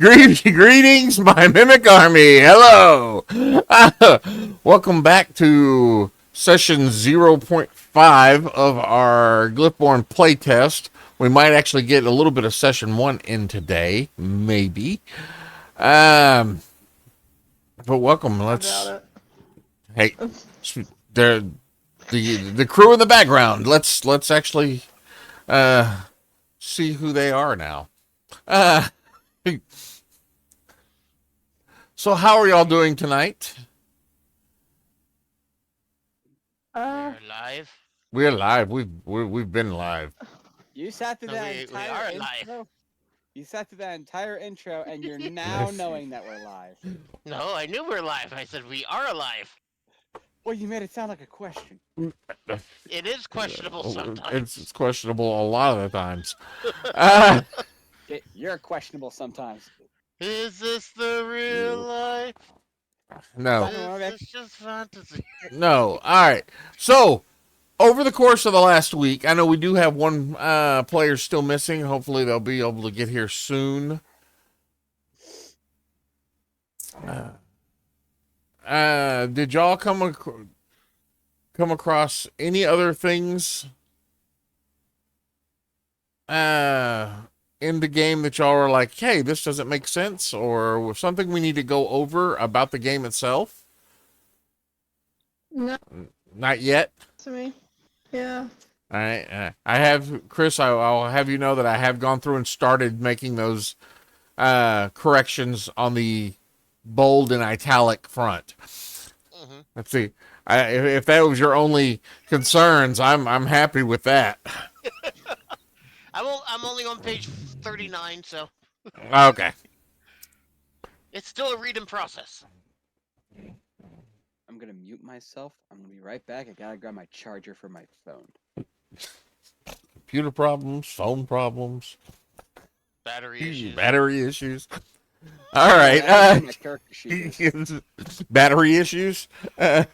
Greetings, my mimic army. Hello. Welcome back to session 0.5 of our GlyphBorn playtest. We might actually get a little bit of session 1 in today, maybe. But welcome. Hey, the crew in the background. Let's actually see who they are now. So how are y'all doing tonight? We're live. We're live. We've been live. You sat through No, that we entire are intro. live. You sat through that entire intro, and you're now knowing that we're live. No, I knew we're live. I said we are alive. Well, you made it sound like a question. It is questionable sometimes. It's questionable a lot of the times. You're questionable sometimes. Is this the real life? No. Is this just fantasy? No. All right. So, over the course of the last week, I know we do have one player still missing. Hopefully, they'll be able to get here soon. Did y'all come across any other things in the game that y'all are like, hey, this doesn't make sense, or something we need to go over about the game itself? No, Not yet. to me. Yeah. All right. I have, Chris, I'll have you know that I have gone through and started making those corrections on the bold and italic front. Mm-hmm. Let's see. If that was your only concerns, I'm happy with that. I'm only on page 39, so Okay. it's still a reading process. I'm gonna mute myself. I'm gonna be right back. I gotta grab my charger for my phone. Computer problems, phone problems, Battery issues. battery issues. All right. My character sheet is. Battery issues. All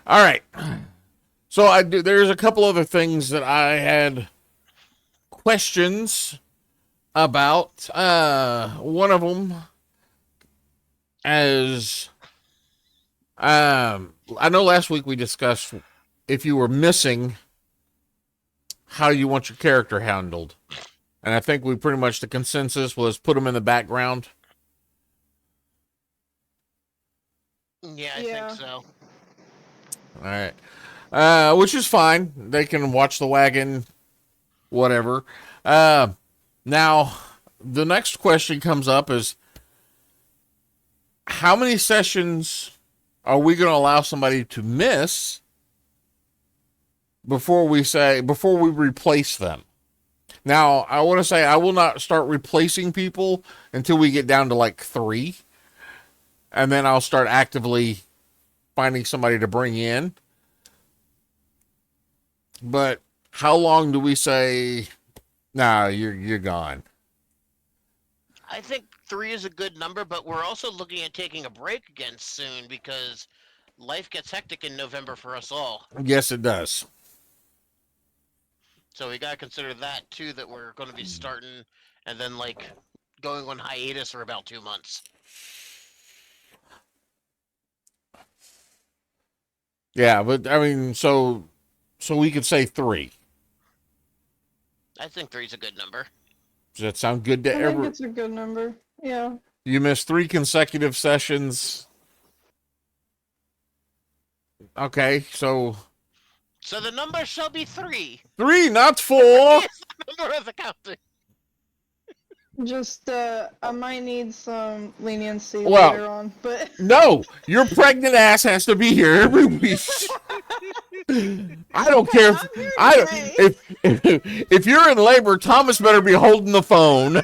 right. So there's a couple other things that I had questions about. One of them as I know last week we discussed if you were missing, how you want your character handled. And I think we pretty much, the consensus was put them in the background. Yeah, I think so. All right. Which is fine. They can watch the wagon, whatever. Now, the next question comes up is, how many sessions are we going to allow somebody to miss before we replace them? Now, I want to say I will not start replacing people until we get down to like 3. And then I'll start actively finding somebody to bring in. But how long do we say, nah, you're gone? I think 3 is a good number, but we're also looking at taking a break again soon because life gets hectic in November for us all. Yes, it does. So we gotta consider that too, that we're going to be starting and then like going on hiatus for about 2 months. Yeah, but I mean, so we could say 3. I think 3 is a good number. Does that sound good to I think everyone? it's a good number. Yeah. You missed 3 consecutive sessions. Okay, so the number shall be 3. 3, not 4. Yes, the number of the counting. Just I might need some leniency Well, later on, but No, your pregnant ass has to be here every week. I don't care if you're in labor, Thomas better be holding the phone.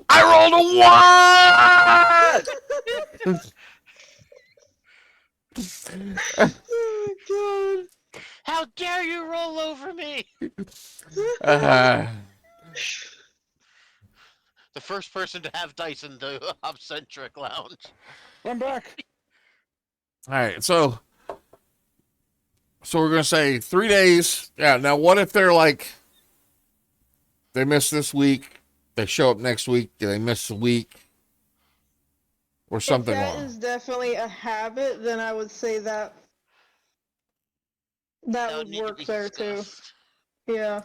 I rolled a 1. oh god. How dare you roll over me? Uh, The first person to have dice in the Hub-centric lounge. I'm back. all right, so we're gonna say 3 days. Yeah. Now, what if they're they miss this week, they show up next week, do they miss a week, or something If that wrong? is definitely a habit, then I would say that That would would need to work be there too. discussed. Yeah.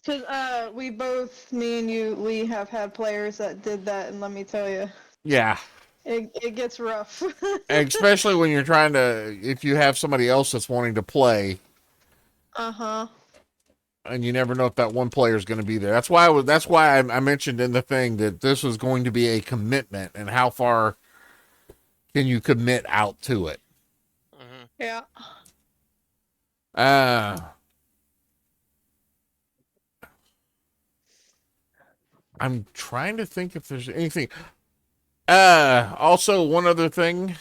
Because we both, me and you, Lee, have had players that did that, and let me tell you, Yeah. it gets rough. Especially when you're trying to, if you have somebody else that's wanting to play, Uh-huh. and you never know if that one player is going to be there. That's why I mentioned in the thing that this was going to be a commitment, and how far can you commit out to it? Yeah. Uh, I'm trying to think if there's anything. Also, one other thing.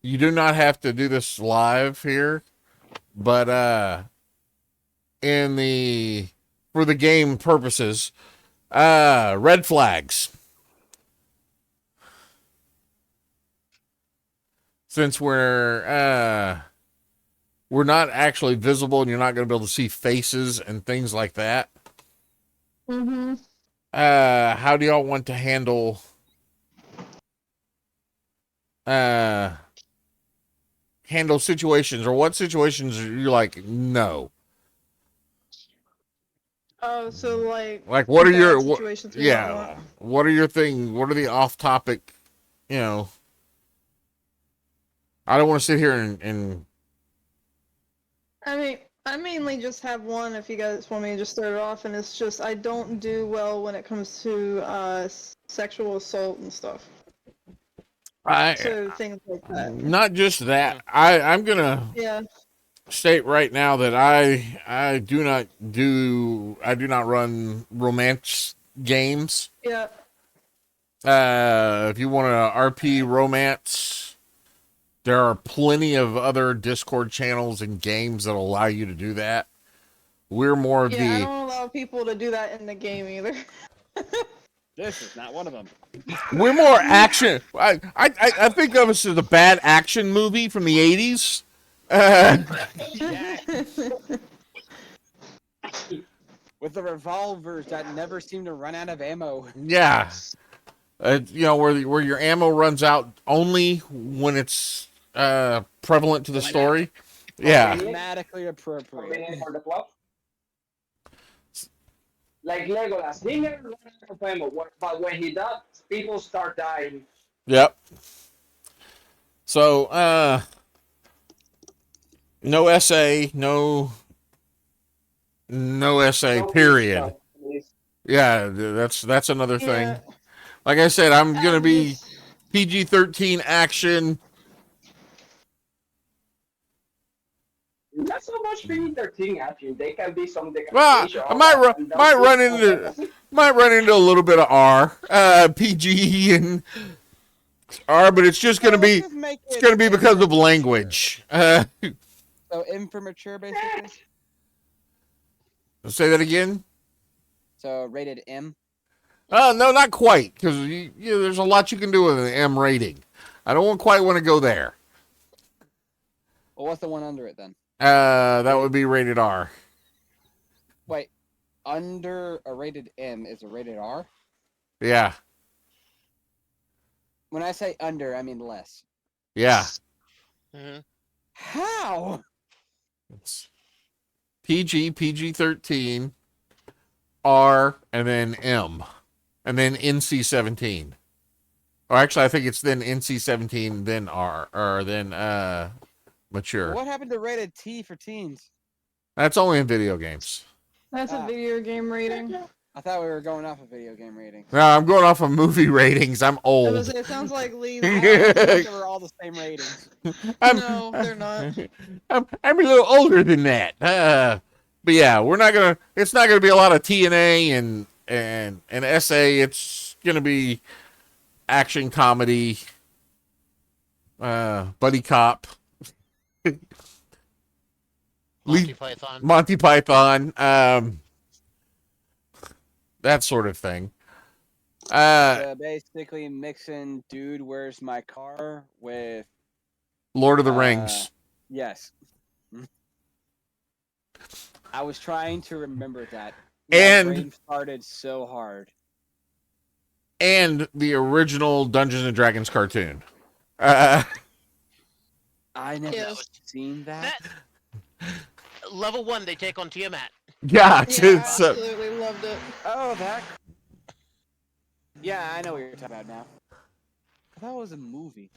You do not have to do this live here, but in the for the game purposes, red flags. Since we're not actually visible and you're not going to be able to see faces and things like that. Mm-hmm. How do y'all want to handle handle situations, or what situations are you like, no? Oh, so Like what are your bad situations we don't want. yeah, what are your thing, what are the off topic, you know, I don't want to sit here and I mean, I mainly just have one if you guys want me to just start it off, and it's just I don't do well when it comes to sexual assault and stuff. I So things like that. not just that. I'm gonna Yeah. state right now that I do not run romance games. Yeah. If you want to RP romance, there are plenty of other Discord channels and games that allow you to do that. We're more of Yeah, I the don't allow people to do that in the game either. This is not one of them. we're more action. I think of us as a bad action movie from the 80s. Yeah. With the revolvers that never seem to run out of ammo. Yeah. You know, where your ammo runs out only when it's prevalent to the story. Yeah. Thematically appropriate. For the plot. Like Legolas, he never ran out of ammo, but when he does, people start dying. Yep. So, no essay, no essay, No period. stuff, please. Yeah, that's another Yeah. thing. Like I said, I'm gonna be just- PG-13 action. Not so much PG-13 actually. They can be some Well, decapitation. I might run into a little bit of R, PG and R, but it's just gonna be because of language. So immature, basically. Say that again. So rated M. No, not quite, because there's a lot you can do with an M rating. I don't quite want to go there. Well, what's the one under it then? That would be rated R. Wait, under a rated M is a rated R? Yeah, When I say under, I mean less. yeah. Mm-hmm. How? It's PG-13, R, and then M, and then NC-17. Or actually, I think it's then NC-17, then R, or then mature. What happened to rated T for teens? That's only in video games. That's a video game rating. I thought we were going off a video game rating. No, I'm going off of movie ratings. I'm old. It sounds like Lee's. I thought they were all the same ratings. No, they're not. I'm a little older than that. But yeah, it's not gonna be a lot of TNA and SA. It's gonna be action comedy, buddy cop, Monty Python. Monty Python, that sort of thing. So basically mixing Dude, Where's My Car with Lord of the Rings. yes. I was trying to remember that. And- My brain started so hard. And the original Dungeons and Dragons cartoon. I never Yes. seen that. Level 1, they take on Tiamat. Yeah, Yeah, it's, absolutely loved it. Oh, that. Yeah, I know what you're talking about now. I thought it was a movie.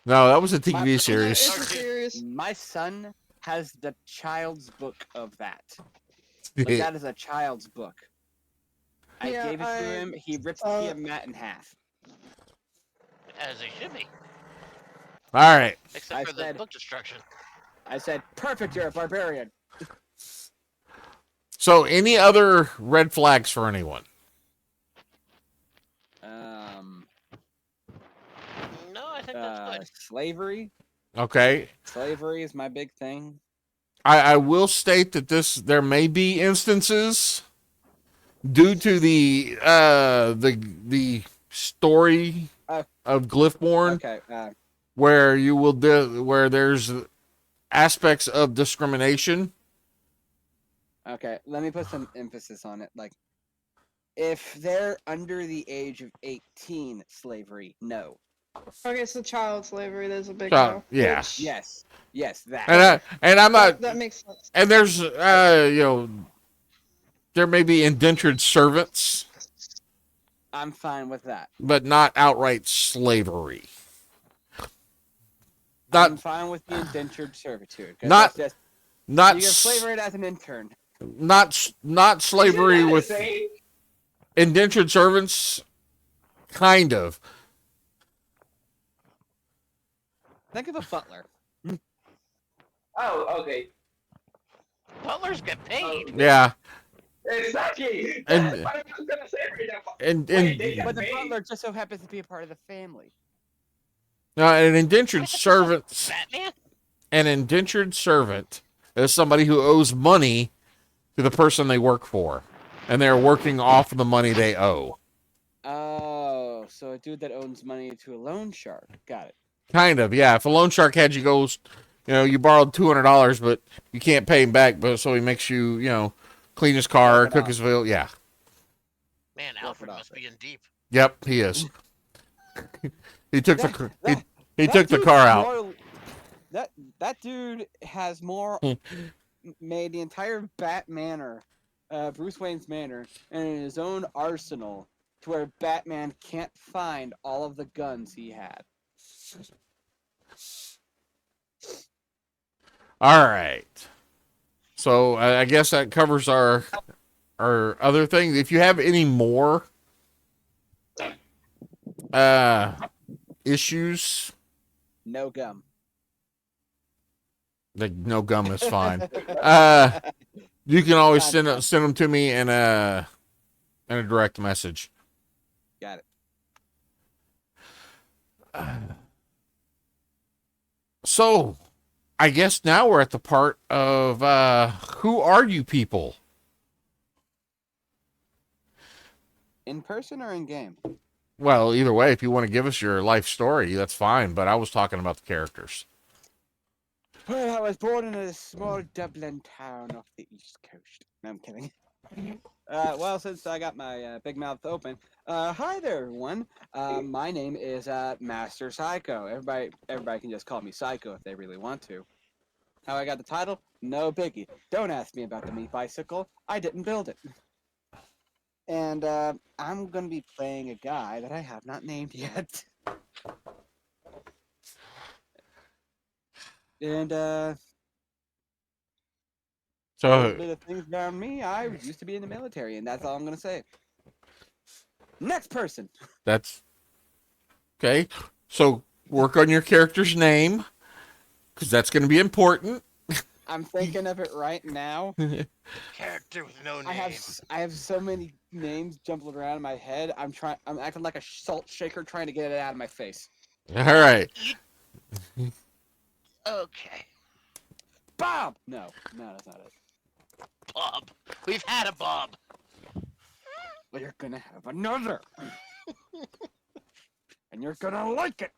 no, that was a My- TV No, No, it's series. a Cartoon. series. My son has the child's book of that. Like, that is a child's book. I Yeah, gave it to him. He ripped Tiamat in half. As they should be. All right. Except I for the said- book destruction. I said, "Perfect, you're a barbarian." So, any other red flags for anyone? No, I think that's good. Slavery. Okay. Slavery is my big thing. I will state that there may be instances due to the story Oh. of GlyphBorn Okay. where where there's aspects of discrimination. Okay. Let me put some emphasis on it. Like, if they're under the age of 18, slavery, no. Okay, so child slavery, there's a big Child- no. yeah. which- Yes. Yes. That. And I'm not that makes sense. and there's there may be indentured servants, I'm fine with that. but not outright slavery. I'm Not fine with the indentured servitude. 'Cause Not- that's just, not you can s- flavor it as an intern. not slavery Isn't that with the same? indentured servants, kind of. Think of a butler. Oh, okay. Butlers get paid. Yeah, Exactly. And- That's what I was gonna say right now. and Wait, they But the paid. butler just so happens to be a part of the family. an indentured servant. Batman? An indentured servant is somebody who owes money to the person they work for, and they're working off the money they owe. Oh, so a dude that owns money to a loan shark. Got it. Kind of, yeah. If a loan shark had you go, you borrowed $200, but you can't pay him back, but so he makes you, clean his car, Work it cook off. his meal. Yeah. Man, Work Alfred it off must be in deep. Yep, he is. He took he That took the dude's car out. more- that dude has more made the entire Bruce Wayne's manor, and in his own arsenal, to where Batman can't find all of the guns he had. All right. So I guess that covers our other things. If you have any more issues, No gum. no gum is fine. You can always send them to me in a direct message. Got it. So, I guess now we're at the part of who are you people? In person or in game? Well, either way, if you want to give us your life story, that's fine. But I was talking about the characters. Well, I was born in a small Dublin town off the East Coast. No, I'm kidding. Well, since I got my big mouth open, hi there, everyone. My name is Master Psycho. Everybody can just call me Psycho if they really want to. How I got the title? No biggie. Don't ask me about the meat bicycle. I didn't build it. And I'm gonna be playing a guy that I have not named yet. And a little bit of things around me. I used to be in the military, and that's all I'm gonna say. Next person. That's okay. So work on your character's name, because that's going to be important. I'm thinking of it right now. Character with no name. I have so many names jumbling around in my head. I'm acting like a salt shaker trying to get it out of my face. All right. Okay. Bob. No, that's not it. Bob. We've had a Bob. But you're gonna have another. And you're gonna like it.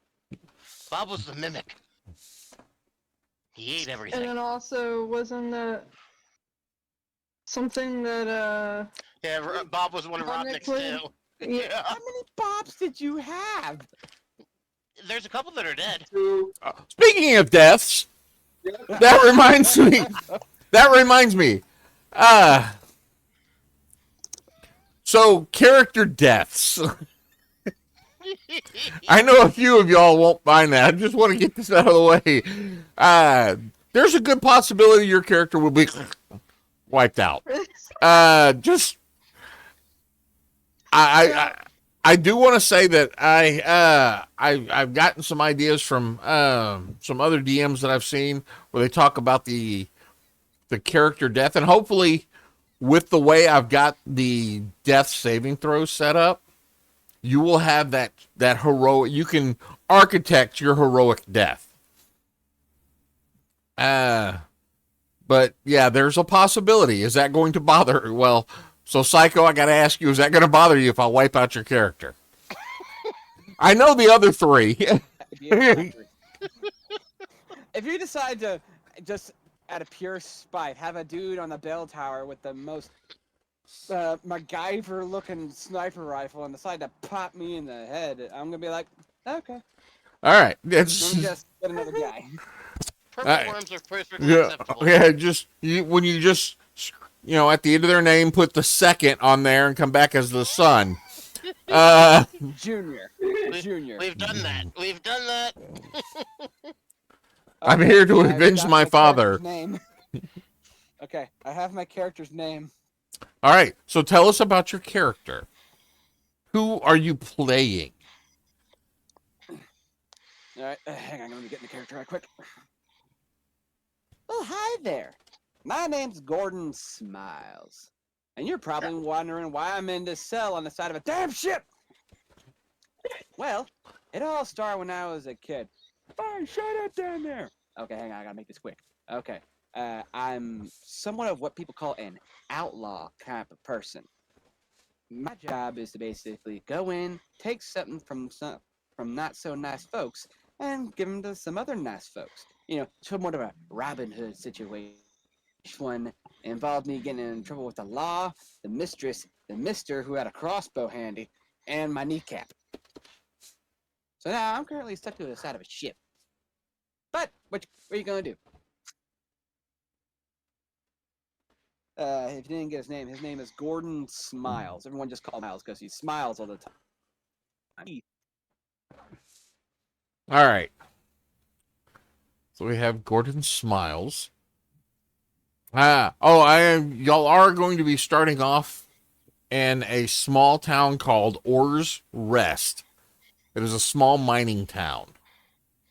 Bob was the mimic. He ate everything. And then also wasn't the Something that Yeah, Bob was one of Rodnick Rodnick's played? too. Yeah. How many Bobs did you have? There's a couple that are dead. Two. Speaking of deaths, Yeah. that reminds me. That reminds me. So character deaths. I know a few of y'all won't mind that. I just want to get this out of the way. There's a good possibility your character will be wiped out. Just I do want to say that I've gotten some ideas from some other DMs that I've seen where they talk about the character death, and hopefully with the way I've got the death saving throws set up, you will have that heroic. You can architect your heroic death. But yeah, there's a possibility. Is that going to bother? Well, so Psycho, I got to ask you: is that going to bother you if I wipe out your character? I know the other three. If you decide to just out of pure spite have a dude on the bell tower with the most MacGyver-looking sniper rifle and decide to pop me in the head, I'm gonna be like, okay, All right, let me just get another guy. Purple worms are perfectly yeah, acceptable. yeah. When you just at the end of their name, put the second on there and come back as the son. Junior. We've done that. We've done that. I'm Okay, here to I've avenge got my father. character's Name. Okay, I have my character's name. All right, so tell us about your character. Who are you playing? All right, hang on, let me get in the character right quick. Well, hi there. My name's Gordon Smiles, and you're probably wondering why I'm in this cell on the side of a damn ship. Well, it all started when I was a kid. Fine, shut up down there. Okay, hang on, I gotta make this quick. Okay, I'm somewhat of what people call an outlaw type of person. My job is to basically go in, take something from not so nice folks, and give them to some other nice folks. Somewhat of a Robin Hood situation. Each one involved me getting in trouble with the law, the mistress, the mister who had a crossbow handy, and my kneecap. So now I'm currently stuck to the side of a ship. But what are you gonna do? If you didn't get his name is Gordon Smiles. Everyone just calls him Miles because he smiles all the time. All right. So we have Gordon Smiles. Y'all are going to be starting off in a small town called Orr's Rest. It is a small mining town.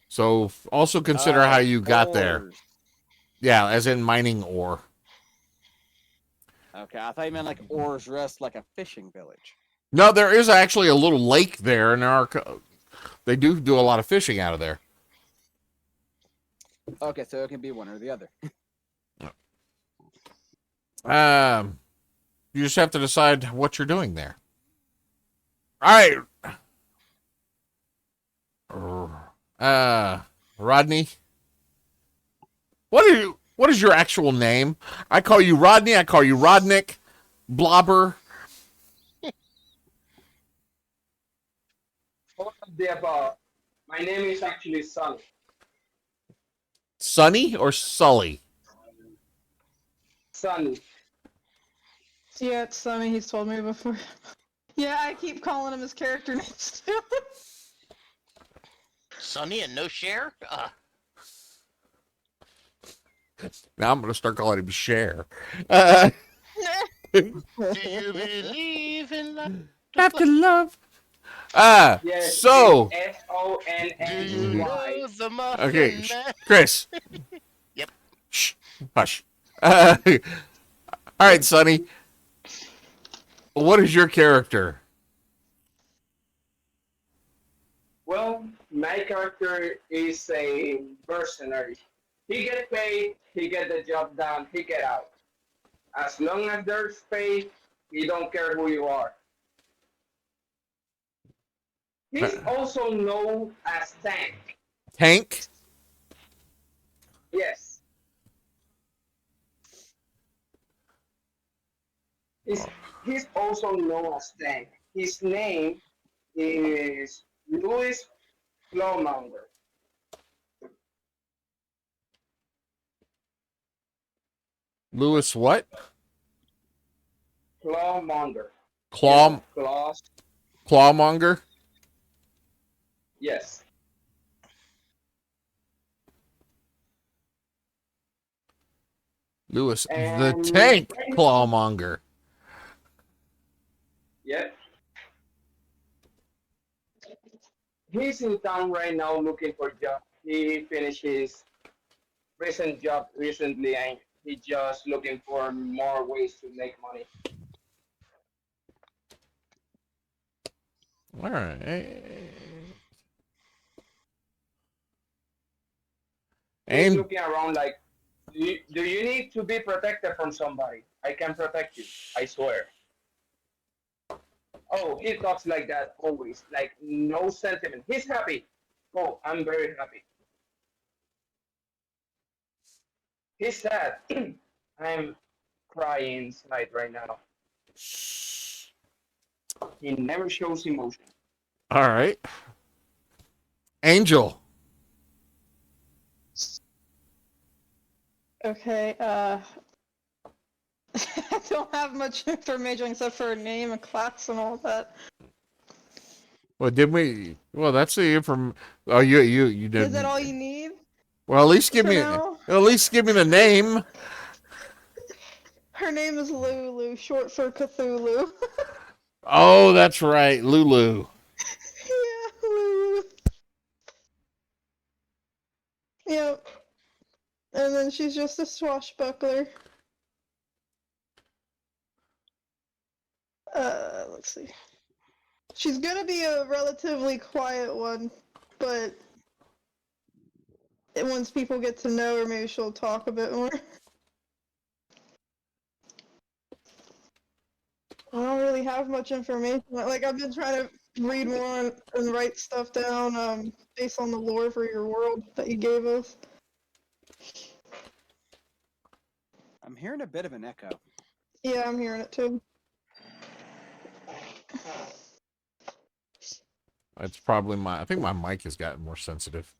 So also consider how you got there. Oars. Yeah, as in mining ore. Okay, I thought you meant like Orr's Rest, like a fishing village. No, there is actually a little lake there, and they do a lot of fishing out of there. Okay, so it can be one or the other. You just have to decide what you're doing there. All right. Rodney. What is your actual name? I call you Rodney. I call you Rodnick. Blobber. All of the above. My name is actually Sonny. Sonny or Sully? Sonny. Yeah, it's Sunny. He's told me before. Yeah, I keep calling him his character names too. Sonny and no share? Now I'm going to start calling him Cher. Do you believe in love? Have to love. Yes. So. Do you SONNY. know the muffin Okay, man? Chris. Yep. Shh. Hush. All right, Sonny. What is your character? Well, my character is a mercenary. He get paid, he get the job done, he get out. As long as there's pay, he don't care who you are. He's also known as Tank. Tank? Yes. He's he's also known as Tank. His name is Louis Clawmonger. Lewis what? Clawmonger. You Claw know, claws. Clawmonger? Yes. Lewis the And Tank Clawmonger. yeah, he's in town right now looking for a job. He finished his recent job recently and he's just looking for more ways to make money. All right. He's And looking around like, do you need to be protected from somebody? I can protect you. I swear. Oh, he talks like that always, like no sentiment. He's happy. Oh, I'm very happy. He's sad. I'm crying inside right now. He never shows emotion. all right. Angel. Okay, I don't have much information except for a name and class and all that. Well, did we? Well, that's the inform. Oh, you did. Is that all you need Well, at least give for me. now? At least give me the name. Her name is Lulu, short for Cthulhu. Oh, that's right, Lulu. Yeah, Lulu. Yep. And then she's just a swashbuckler. Let's see. She's gonna be a relatively quiet one, but once people get to know her, maybe she'll talk a bit more. I don't really have much information. Like, I've been trying to read more and write stuff down based on the lore for your world that you gave us. I'm hearing a bit of an echo. Yeah, I'm hearing it too. It's probably my. I think my mic has gotten more sensitive.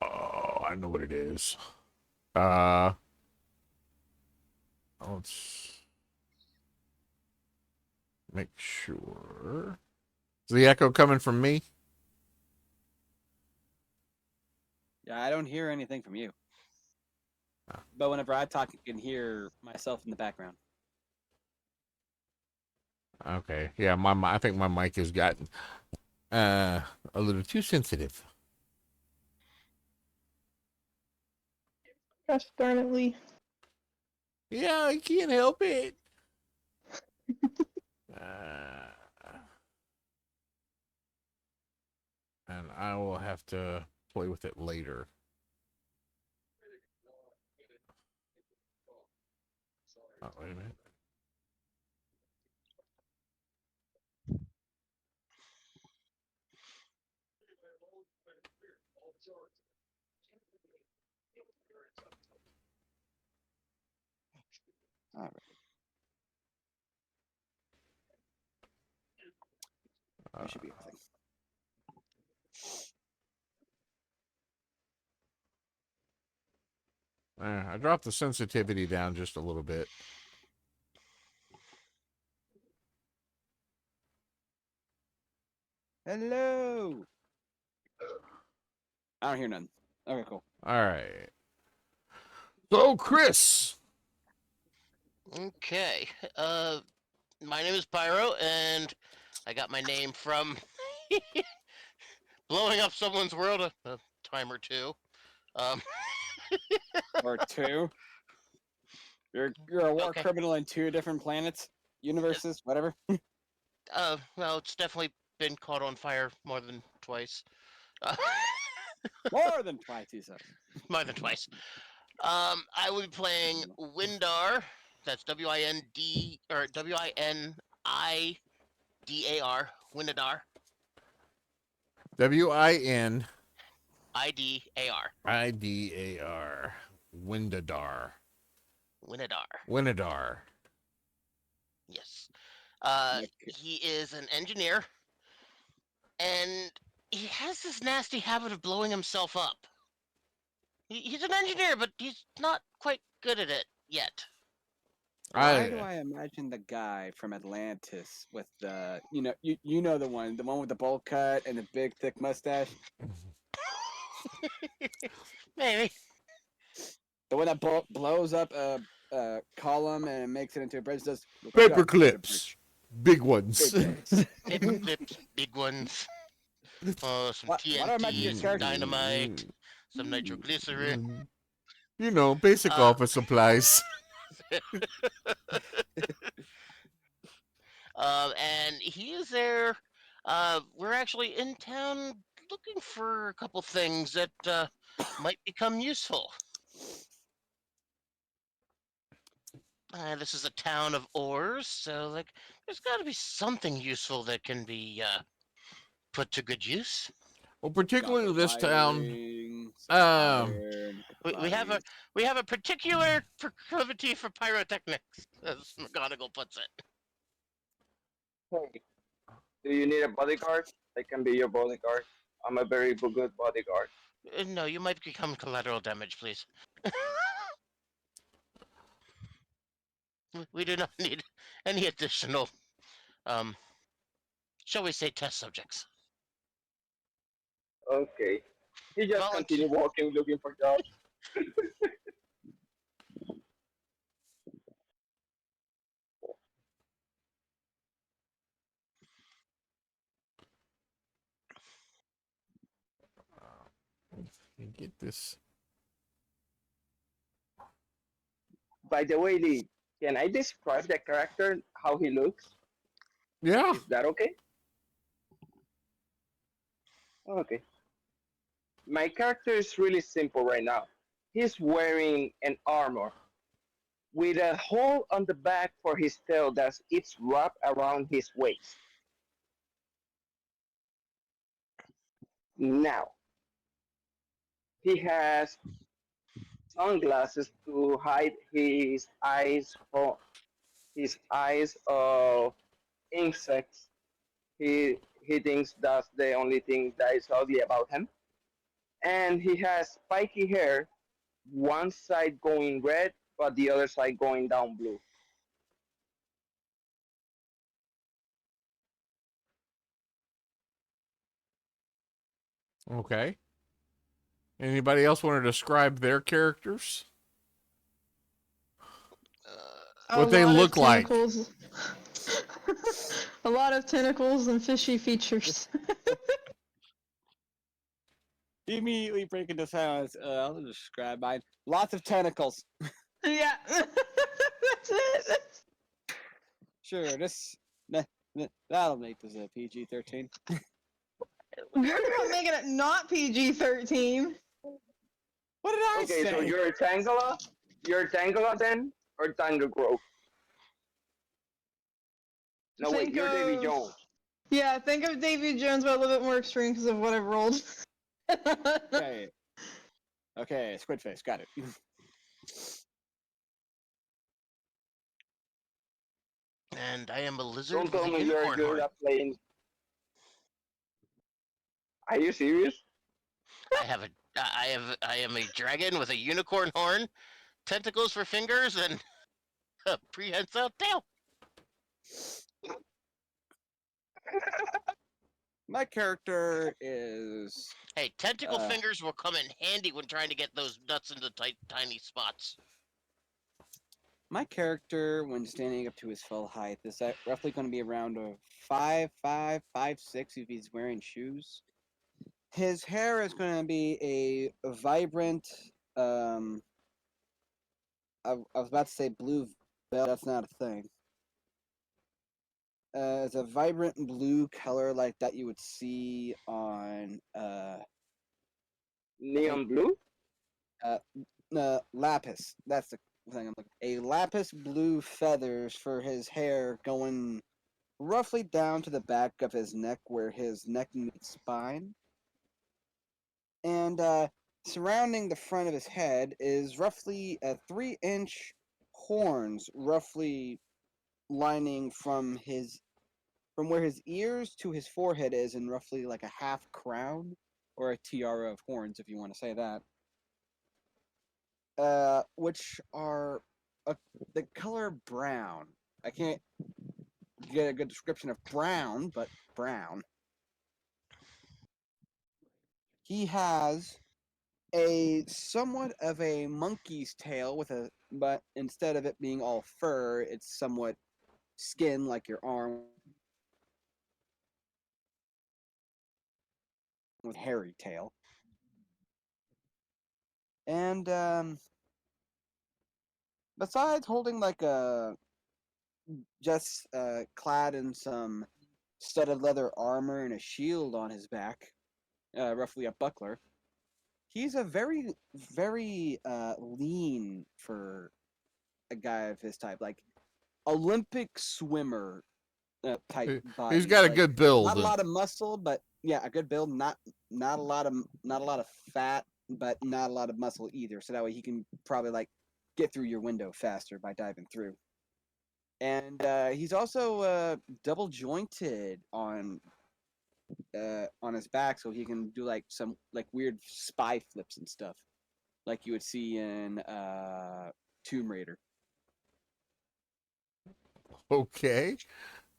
Oh, I know what it is. Let's make sure. Is the echo coming from me? Yeah, I don't hear anything from you. But whenever I talk, I can hear myself in the background. Okay. Yeah, I think my mic has gotten a little too sensitive. Gosh darn it, Lee. Yeah, I can't help it. uh, and I will have to play with it later. Oh, wait a minute. All right. That should be everything. I dropped the sensitivity down just a little bit. Hello. I don't hear none. Okay, cool. All right. So, Chris. Okay. My name is Pyro, and I got my name from blowing up someone's world a time or two. Um, Or two. You're a war Okay. criminal in 2 different planets, universes, whatever. well, it's definitely been caught on fire more than twice. More than twice, he said. More than twice. I will be playing Windar. That's W-I-N-D or W-I-N-I-D-A-R. Windar. WIN. IDAR. IDAR. Windadar. Winadar. Winadar. Yes. My He is an engineer, and he has this nasty habit of blowing himself up. He's an engineer, but he's not quite good at it yet. Why do I imagine the guy from Atlantis with the you know the one with the bowl cut and the big thick mustache, Maybe. the one that blows up a column and makes it into a bridge. Does Paper clips. Big ones. Big ones. Paper clips, big ones. Oh, some Why do I imagine your TNT, some character- dynamite, some nitroglycerin. You know, basic Uh, office supplies. And he is there. We're actually in town looking for a couple things that might become useful. This is a town of ores, so like, there's got to be something useful that can be put to good use. Well, particularly Copper this town. wiring, Um, We have a particular proclivity for pyrotechnics, as McGonagall puts it. Hey, do you need a bodyguard? I can be your bodyguard. I'm a very good bodyguard. No, you might become collateral damage, please. We do not need any additional, shall we say, test subjects. Okay. He just Volunteer. continue walking, looking for jobs. get this. By the way, Lee, can I describe the character, how he looks? Yeah. Is that okay? Okay. My character is really simple right now. He's wearing an armor with a hole on the back for his tail that it's wrapped around his waist. Now, he has sunglasses to hide his eyes of insects. He thinks that's the only thing that is ugly about him. And he has spiky hair, one side going red, but the other side going down blue. Okay. Anybody else want to describe their characters? What they look like. A lot of tentacles and fishy features. Immediately break into silence. I'll describe mine. Lots of tentacles. Yeah. That's it. Sure, that'll make this a PG-13. You're not making it not PG-13. What did I Okay, say? so you're a Tangela? You're a Tangela then? Or Tangle Grove? No, wait, Think you're Davy of- Jones. Yeah, think of Davy Jones, but a little bit more extreme because of what I've rolled. Okay, squid face, got it. And I am a lizard Don't with tell a me you're unicorn good horn. at playing. Are you serious? I am a dragon with a unicorn horn, tentacles for fingers, and a prehensile tail. My character is Hey, tentacle Uh. fingers will come in handy when trying to get those nuts into tiny spots. my character when standing up to his full height is roughly going to be around a 5'5", 5'6" if he's wearing shoes. His hair is going to be a vibrant. I was about to say blue velvet. That's not a thing. It's a vibrant blue color like that you would see on Neon blue? lapis. That's the thing I'm looking. A lapis blue feathers for his hair going roughly down to the back of his neck where his neck meets spine. And surrounding the front of his head is roughly 3-inch horns, roughly lining from where his ears to his forehead is, in roughly like a half crown or a tiara of horns, if you want to say that. Which are the color brown. I can't get a good description of brown, but brown. He has a somewhat of a monkey's tail but instead of it being all fur, it's somewhat skin like your arm with hairy tail. And besides holding like a just clad in some studded leather armor and a shield on his back, roughly a buckler, he's a very, very lean for a guy of his type, like Olympic swimmer type body. He's got a like, good build. Not a lot of muscle, but yeah, a good build. Not a lot of fat, but not a lot of muscle either. So that way he can probably like get through your window faster by diving through. And he's also double jointed on his back, so he can do like some like weird spy flips and stuff, like you would see in Tomb Raider. Okay.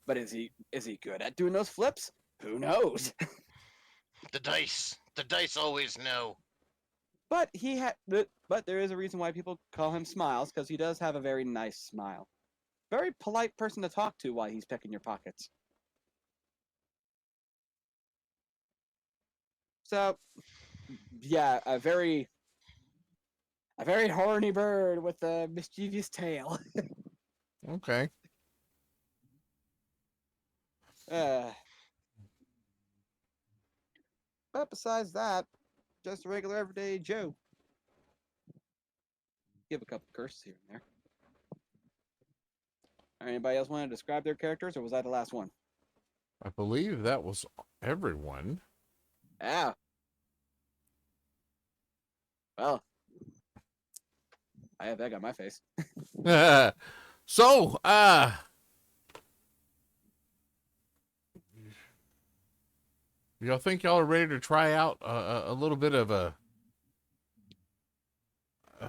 But is he good at doing those flips? Who knows? The dice always know. But but there is a reason why people call him Smiles, because he does have a very nice smile. Very polite person to talk to while he's picking your pockets. So, yeah, a very horny bird with a mischievous tail. Okay. But besides that, just a regular everyday Joe. Give a couple curses here and there. Anybody else want to describe their characters, or was I the last one? I believe that was everyone. Ah. Well, I have egg on my face. So, y'all think y'all are ready to try out a little bit of a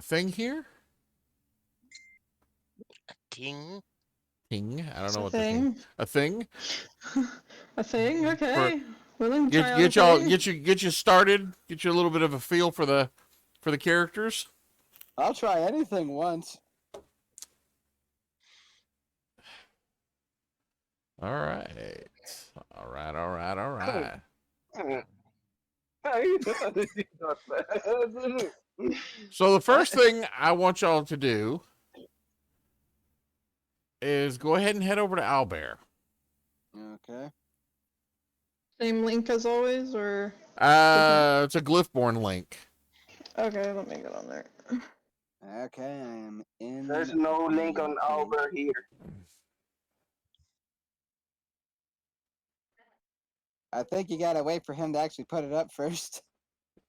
thing here? King. Thing? I don't It's know a what thing. a thing. A thing? Okay. Willing to try out Get a y'all thing? get you started. Get you a little bit of a feel for the characters. I'll try anything once. All right. All right. All right. All right. So the first thing I want y'all to do is go ahead and head over to Owlbear. Okay. Same link as always, or? It's a GlyphBorn link. Okay, let me get on there. Okay, I am in. There's no link on Albert here. I think you gotta wait for him to actually put it up first.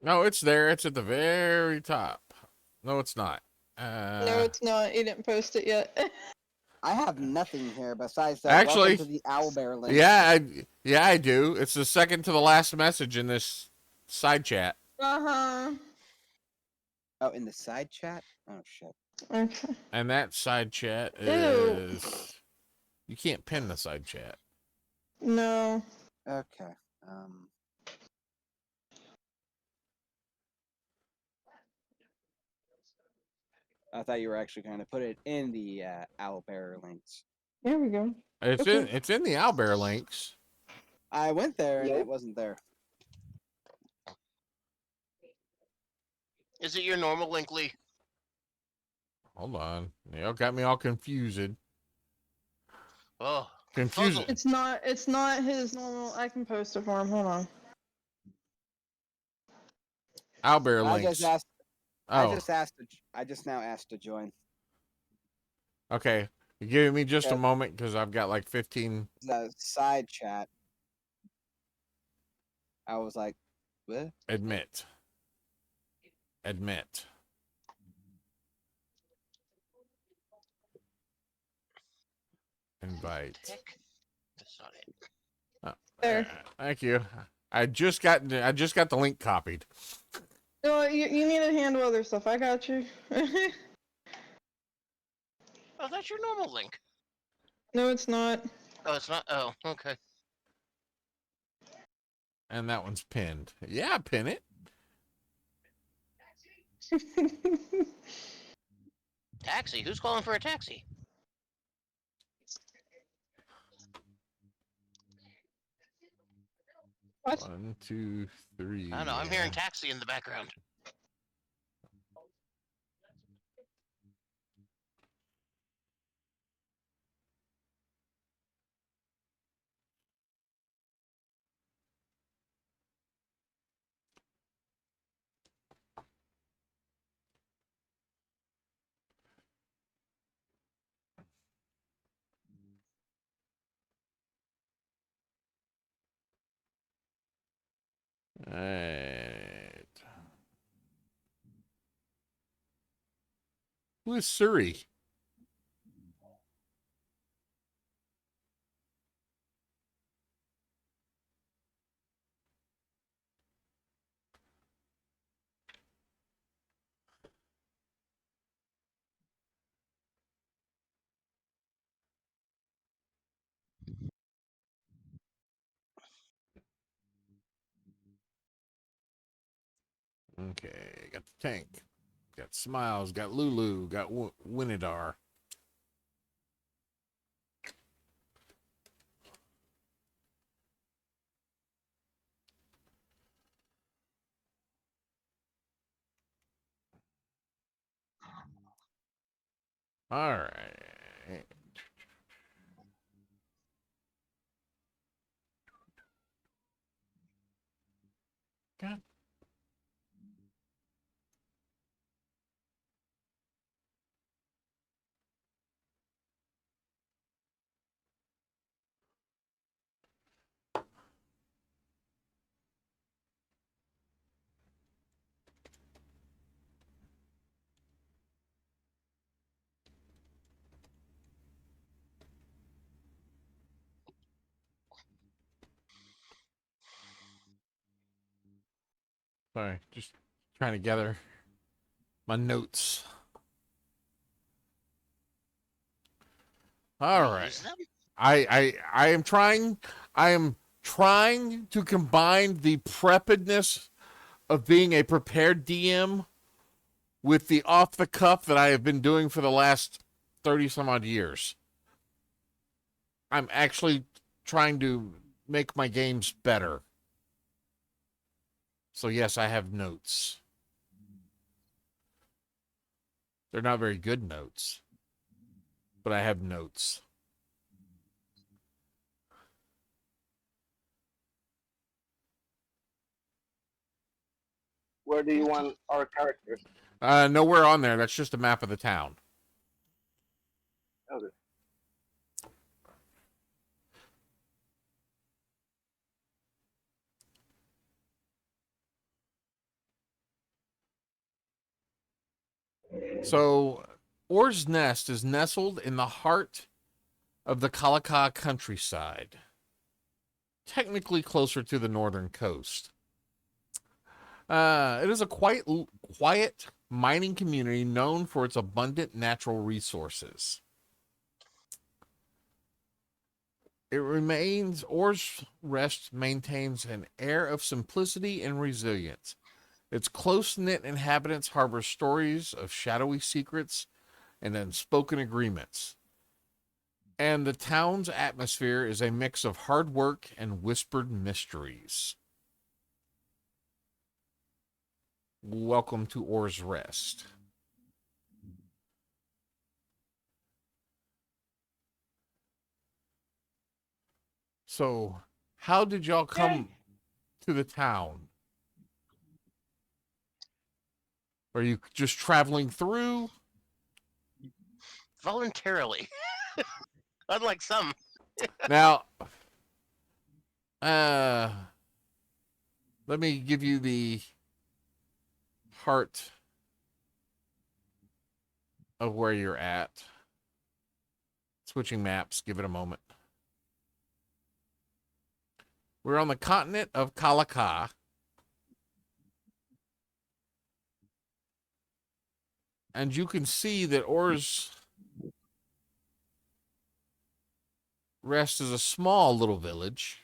No, it's there. It's at the very top. No, it's not. No, it's not. You didn't post it yet. I have nothing here besides that. Actually, Welcome to the Owlbear link. Yeah, I do. It's the second to the last message in this side chat. Uh-huh. Oh, in the side chat? Oh shit. Okay. And that side chat Ew. is you can't pin the side chat. No. Okay. I thought you were actually going to put it in the Owlbear links. There we go. It's Okay. it's in the Owlbear links. I went there and it wasn't there. Is it your normal link, Lee? Hold on. Y'all got me all confused. Oh, Confused. puzzle. It's not his normal. I can post it for him. Hold on. Owlbear I links. just asked. Oh, I just now asked to join. okay. You giving me just a Okay. moment because I've got like 15. The side chat. I was like, what? Admit. Admit. Invite. Heck, that's not it. There. Thank you. I just got the link copied. No, you need to handle other stuff. I got you. Oh, that's your normal link. No, it's not. Oh, it's not. Oh, okay. And that one's pinned. Yeah, pin it. Taxi? Who's calling for a taxi? What? 1, 2, 3. I don't know. I'm hearing taxi in the background. Alright. Who is Surrey? Okay, got the tank. Got Smiles, got Lulu, got Winidar. All right. God. Sorry, just trying to gather my notes. All right. Reuse them? I am trying to combine the preparedness of being a prepared DM with the off the cuff that I have been doing for the last 30 some odd years. I'm actually trying to make my games better. So yes, I have notes. They're not very good notes, but I have notes. Where do you want our characters? Nowhere on there. That's just a map of the town. Okay. So, Orr's Nest is nestled in the heart of the Kalaka countryside, technically closer to the northern coast. It is a quiet mining community known for its abundant natural resources. Orr's Rest maintains an air of simplicity and resilience. Its close-knit inhabitants harbor stories of shadowy secrets and unspoken agreements. And the town's atmosphere is a mix of hard work and whispered mysteries. Welcome to Orr's Rest. So, how did y'all come to the town? Are you just traveling through? Voluntarily. Unlike some. Now, let me give you the heart of where you're at. Switching maps, give it a moment. We're on the continent of Kalaka. And you can see that Or's Rest is a small little village.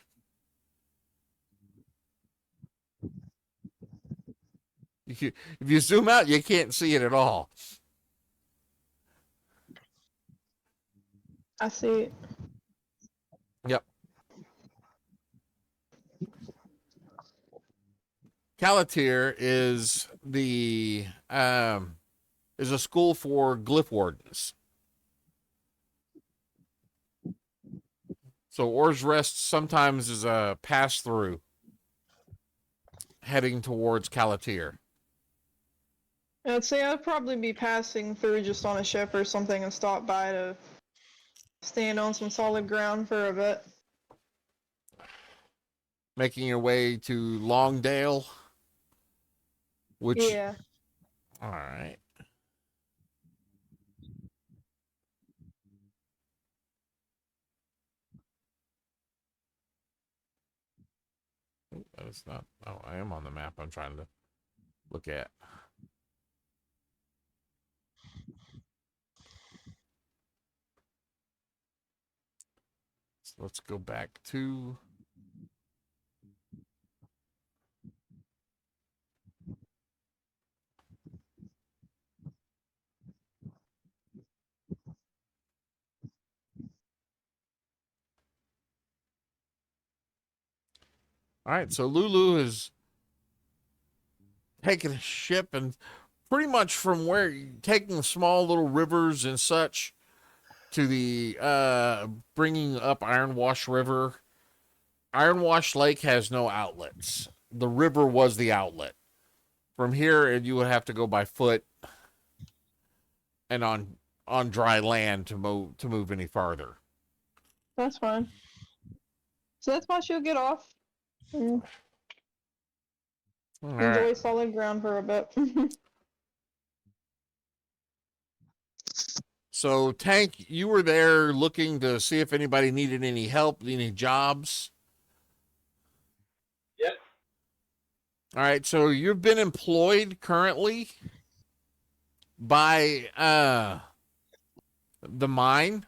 If you zoom out, you can't see it at all. I see it. Yep. Calatir is a school for glyph wardens. So Or's Rest sometimes is a pass through heading towards Calatir. I'd say I'd probably be passing through just on a ship or something and stop by to stand on some solid ground for a bit. Making your way to Longdale, which... Yeah. All right. That is not... Oh, I am on the map I'm trying to look at. So let's go back to... All right, so Lulu has taken a ship and pretty much from where taking small little rivers and such to the bringing up Ironwash River. Ironwash Lake has no outlets. The river was the outlet. From here, you would have to go by foot and on dry land to move any farther. That's fine. So that's why she'll get off. And All enjoy right. solid ground for a bit. So, Tank, you were there looking to see if anybody needed any help, any jobs. Yep. All right, so you've been employed currently by the mine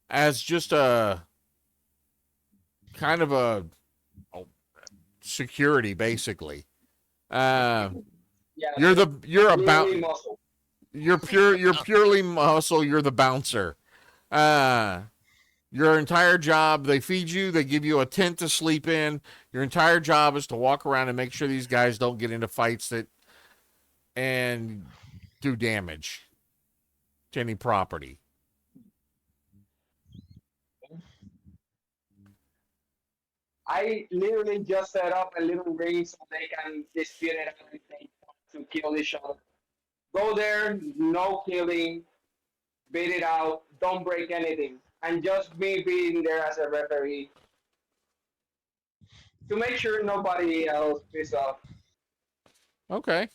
as just a kind of a security, basically. Yeah. You're about Really muscle. you're purely muscle. You're the bouncer. Your entire job, they feed you, they give you a tent to sleep in. Your entire job is to walk around and make sure these guys don't get into fights and do damage to any property. I literally just set up a little ring so they can dispute it and they to kill each other. Go there, no killing, beat it out, don't break anything. And just me being there as a referee to make sure nobody else pisses off. Okay.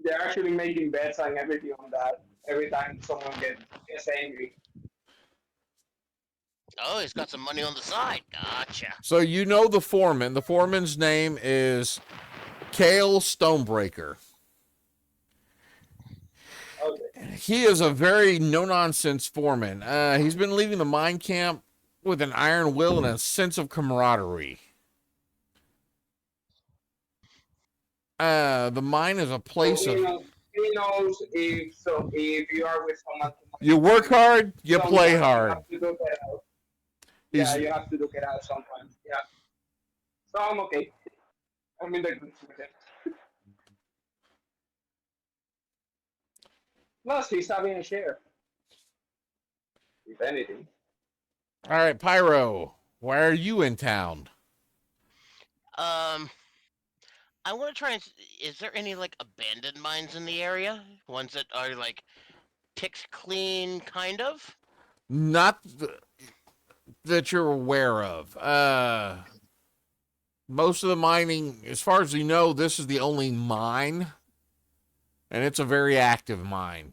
They're actually making bets and everything on that every time someone gets angry. Oh, he's got some money on the side. Gotcha. So you know the foreman. The foreman's name is Kale Stonebreaker. Okay. He is a very no-nonsense foreman. He's been leaving the mine camp with an iron will and a sense of camaraderie. The mine is a place So of... he knows if you are with someone. You work hard, you play You hard. have to look it out. Yeah, you have to look it out sometimes. Yeah. So I'm okay. I'm in the good with it. Plus, he's having a share. If anything. All right, Pyro, why are you in town? I want to try and. Is there any like abandoned mines in the area? Ones that are like picked clean, kind of? Not that you're aware of. Most of the mining, as far as you know, this is the only mine and it's a very active mine.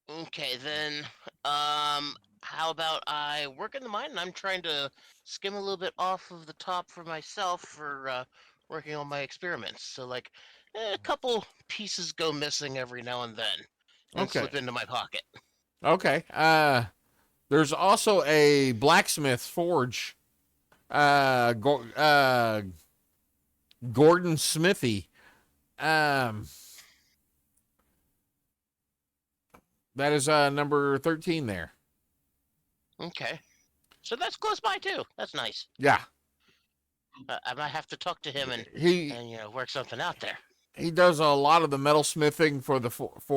Okay, then, how about I work in the mine and I'm trying to skim a little bit off of the top for myself for working on my experiments. So, like, a couple pieces go missing every now and then and Okay. slip into my pocket. Okay. There's also a blacksmith forge. Gordon Smithy. Um, that is number 13 there. Okay. So that's close by, too. That's nice. Yeah. I might have to talk to him and He work something out there. he does a lot of the metalsmithing for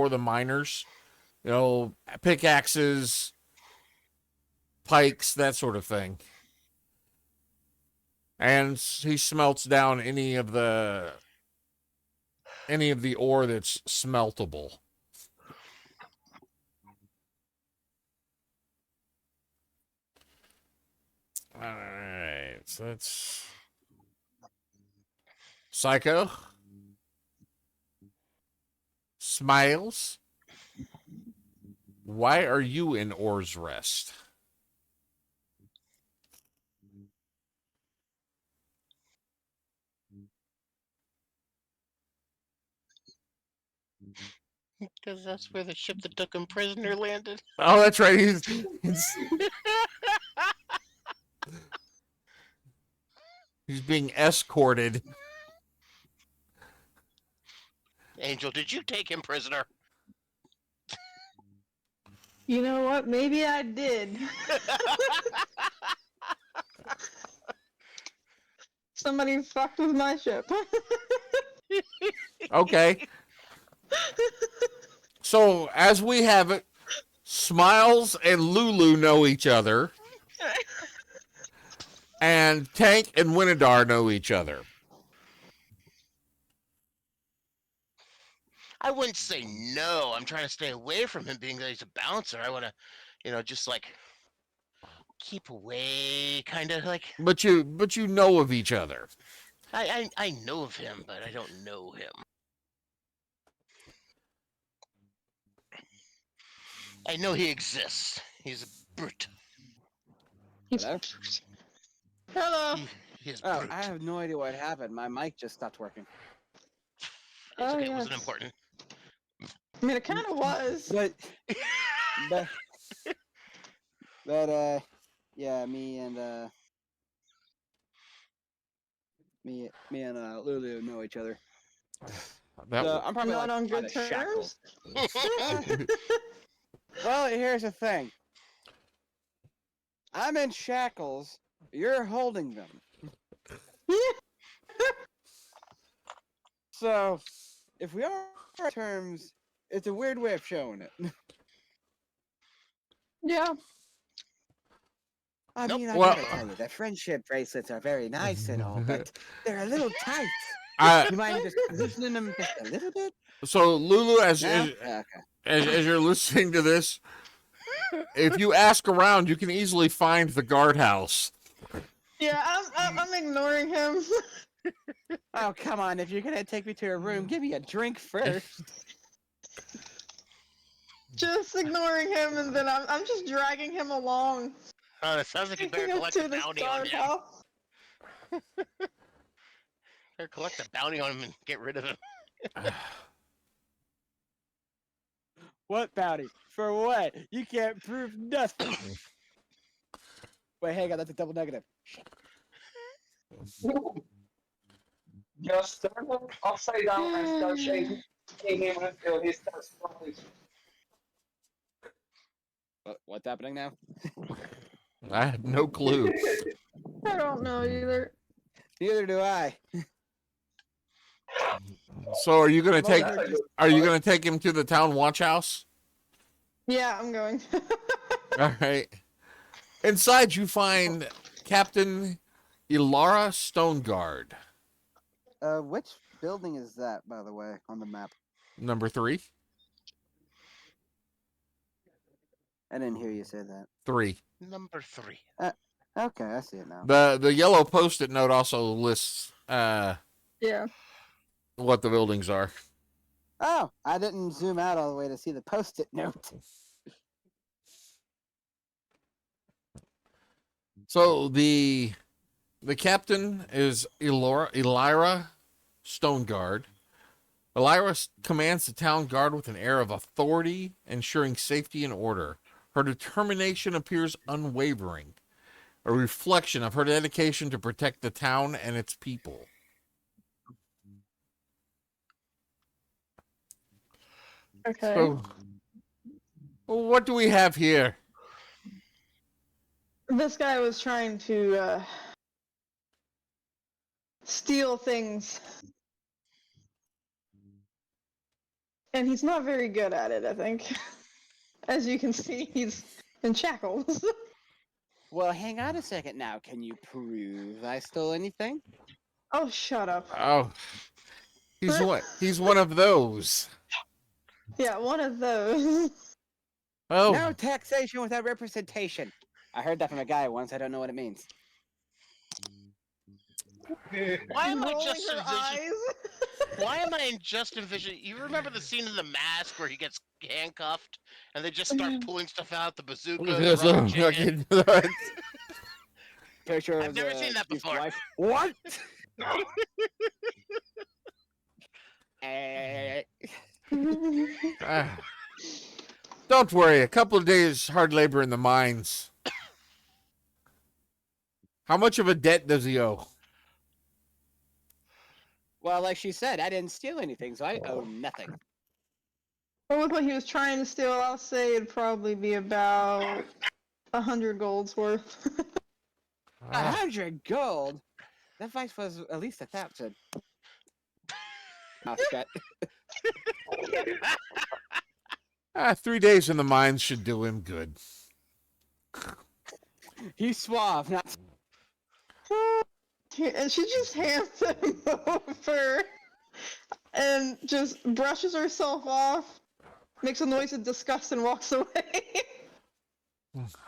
the miners. You know, pickaxes, pikes, that sort of thing. And he smelts down any of the ore that's smeltable. All right, so that's Psycho. Smiles. Why are you in Ore's Rest? Because that's where the ship that took him prisoner landed. Oh, that's right. He's being escorted. Angel, did you take him prisoner? You know what? Maybe I did. Somebody fucked with my ship. Okay. So, as we have it, Smiles and Lulu know each other. And Tank and Winidar know each other. I wouldn't say no. I'm trying to stay away from him being that he's a bouncer. I want to, just like keep away, kind of like. But you know of each other. I know of him, but I don't know him. I know he exists. He's a brute. Hello? Hello. He is Oh, brute. I have no idea what happened. My mic just stopped working. It's okay. It yes. wasn't important. I mean, it kind of was. But, but, yeah, me and Lulu know each other. That So I'm probably Not like on good kinda shackled. terms. Well, here's the thing. I'm in shackles. You're holding them. So, if we are on terms, it's a weird way of showing it. Yeah. I Nope. mean, I Well- gotta tell you, the friendship bracelets are very nice and all, but they're a little tight. You mind just loosening them just a little bit? So Lulu, as No? Okay. as you're listening to this, if you ask around, you can easily find the guardhouse. Yeah, I'm ignoring him. Oh, come on. If you're gonna take me to a room, give me a drink first. Just ignoring him, and then I'm just dragging him along. Oh, it sounds like you better Taking him collect to a this bounty on him. guardhouse. Better collect a bounty on him and get rid of him. What bounty? For what? You can't prove nothing. Wait, hang on. That's a double negative. Just turn him upside down and start shaking him until he starts falling. What's happening now? I have no clue. I don't know either. Neither do I. So are you gonna take That's a good him to the town watch house? Yeah, I'm going. All right. Inside, you find Captain Ilara Stoneguard, Which building is that, by the way, on the map? number 3. I didn't hear you say that. 3. Number 3. Okay, I see it now. The yellow post-it note also lists Yeah. what the buildings are. Oh, I didn't zoom out all the way to see the post-it note. So the captain is Elira Stoneguard. Elira commands the town guard with an air of authority, ensuring safety and order. Her determination appears unwavering, a reflection of her dedication to protect the town and its people. Okay. So, what do we have here? This guy was trying to steal things. And he's not very good at it, I think. As you can see, he's in shackles. Well, hang on a second now. Can you prove I stole anything? Oh, shut up. Oh, he's what? He's one of those. Yeah, one of those. Oh, No taxation without representation. I heard that from a guy once. I don't know what it means. Why am I Rolling just her envisioning? eyes. Why am I just envisioning? You remember the scene in The Mask where he gets handcuffed and they just start pulling stuff out, the bazooka, the rubber chicken? Picture I've of never the seen that chief's before. wife. What? Eh, Ah. Don't worry. A couple of days hard labor in the mines. How much of a debt does he owe? well, like she said, I didn't steal anything, so I owe nothing. Well, with what he was trying to steal, I'll say it'd probably be about 100 golds worth. 100 gold? That vice was at least 1,000. Mouth shut. 3 days in the mines should do him good. He's suave, not. And she just hands him over and just brushes herself off, makes a noise of disgust, and walks away.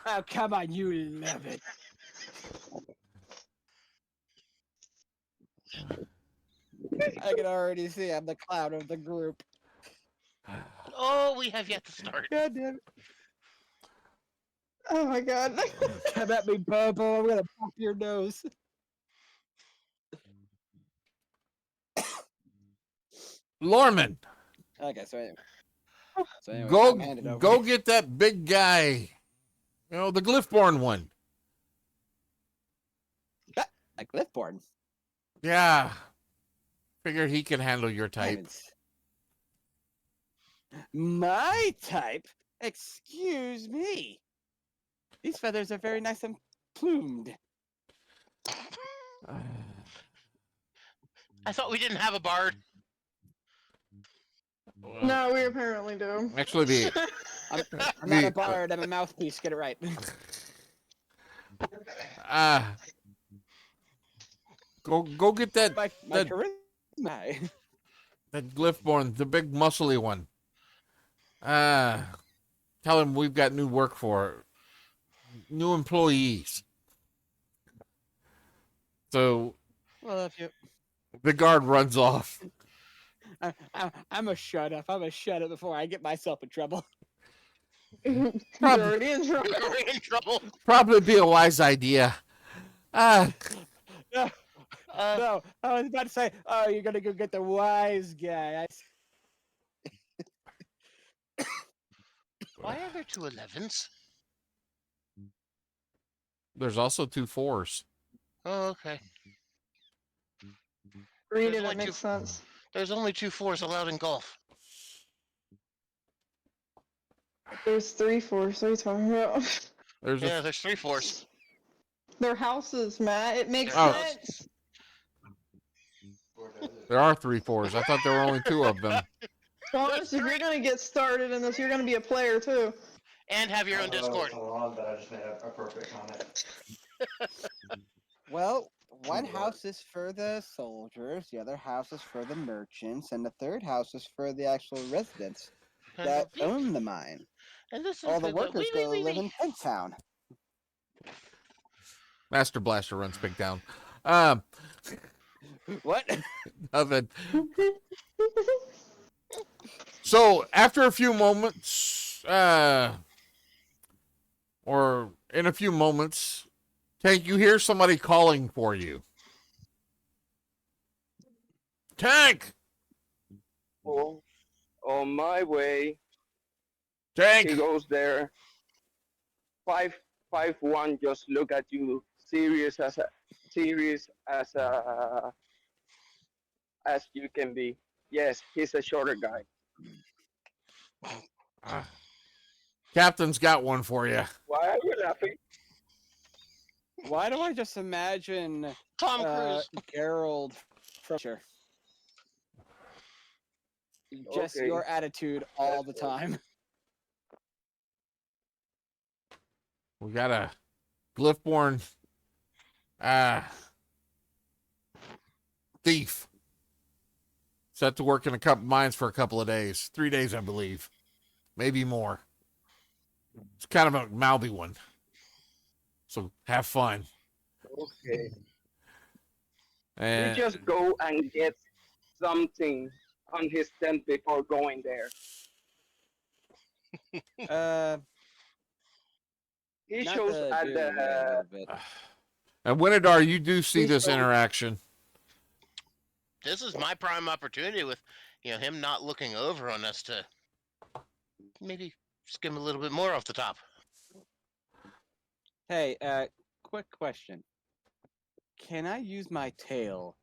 Oh, come on, you love it. I can already see I'm the clown of the group. Oh, we have yet to start. God damn it. Oh my god. Come at me, Bobo. I'm gonna pop your nose. Lorman, Okay, so anyway, go I'm handed over. go get that big guy. You know, the GlyphBorn one. A GlyphBorn. Yeah. Figure he can handle your type. Heavens. My type? Excuse me. These feathers are very nice and plumed. I thought we didn't have a bard. No, we apparently do. Actually, I'm not a bard. I'm a mouthpiece. Get it right. go get that my that charisma. that GlyphBorn, the big muscly one. Tell him we've got new work for new employees. So Well, if you, the guard runs off. I'm a shut up. I'm a shut up before I get myself in trouble. You're already in trouble. We're in trouble. Probably be a wise idea. No, Uh, no, I was about to say, oh, you're gonna go get the wise guy. Why are there 2 11s? There's also 2 4s. Oh, okay. Read There's it, it only makes sense. There's only 2 4s allowed in golf. There's 3 4s. What are you talking about? There's Yeah, there's 3 4s. They're houses, Matt. It makes Oh. sense. there are 3 4s. I thought there were only 2 of them. Honest, if you're gonna get started in this, you're gonna be a player too. And have your own Discord. But I just made a appropriate comment. Well, one house is for the soldiers, the other house is for the merchants, and the third house is for the actual residents that own the mine. And this is All the wee, workers wee, go wee, live wee. in Pink Town. Master Blaster runs Big Town. What? Nothing. So after a few moments, or in a few moments, Tank, you hear somebody calling for you. Tank! Oh, on my way, he Tank! goes there. 5'1", just look at you, serious as you can be. Yes, he's a shorter guy. Captain's got one for you. Why are you laughing? Why do I just imagine Tom Cruise. Gerald from Sure. Just Okay. your attitude all That's the time. We got a GlyphBorn thief set to work in a couple mines for a couple of days. 3 days, I believe. Maybe more. It's kind of a mouthy one. So have fun. Okay. And You just go and get something on his tent before going there. He Not shows the at dude, yeah, a little the bit. and Winidar, you do see this So- interaction. This is my prime opportunity with, him not looking over on us to maybe skim a little bit more off the top. Hey, quick question. Can I use my tail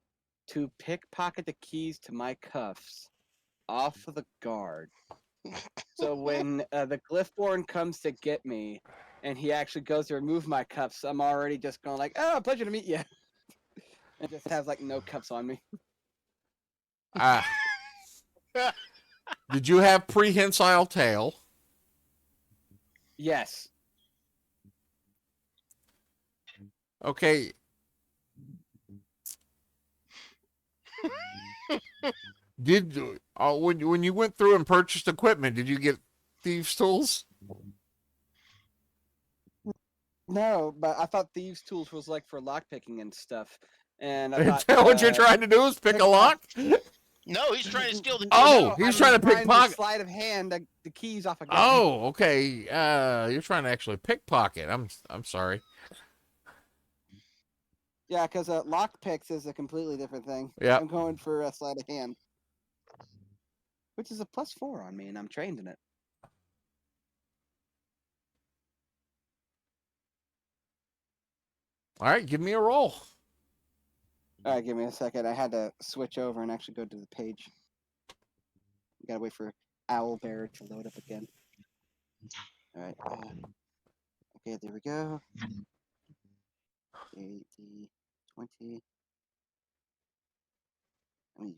to pickpocket the keys to my cuffs off of the guard? So when the GlyphBorn comes to get me, and he actually goes to remove my cuffs, I'm already just going like, "Oh, pleasure to meet you," and just have like no cuffs on me. Did you have prehensile tail? Yes. Okay. Did when you went through and purchased equipment, did you get thieves' tools? No, but I thought thieves' tools was like for lockpicking and stuff, and I Is thought that what you're trying to do? Is pick a lock? No, he's trying to steal the Oh, keys. he's trying to pickpocket. Sleight of hand the keys off a guy. Oh, okay. You're trying to actually pickpocket. I'm sorry. Yeah, because lockpicks is a completely different thing. Yeah. I'm going for a sleight of hand, which is a +4 on me, and I'm trained in it. All right, give me a roll. All right, give me a second. I had to switch over and actually go to the page. You gotta wait for Owlbear to load up again. All right. Okay, there we go. 80, 20. I'm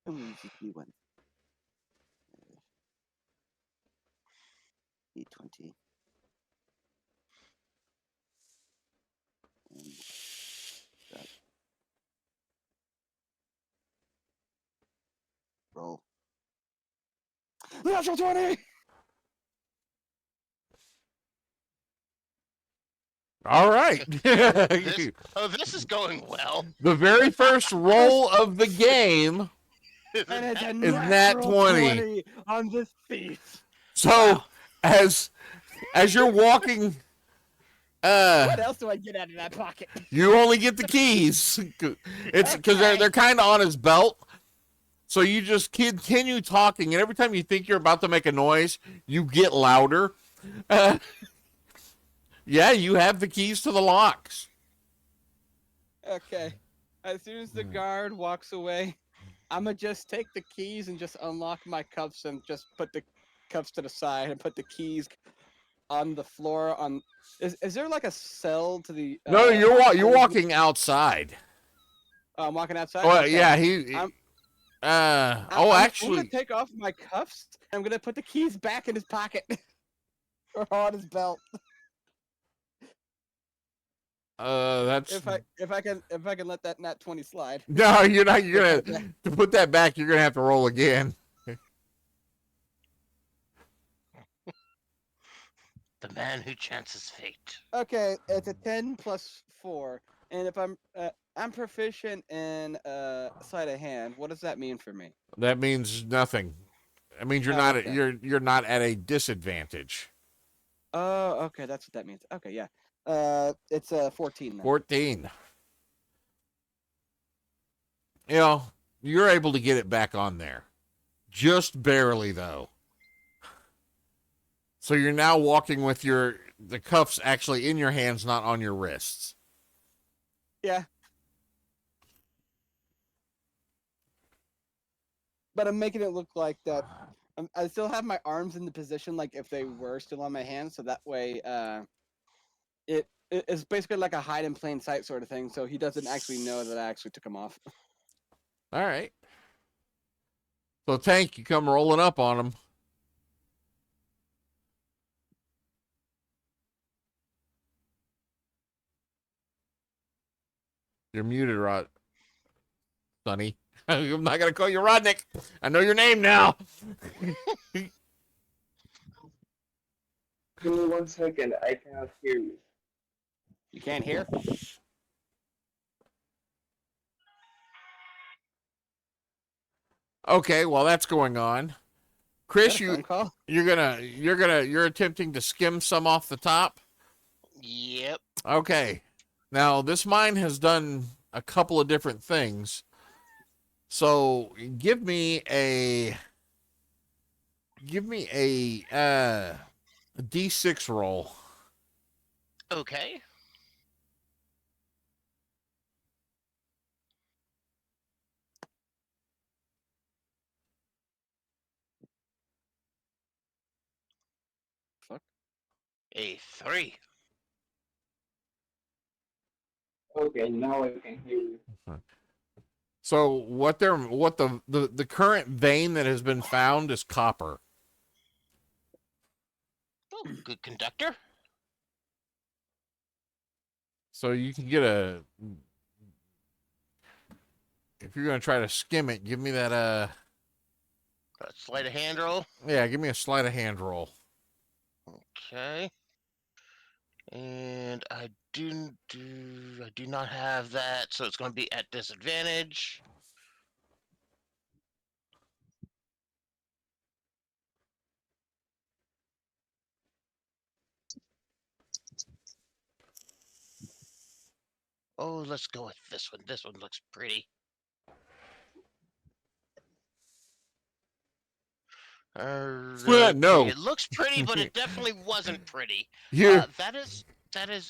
gonna use the new one. 20. And that. Roll. Natural 20! All right. This is going well. The very first roll of the game. And it's a Is nat natural 20 on this thief. So Wow. as you're walking, What else do I get out of that pocket? you only get the keys. It's because they're kind of on his belt. So you just continue talking, and every time you think you're about to make a noise, you get louder. Yeah, you have the keys to the locks. Okay. As soon as the guard walks away, I'm gonna just take the keys and just unlock my cuffs and just put the cuffs to the side and put the keys on the floor. Is there like a cell to the? No, you're walking outside. Oh, I'm walking outside. Oh Okay. yeah, I'm actually, gonna take off my cuffs. I'm gonna put the keys back in his pocket or on his belt. that's If I can let that nat 20 slide. no, you're not. You're gonna to put that back. You're gonna have to roll again. The man who chances fate. Okay, it's a 10 plus 4, and if I'm proficient in sleight of hand, what does that mean for me? That means nothing. It means you're Oh, not okay. you're not at a disadvantage. Oh, okay, that's what that means. Okay, yeah. It's 14 then. 14. You know, you're able to get it back on there. Just barely though. So you're now walking with the cuffs actually in your hands, not on your wrists. Yeah. But I'm making it look like that. I still have my arms in the position like if they were still on my hands, so that way, it's basically like a hide in plain sight sort of thing. So he doesn't actually know that I actually took them off. All right. So Tank, you come rolling up on him. You're muted, Rod. Sonny. I'm not gonna call you Rodnick. I know your name now. Give me 1 second. I cannot hear you. You can't hear? Okay, while that's going on, Is Chris, that a phone call? you're attempting to skim some off the top. Yep. Okay. Now this mine has done a couple of different things. So give me a D6 roll. Okay. Fuck. A 3. Okay, now I can hear you. So what the current vein that has been found is copper. Oh, good conductor. So you can get if you're gonna try to skim it, give me that Sleight of hand roll. yeah, give me a sleight of hand roll. Okay. And I do not have that, so it's going to be at disadvantage. Oh, let's go with this one. This one looks pretty. No. It looks pretty, but it definitely wasn't pretty. You That is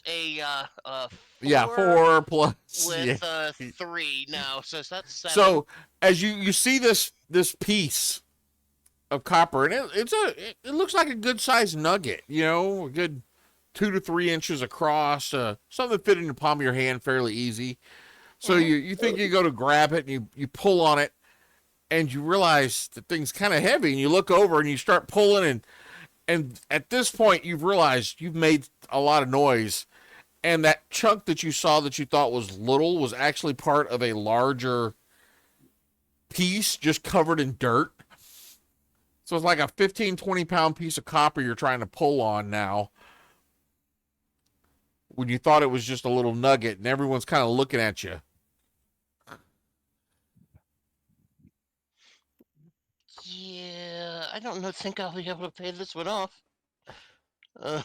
a 4 yeah, 4 plus with yeah. 3 now, so that's 7. So as you see this piece of copper, and it looks like a good sized nugget, you know, a good 2 to 3 inches across, something that fit in the palm of your hand fairly easy. So you think you go to grab it and you pull on it, and you realize the thing's kind of heavy, and you look over and you start pulling, and at this point you've realized you've made a lot of noise, and that chunk that you saw that you thought was little was actually part of a larger piece just covered in dirt. So it's like a 15, 20-pound piece of copper you're trying to pull on now, when you thought it was just a little nugget, and everyone's kind of looking at you. Yeah, I don't know. Think I'll be able to pay this one off. Uh,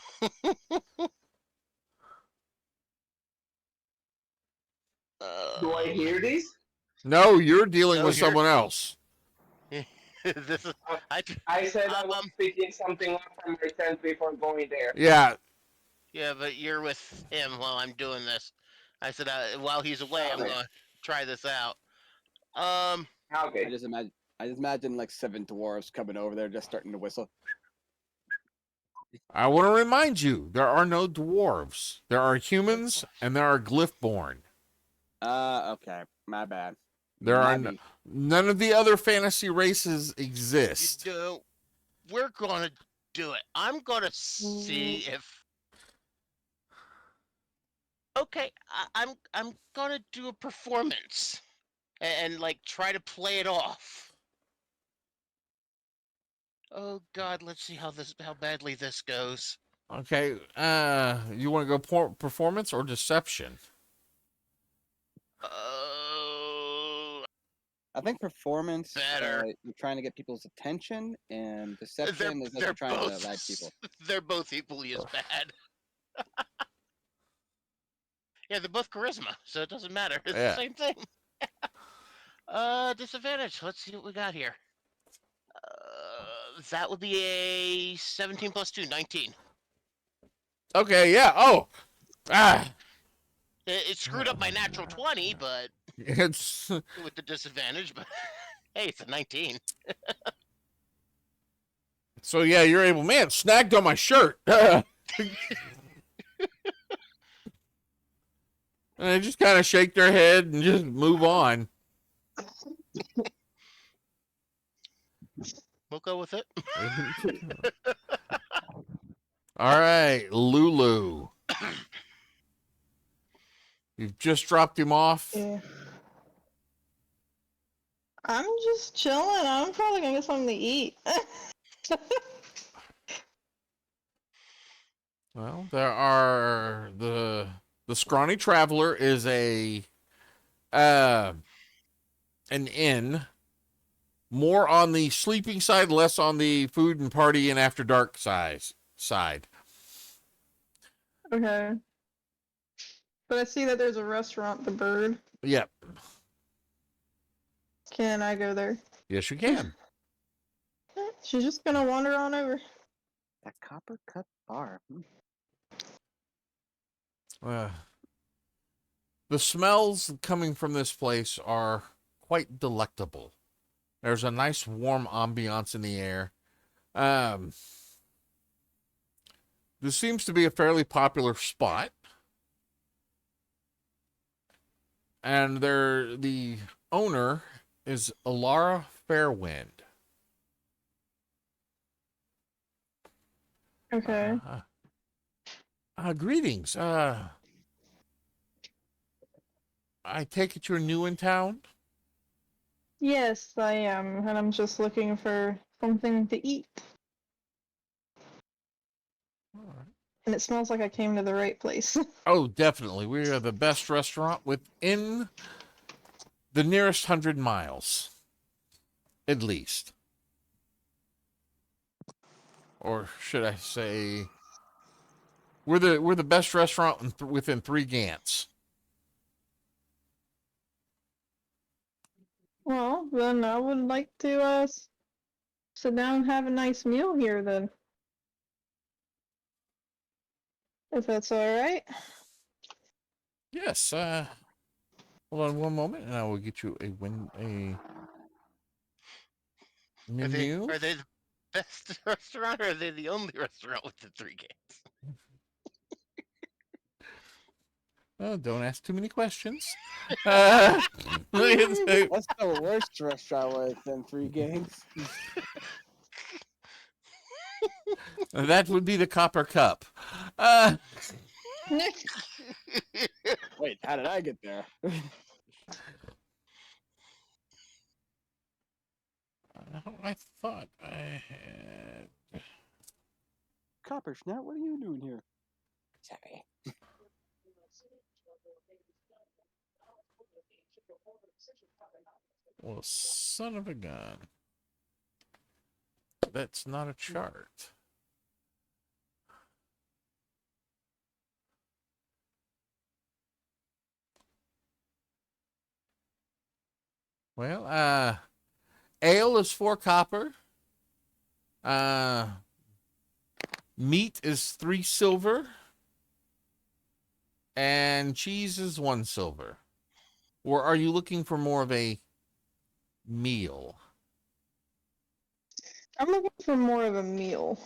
Do I hear this? No, you're dealing No, with you're- someone else. this is. I said I was Um, picking something up from my tent before going there. Yeah, Yeah, but you're with him while I'm doing this. I said while he's away, I'm Okay. gonna try this out. Okay. I just imagine like 7 dwarves coming over there, just starting to whistle. I want to remind you, there are no dwarves. There are humans and there are GlyphBorn. Okay, my bad. There are Might be. none of the other fantasy races exist. We're gonna do it. I'm gonna see if. Okay, I'm gonna do a performance, and like try to play it off. Oh God, let's see how badly this goes. Okay, you want to go performance or deception? Oh, I think performance, Better. you're trying to get people's attention, and deception is that you're trying to lie to people. They're both equally as bad. Yeah, they're both charisma, so it doesn't matter. It's Yeah. the same thing. Disadvantage. Let's see what we got here. That would be a 17 plus 2, 19. Okay, yeah. Oh. Ah. It screwed up my natural 20, but It's with the disadvantage, but hey, it's a 19. so yeah, you're able. Man, snagged on my shirt. And they just kind of shake their head and just move on. We'll go with it. All right, Lulu. You've just dropped him off. Yeah. I'm just chilling. I'm probably gonna get something to eat. Well, there are the Scrawny Traveler is an inn, more on the sleeping side, less on the food and party and after dark side. Okay. But I see that there's a restaurant, The Bird. Yep. Can I go there? Yes, you can. She's just gonna wander on over. That copper cut bar. The smells coming from this place are quite delectable. There's a nice warm ambiance in the air. This seems to be a fairly popular spot. And the owner is Alara Fairwind. Okay. Greetings. I take it you're new in town? Yes, I am, and I'm just looking for something to eat. And it smells like I came to the right place. Oh, definitely. We are the best restaurant within the nearest 100 miles. At least. Or should I say, we're the best restaurant within 3 Gants. Well, then I would like to sit down and have a nice meal here then. If that's alright. Yes, hold on one moment and I will get you a menu. Are they the best restaurant, or are they the only restaurant with the 3 games? Oh, don't ask too many questions. What's the worst restaurant within 3 games? That would be the Copper Cup. Wait, how did I get there? I thought I had. Copper Snout, what are you doing here? Sorry. Well, son of a gun. That's not a chart. Well, ale is 4 copper. Meat is 3 silver. And cheese is 1 silver. Or are you looking for more of a meal? I'm looking for more of a meal.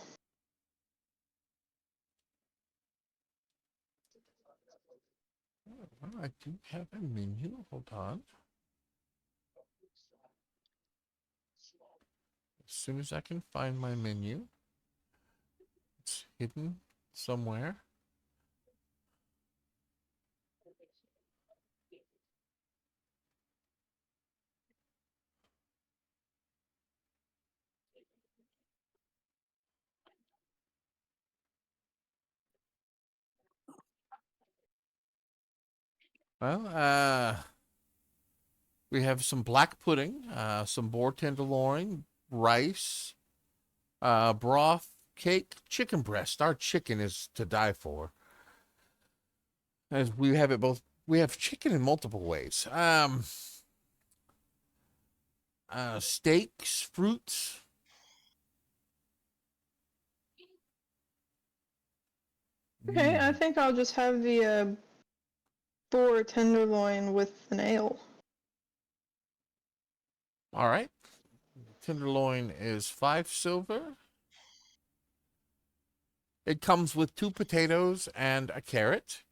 Well, I do have a menu. Hold on. As soon as I can find my menu. It's hidden somewhere. Well, We have some black pudding, some boar tenderloin, rice, broth, cake, chicken breast. Our chicken is to die for. As we have it both, we have chicken in multiple ways. Steaks, fruits. Okay, I think I'll just have the boar tenderloin with an ale. All right. Tenderloin is 5 silver. It comes with 2 potatoes and a carrot.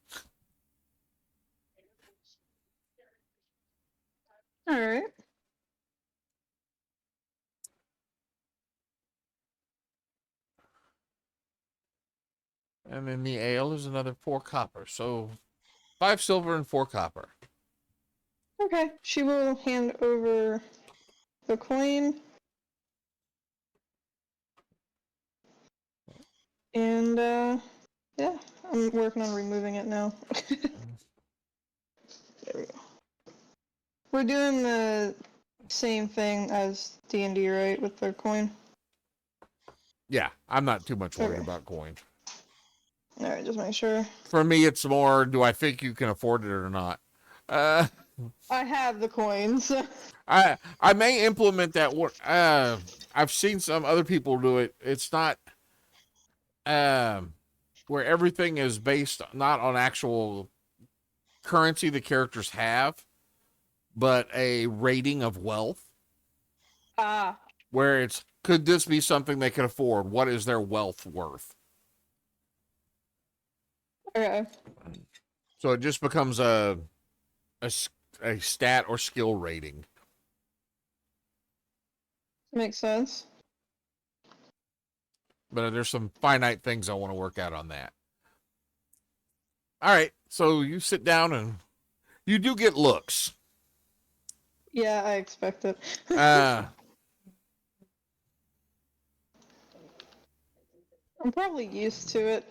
All right. And then the ale is another 4 copper. So 5 silver and 4 copper. Okay, she will hand over the coin. And, yeah, I'm working on removing it now. There we go. We're doing the same thing as D&D, right, with their coin? Yeah, I'm not too much worried Okay. about coin. All right, just make sure. For me, it's more, do I think you can afford it or not? I have the coins. I may implement that. I've seen some other people do it. It's not where everything is based not on actual currency the characters have, but a rating of wealth. Ah, Where it's, could this be something they can afford? What is their wealth worth? okay. So it just becomes a stat or skill rating. Makes sense. But there's some finite things I want to work out on that. All right, so you sit down and you do get looks. Yeah, I expect it. Uh, I'm probably used to it.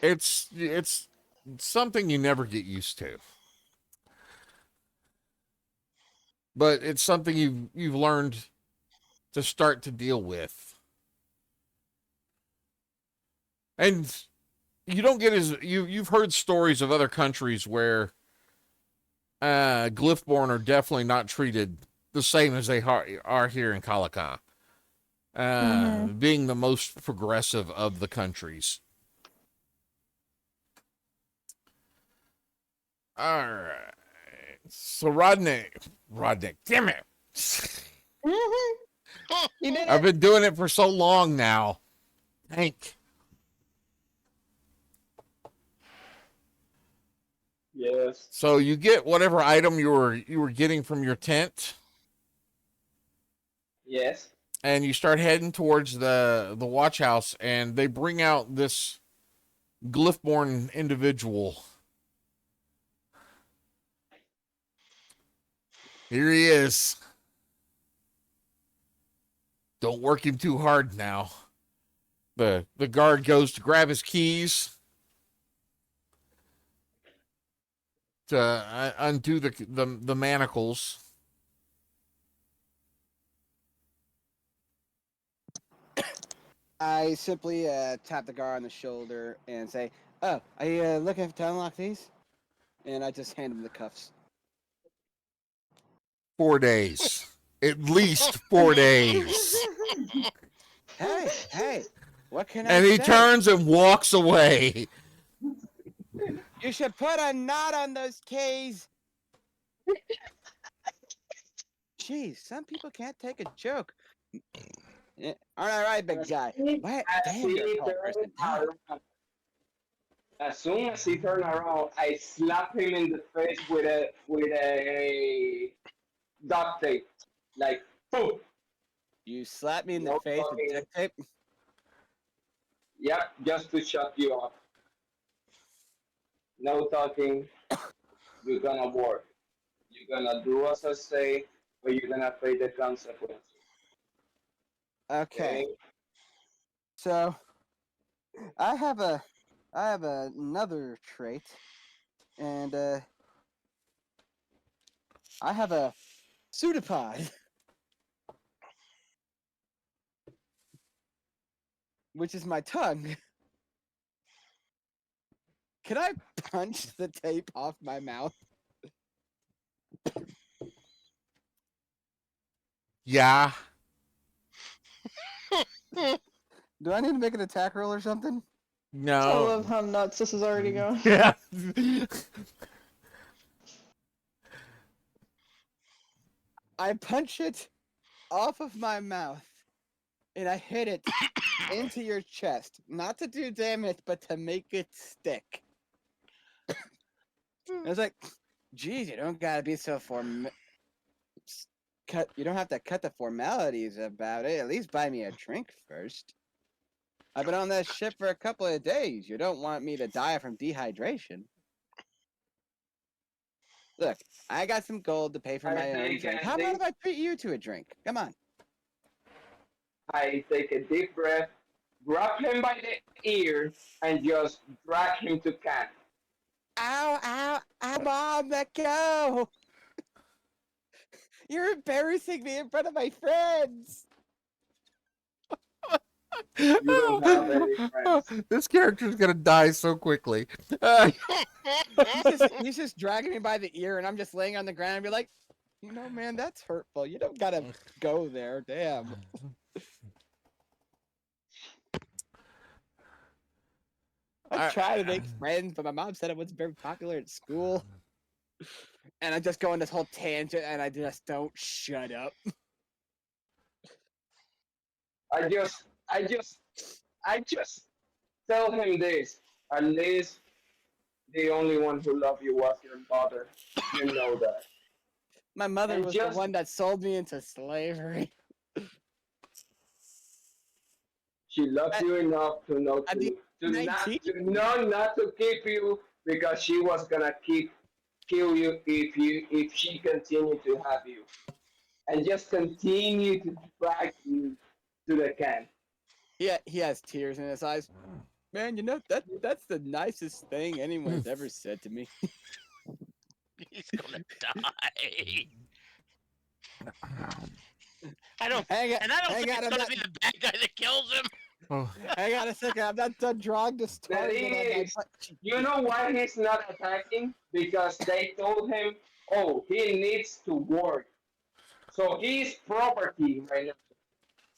it's something you never get used to, but it's something you've learned to start to deal with, and you don't get as you've heard stories of other countries where GlyphBorn are definitely not treated the same as they are here in Calica. Being the most progressive of the countries. All right. So Rodney, damn it! You did I've it. been doing it for so long now. Hank. Yes. So you get whatever item you were getting from your tent, Yes. and you start heading towards the watch house, and they bring out this GlyphBorn individual. Here he is. Don't work him too hard now. The guard goes to grab his keys to undo the manacles. I simply tap the guard on the shoulder and say, "Oh, are you looking to unlock these?" And I just hand him the cuffs. 4 days. At least 4 days. Hey, what can I And he say? turns and walks away. You should put a knot on those keys. Jeez, some people can't take a joke. Yeah, all right, big guy. What? As Damn, you're a he tall person. Damn. as soon as he turned around, I slapped him in the face with a duct tape, like boom. You slapped me in the No face with talking. duct tape. Yep, just to shut you up. No talking. You're gonna work. You're gonna do as I say, or you're gonna pay the consequences. Okay, Okay? so I have another trait, and I have a pseudopod, which is my tongue. Can I punch the tape off my mouth? Yeah. Do I need to make an attack roll or something? I No. love how nuts this is already going. Yeah. I punch it off of my mouth, and I hit it into your chest. Not to do damage, but to make it stick. I was like, geez, you don't gotta be so you don't have to cut the formalities about it. At least buy me a drink first. I've been on that ship for a couple of days. You don't want me to die from dehydration. Look, I got some gold to pay for I my own think drink. I How about think- if I treat you to a drink? Come on. I take a deep breath, grab him by the ear, and just drag him to camp. Ow, ow, ow, Mom, let go! You're embarrassing me in front of my friends! You don't have any friends. This character's gonna die so quickly. He's just dragging me by the ear, and I'm just laying on the ground and be like, you know, man, that's hurtful. You don't gotta go there, damn. I try to make friends, but my mom said it wasn't very popular at school. And I just go on this whole tangent, and I just don't shut up. I just tell him this. At least the only one who loved you was your mother. You know that. My mother And was just- the one that sold me into slavery. She loves you enough to know At the not to keep you because she was gonna kill you if she continued to have you. And just continue to drag you to the camp. Yeah, he has tears in his eyes. Man, you know that's the nicest thing anyone's ever said to me. He's gonna die. I don't, Hang on, and I don't hang think on, it's I'm gonna not, be the bad guy that kills him. hang on a second. I'm not done drawing this The target thing on my is, butt. you know why he's not attacking? Because they told him, oh, he needs to work. So he's property right now.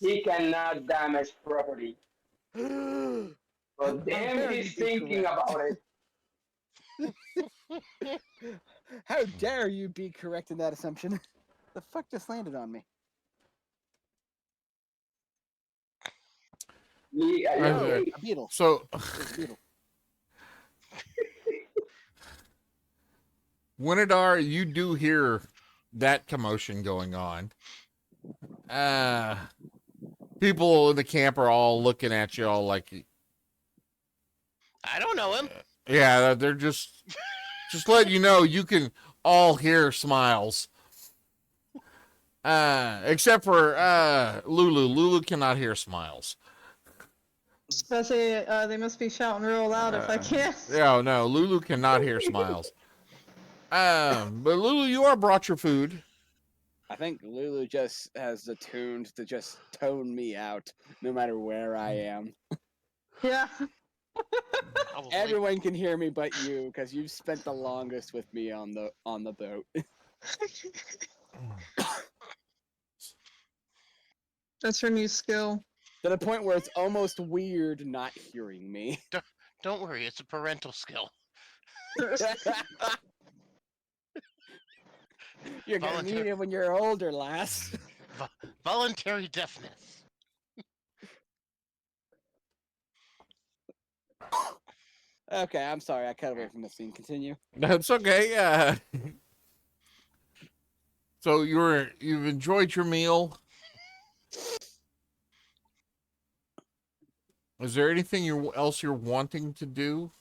He cannot damage property. But damn, dare he's you be thinking about it. How dare you be correct in that assumption? The fuck just landed on me? Lee, are you Okay. okay? A beetle. So, It's a beetle. Winidar, you do hear that commotion going on. People in the camp are all looking at you all like, I don't know him. yeah, they're just letting you know you can all hear smiles. Except for Lulu. Lulu cannot hear smiles. I say they must be shouting real loud if I can't. No, Lulu cannot hear smiles. But Lulu, you are brought your food. I think Lulu just has the tunes to just tone me out, no matter where I am. Yeah. Probably. Everyone can hear me but you, because you've spent the longest with me on the boat. That's her new skill. To the point where it's almost weird not hearing me. Don't worry, it's a parental skill. You're gonna need it when you're older, lass. Voluntary deafness. Okay, I'm sorry, I cut away from the scene. Continue. That's okay. So you've enjoyed your meal. Is there anything else you're wanting to do?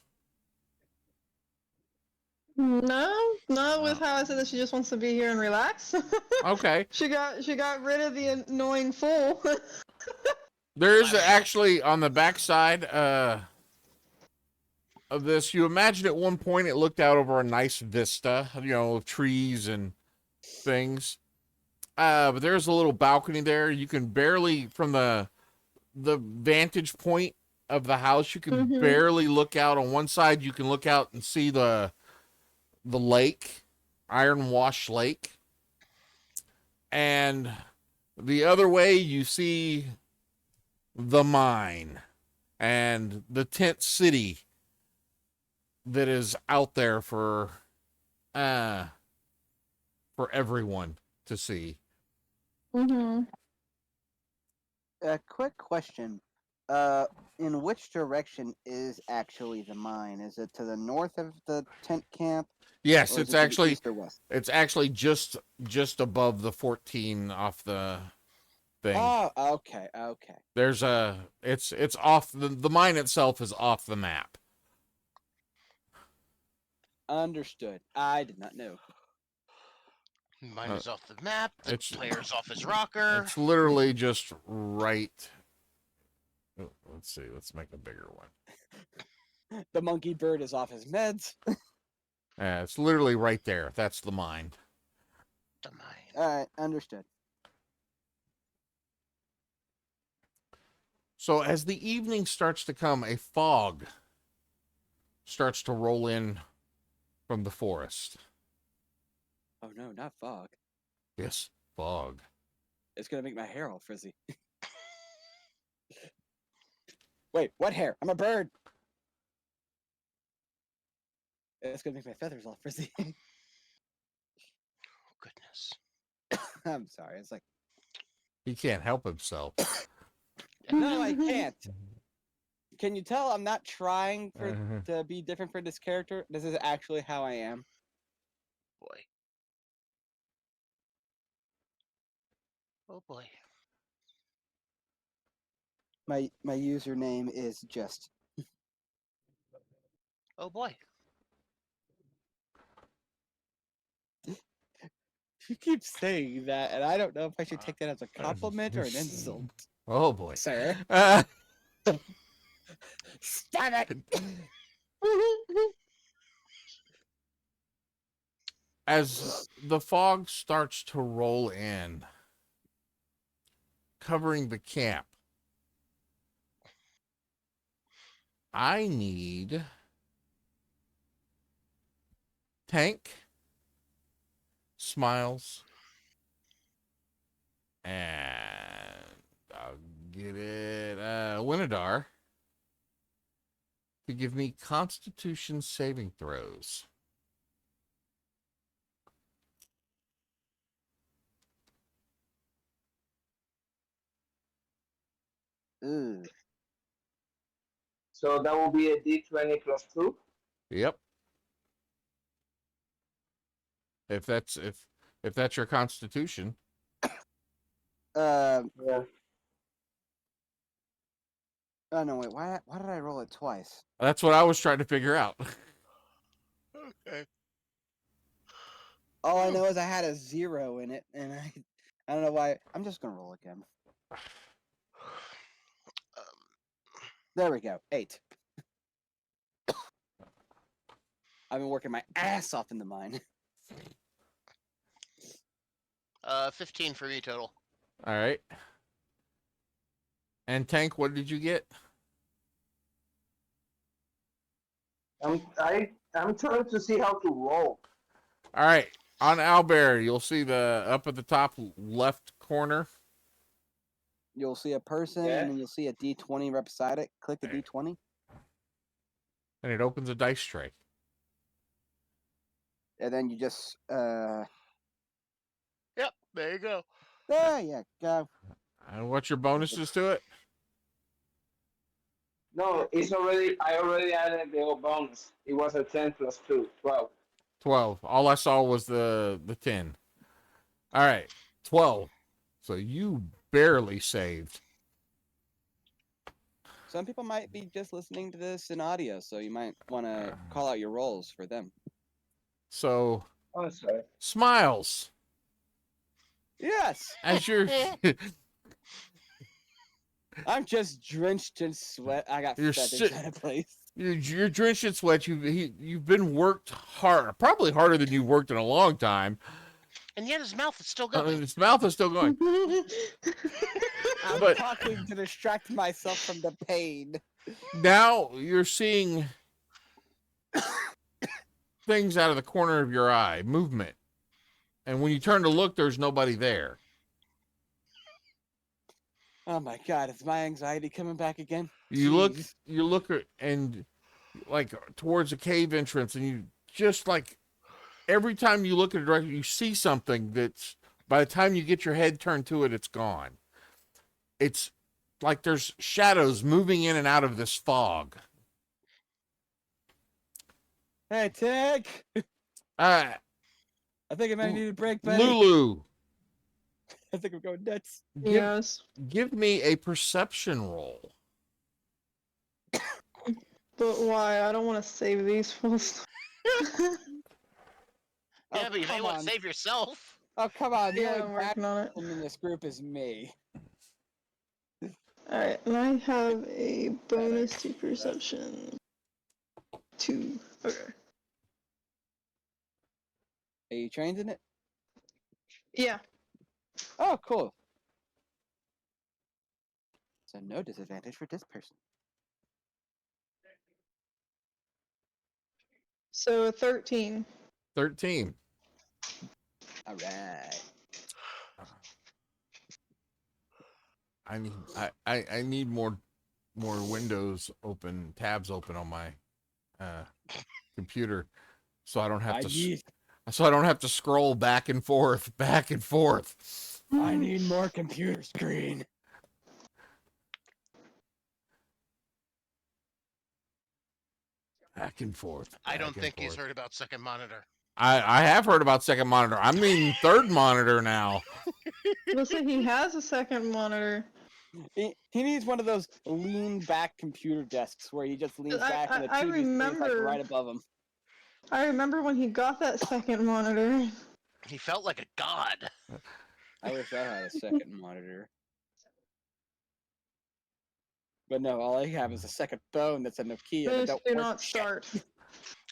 No, not with how I said that she just wants to be here and relax. Okay. She got rid of the annoying fool. There is actually on the backside of this. You imagine at one point it looked out over a nice vista, of trees and things. But there's a little balcony there. You can barely, from the vantage point of the house, you can Mhm. barely look out. On one side, you can look out and see the lake, Iron Wash Lake. And the other way, you see the mine and the tent city that is out there for everyone to see. Mhm. A quick question. In which direction is actually the mine? Is it to the north of the tent camp, Yes, or is it's it to the actually east or west? just above the 14 off the thing. Oh, okay, okay. There's a it's off the mine itself is off the map. Understood. I did not know. Mine is off the map. The it's- player's off his rocker. It's literally just right. Oh, let's see. Let's make a bigger one. The monkey bird is off his meds. It's literally right there. That's the mine. The mine. Alright, understood. So as the evening starts to come, a fog starts to roll in from the forest. Oh no, not fog. Yes, fog. It's gonna make my hair all frizzy. Wait, what hair? I'm a bird! It's gonna make my feathers all frizzy. Oh, goodness. I'm sorry, it's like, He can't help himself. no, I can't. Can you tell I'm not trying for Uh-huh. to be different for this character? This is actually how I am. Boy. Oh boy. My username is just. Oh boy. You keep saying that, and I don't know if I should take that as a compliment or an insult. Oh boy. Sir. Stop it! As the fog starts to roll in, covering the camp, I need Tank, Smiles, and I'll get it, Winadar, to give me Constitution saving throws. Ooh. So that will be a D20 plus 2. Yep. If that's your Constitution. Yeah. Oh no, wait. Why did I roll it twice? That's what I was trying to figure out. Okay. All I know is I had a 0 in it, and I don't know why. I'm just gonna roll again. There we go. 8. I've been working my ass off in the mine. 15 for me total. All right. And Tank, what did you get? I'm trying to see how to roll. All right. On Owlbear, you'll see up at the top left corner. You'll see a person, Yeah. and then you'll see a D20 right beside it. Click the D20, And it opens a dice tray. and then you just Yep, there you go. there you go. And what's your bonuses to it? No, I already added the old bonus. It was a 10 plus 2, 12. 12. All I saw was the 10. All right. 12. So you barely saved. Some people might be just listening to this in audio, so you might want to call out your rolls for them. So Oh, sorry. Smiles. Yes, As you're I'm just drenched in sweat. I got You're feathers sick. out of place. you're drenched in sweat. You've been worked hard, probably harder than you've worked in a long time. and yet his mouth is still I mean, going. his mouth is still going. I'm But- talking to distract myself from the pain. Now you're seeing things out of the corner of your eye, movement. And when you turn to look, there's nobody there. Oh my god, is my anxiety coming back again? You Jeez. look and like towards a cave entrance, and you just like every time you look at a direction, you see something that's by the time you get your head turned to it, it's gone. It's like there's shadows moving in and out of this fog. Hey, Tick! Uh, I think I might need a break, buddy. Lulu, I think I'm going nuts. Yes. give me a perception roll. But why? I don't want to save these fools. Yeah, Oh, but you may come want on. to save yourself. Oh, come on. The Yeah, only I'm bad working on it. person in this group is me. Alright, and I have a bonus to perception. 2. Okay. Are you trained in it? Yeah. Oh, cool. So no disadvantage for this person. So 13. 13. All right. I need more windows open, tabs open on my computer, so I don't have to scroll back and forth. I need more computer screen. Back and forth. I don't back and think he's forth. heard about second monitor. I have heard about second monitor. I mean third monitor now. Listen, he has a second monitor. He needs one of those lean back computer desks where he just leans back and the I TV screen's like remember- right above him. I remember when he got that second monitor. He felt like a god. I wish I had a second monitor. But no, all I have is a second phone that's a Nokia that Please don't do work not shit. start.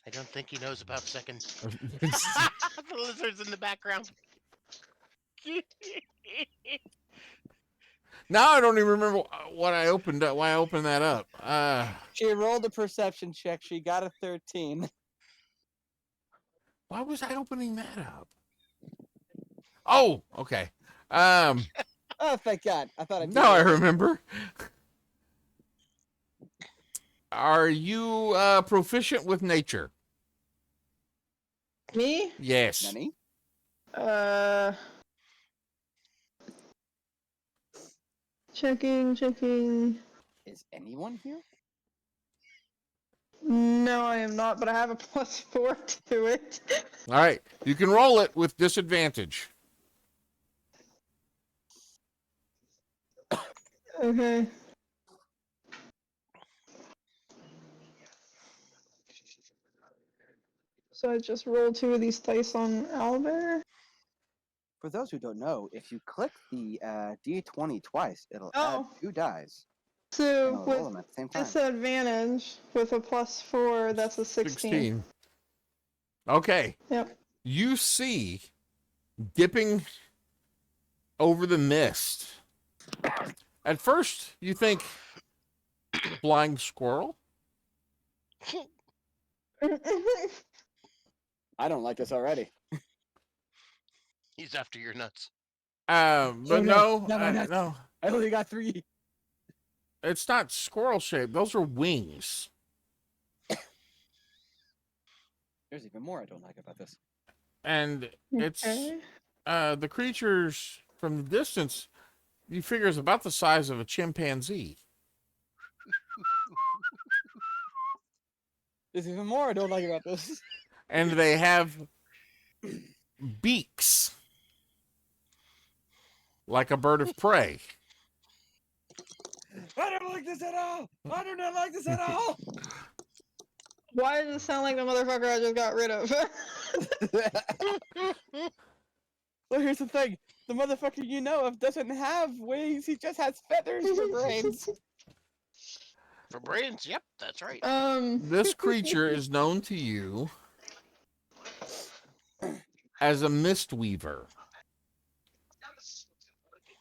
I don't think he knows about second. The lizard's in the background. Now I don't even remember what I opened up. Why I opened that up? She rolled a perception check. She got a 13. Why was I opening that up? Oh, okay. Oh, thank God. I thought I did. Now I remember. Are you proficient with nature? Me? Yes. Nani? Checking. Is anyone here? No, I am not, but I have a +4 to it. All right. You can roll it with disadvantage. Okay. So I just rolled 2 of these dice on Owlbear. For those who don't know, if you click the D20 twice, it'll add Oh. 2 dice. And So it'll roll with them at the same time. disadvantage, with a +4, that's a 16. Okay. Yep. You see dipping over the mist. At first, you think blind squirrel. I don't like this already. He's after your nuts. But Oh, no. no, Not my nuts. no. I only got 3. It's not squirrel shaped. Those are wings. There's even more I don't like about this. And it's Okay. the creatures from the distance, you figure is about the size of a chimpanzee. There's even more I don't like about this. And they have beaks like a bird of prey. I don't like this at all. I do not like this at all. Why does it sound like the motherfucker I just got rid of? Well, here's the thing. The motherfucker you know of doesn't have wings. He just has feathers for brains. For brains, yep, that's right. This creature is known to you as a mistweaver.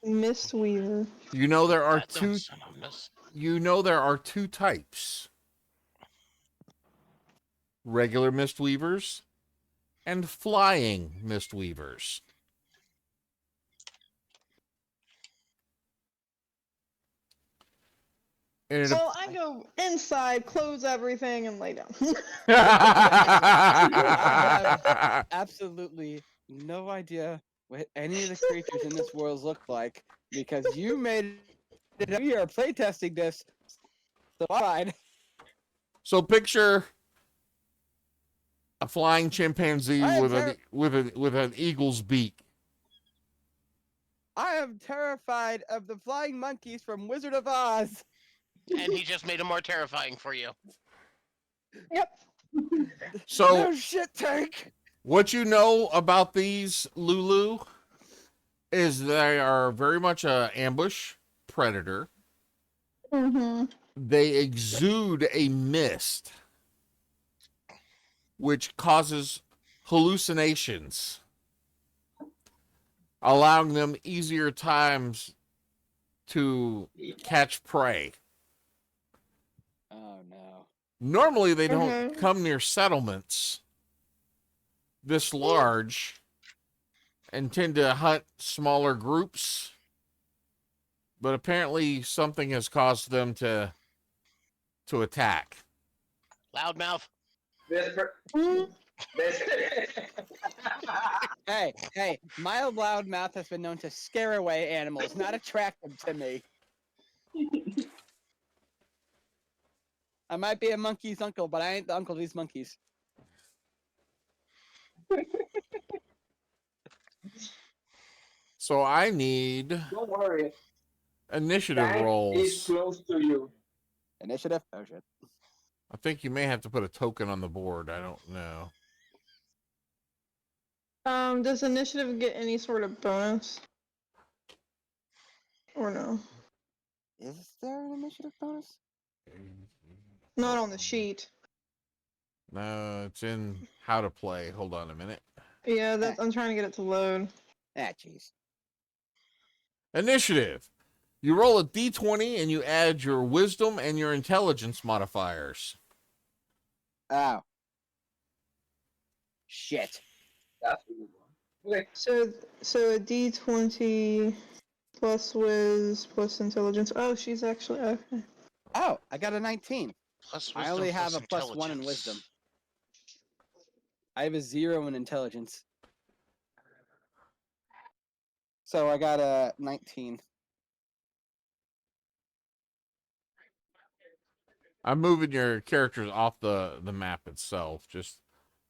Mistweaver. You know there are That don't sound ominous. there are two types. Regular mistweavers and flying mistweavers. And So I go inside, close everything, and lay down. I have absolutely no idea what any of the creatures in this world look like because you made it. We are playtesting this, so fine. So picture a flying chimpanzee I am with an eagle's beak. I am terrified of the flying monkeys from Wizard of Oz. And he just made it more terrifying for you. Yep. So No shit, Tank. what you know about these Lulu is they are very much a ambush predator. Mm-hmm. They exude a mist which causes hallucinations, allowing them easier times to catch prey. Oh no. Normally, they don't Okay. come near settlements this large and tend to hunt smaller groups. But apparently, something has caused them to attack. Loudmouth. This, per- Mm. this, Hey, my loud mouth has been known to scare away animals, not attract them to me. I might be a monkey's uncle, but I ain't the uncle of these monkeys. So I need don't worry. initiative Tank is rolls. close to you. Initiative? Oh shit. I think you may have to put a token on the board. I don't know. Does initiative get any sort of bonus? Or no? Is there an initiative bonus? Not on the sheet. No, it's in how to play. Hold on a minute. Yeah, that's, I'm trying to get it to load. Ah, jeez. Initiative. You roll a d20 and you add your wisdom and your intelligence modifiers. Oh. Shit. That's a good one. Okay. So a D20 plus whiz plus intelligence. Oh, she's actually okay. Oh, I got a 19. Plus I wisdom only have plus a +1 in intelligence. wisdom. I have a 0 in intelligence. So I got a 19. I'm moving your characters off the map itself. Just,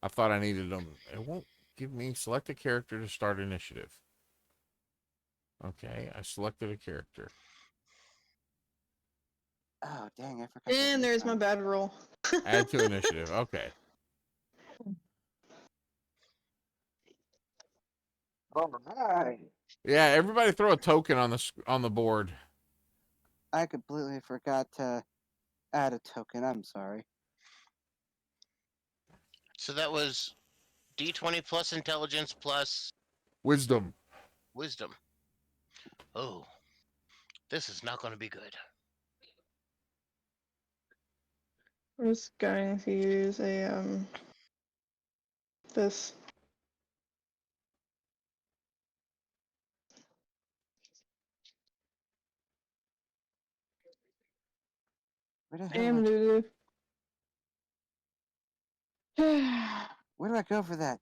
I thought I needed them. It won't give me select a character to start initiative. Okay, I selected a character. Oh, dang, I forgot. to And do there's my that. bad roll. Add to initiative. Okay. Alright. Yeah, everybody throw a token on the board. I completely forgot to add a token. I'm sorry. So that was D20 plus intelligence plus Wisdom. wisdom. Oh, this is not going to be good. I'm just going to use a this. Where the hell? Damn Lulu. Where do I go for that?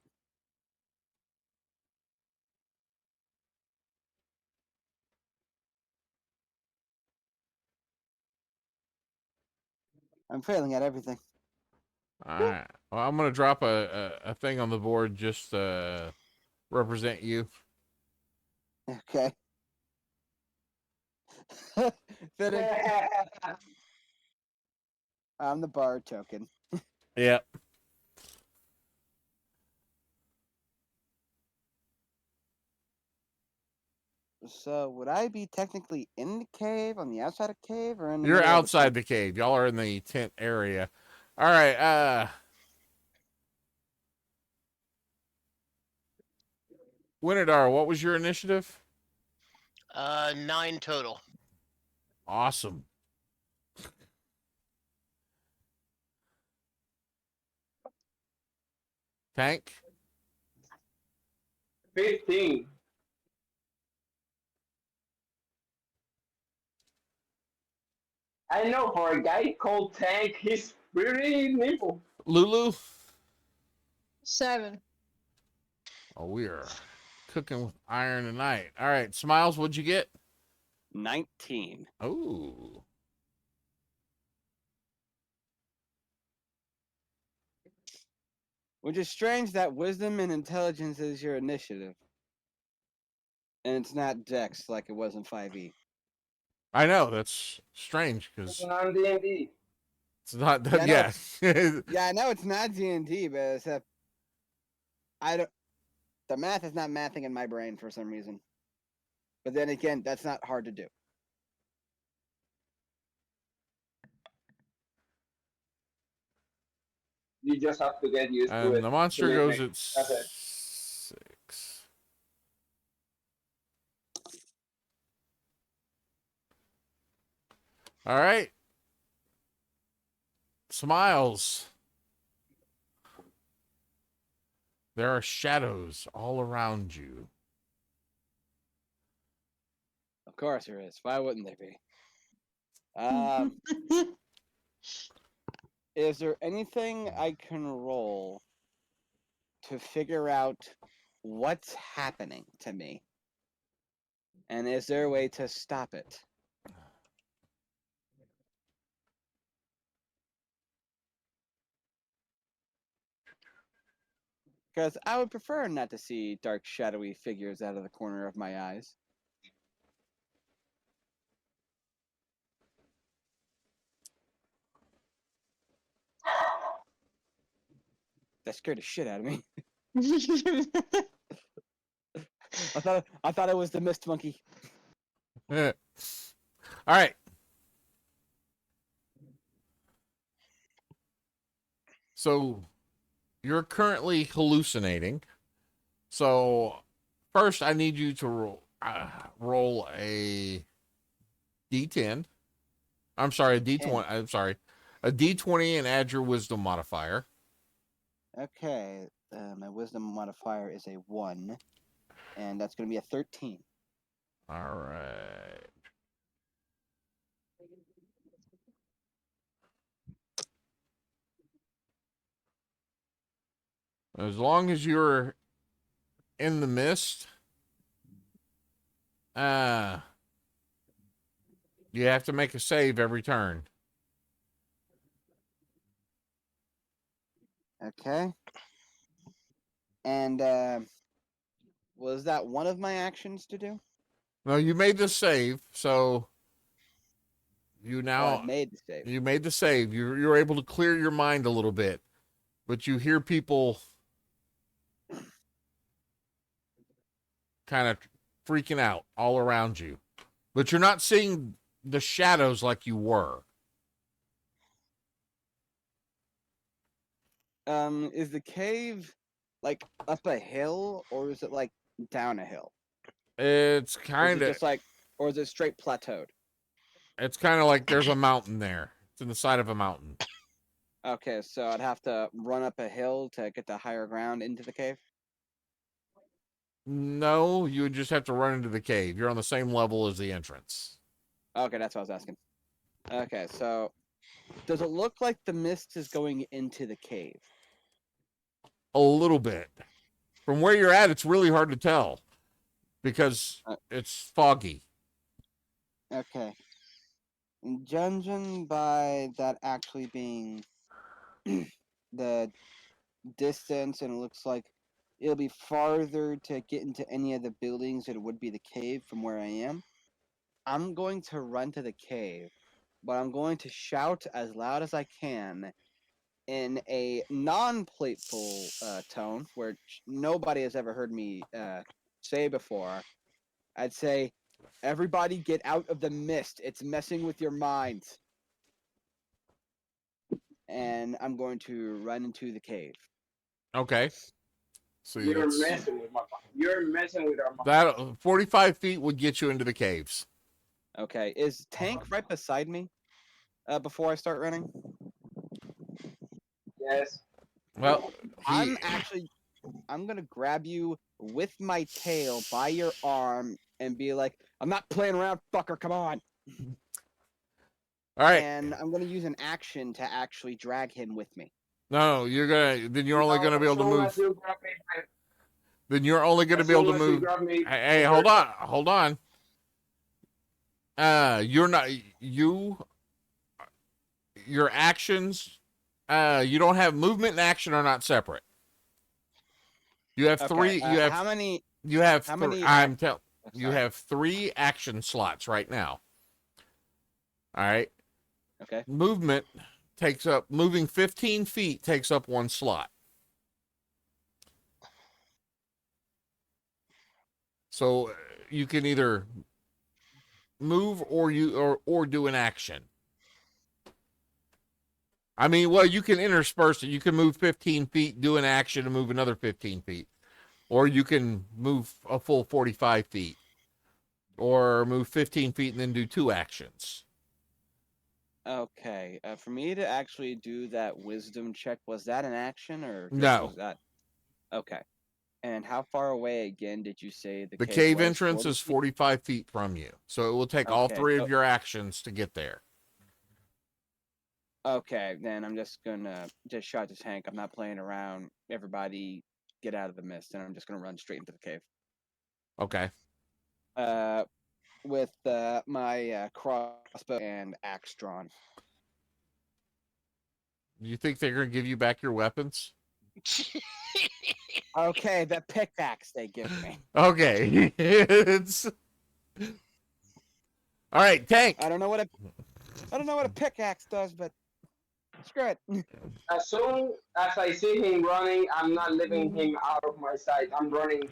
I'm failing at everything. All right. Well, I'm gonna drop a thing on the board just to represent you. Okay. Fitting. I'm the bard token. Yep. So would I be technically in the cave, on the outside of the cave, or in the You're middle of the outside the cave. Y'all are in the tent area. All right. Winidar, what was your initiative? 9 total. Awesome. Tank? 15. I know for a guy called Tank, he's pretty nimble. Lulu? 7. Oh, we are cooking with iron tonight. All right, Smiles, what'd you get? 19. Oh. Which is strange that wisdom and intelligence is your initiative. And it's not dex like it was in 5e. I know, that's strange It's because on D&D. it's not Yeah, I know yeah. Yeah, I know it's not D&D, but except I don't. The math is not mathing in my brain for some reason. But then again, that's not hard to do. You just have to get used to And it. the monster Believe goes me. at That's it. 6. All right. Smiles. There are shadows all around you. Of course there is. Why wouldn't there be? Is there anything I can roll to figure out what's happening to me? And is there a way to stop it? Because I would prefer not to see dark, shadowy figures out of the corner of my eyes. That scared the shit out of me. I thought it was the mist monkey. All right. So you're currently hallucinating. So first, I need you to roll a D10. I'm sorry, a D20. I'm sorry, a D20 and add your wisdom modifier. Okay, my wisdom modifier is a 1, and that's going to be a 13. All right. As long as you're in the mist, you have to make a save every turn. Okay. And was that one of my actions to do? No, you made the save, so you Oh, I now made the save. you made the save. You're able to clear your mind a little bit, but you hear people kind of freaking out all around you. But you're not seeing the shadows like you were. Is the cave like up a hill or is it like down a hill? It's Or is kind it of just like, or is it straight plateaued? like there's a mountain there. It's in the side of a mountain. Okay, so I'd have to run up a hill to get to higher ground into the cave. No, you would just have to run into the cave. You're on the same level as the entrance. Okay, that's what I was asking. Okay, so does it look like the mist is going into the cave? A little bit. From where you're at, it's really hard to tell because it's foggy. Okay. Judging by that actually being the distance, and it looks like it'll be farther to get into any of the buildings than it would be the cave from where I am. I'm going to run to the cave, but I'm going to shout as loud as I can in a non-playful tone, where nobody has ever heard me say before. I'd say, "Everybody get out of the mist. It's messing with your minds." And I'm going to run into the cave. Okay. So You're it's messing with my. You're messing with our mind. That 45 feet would get you into the caves. Okay, is Tank right beside me? Before I start running, Yes. Well, I'm gonna grab you with my tail by your arm and be like, "I'm not playing around, fucker. Come on!" all right. And I'm gonna use an action to actually drag him with me. No, you're only gonna be As able to soon move. as you grab me, Then you're only gonna as be able soon to as you move. grab me, Hey, hold on. You're not your actions. You don't have movement and action are not separate. You have Okay. three. How many? You have. how many You sorry. have 3 action slots right now. All right. Okay. Movement moving 15 feet takes up 1 slot. So you can either move or do an action. I mean, well, you can intersperse it. You can move 15 feet, do an action, and move another 15 feet. Or you can move a full 45 feet. Or move 15 feet and then do 2 actions. Okay. For me to actually do that wisdom check, was that an action or just No. was that? Okay. And how far away again did you say the The cave cave was? entrance 40 is feet? 45 feet from you. So it will take all Okay, 3 of so- your actions to get there. Okay, then I'm just gonna just shot the tank. I'm not playing around. Everybody, get out of the mist, and I'm just gonna run straight into the cave. Okay. With my crossbow and axe drawn. You think they're going to give you back your weapons? Okay, the pickaxe they give me. Okay. It's all right, Tank. I don't know what a pickaxe does, but screw it. as soon as I see him running, I'm not leaving him out of my sight. I'm running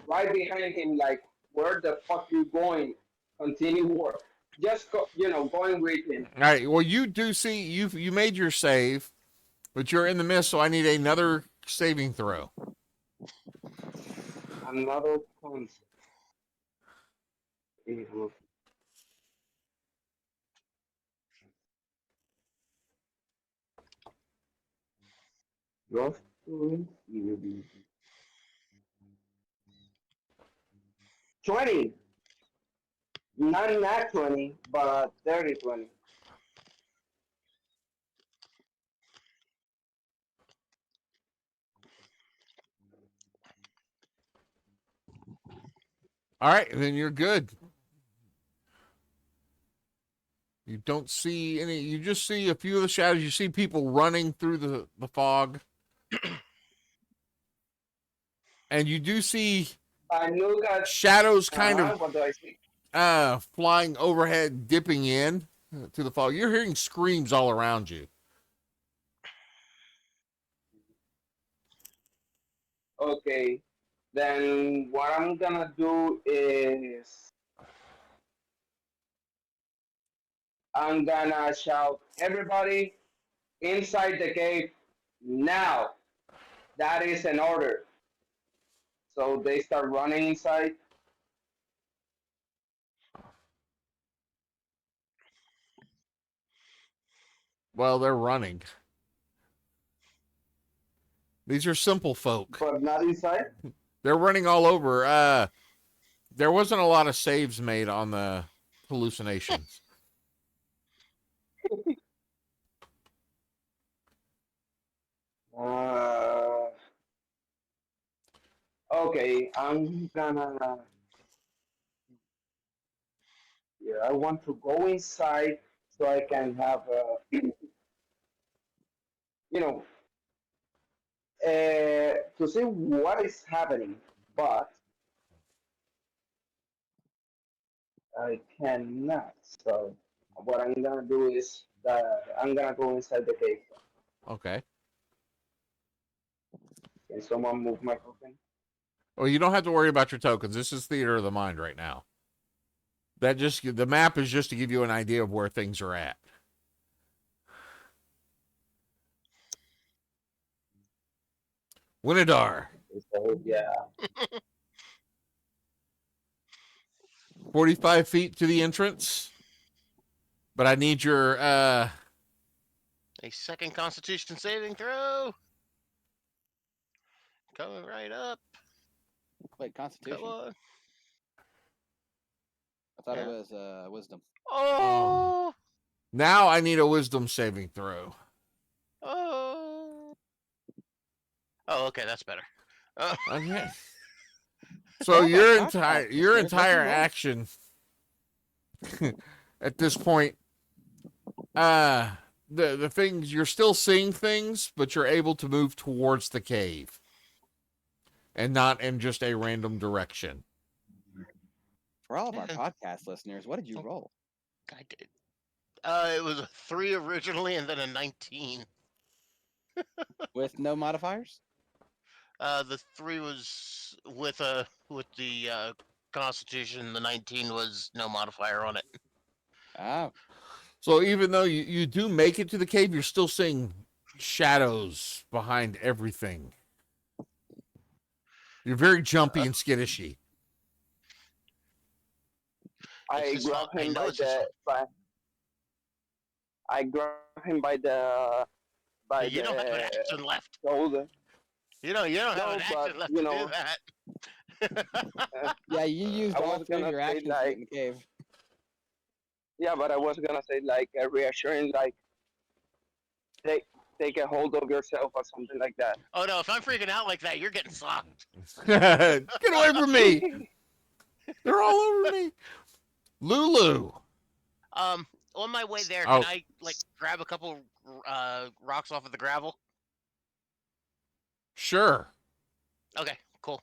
right behind him, like, where the fuck you going? Continue work. Just go, going with him. All right. Well, you do see you made your save, but you're in the mist, so I need another saving throw. Another concept. It will go to 20. Not 20, but 30-20. All right, then you're good. You don't see any. You just see a few of the shadows. You see people running through the fog, and you do see I look at, shadows kind what do I see? of flying overhead, dipping in to the fog. You're hearing screams all around you. Okay, then what I'm gonna do is I'm gonna shout, everybody inside the cave now. That is an order. So they start running inside. Well, they're running. These are simple folk. But not inside. They're running all over. There wasn't a lot of saves made on the hallucinations. Uh, okay, I'm gonna. Yeah, I want to go inside so I can have, you know, to see what is happening. But I cannot. So what I'm gonna do is that I'm gonna go inside the cave. Okay. Can someone move my token? Well, you don't have to worry about your tokens. This is theater of the mind right now. The map is just to give you an idea of where things are at. Winidar. So yeah, 45 feet to the entrance. But I need your A second Constitution saving throw. Coming right up. Wait, Constitution? Come on. I thought Yeah. it was Wisdom. Oh. now I need a wisdom saving throw. Oh. Oh, okay, that's better. Oh. Okay. So Oh, your my entire podcast your listeners, entire what'd you roll? action at this point, the things you're still seeing things, but you're able to move towards the cave, and not in just a random direction. For all of our Yeah. podcast listeners, what did you roll? I did. It was a 3 originally, and then a 19. With no modifiers? The 3 was with the Constitution. The 19 was no modifier on it. Oh. So even though you do make it to the cave, you're still seeing shadows behind everything. You're very jumpy and skittishy. I It's his grab fault. I him know by it's his the fault. I grab him by the You don't have an action left. shoulder. You don't have No, an but, action left you to know, do that. Yeah, you used I all was 3 of gonna your say, actions to get like- in the cave. Yeah, but I was gonna say like a reassurance, like take a hold of yourself or something like that. Oh no! If I'm freaking out like that, you're getting socked. Get away from me! They're all over me. Lulu. On my way there, Oh. can I like grab a couple rocks off of the gravel? Sure. Okay, cool.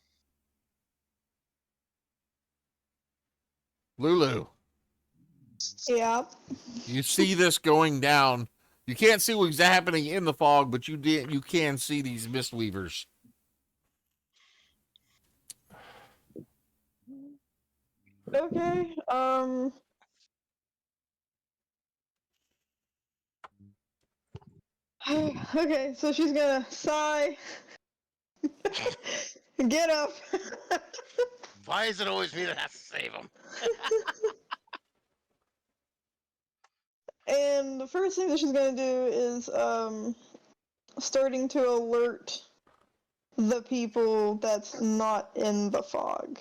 Lulu. Yeah. You see this going down. You can't see what's happening in the fog, but you can see these mistweavers. Okay. Okay, so she's gonna sigh. Get up. Why is it always me that has to save them? And the first thing that she's gonna do is starting to alert the people that's not in the fog.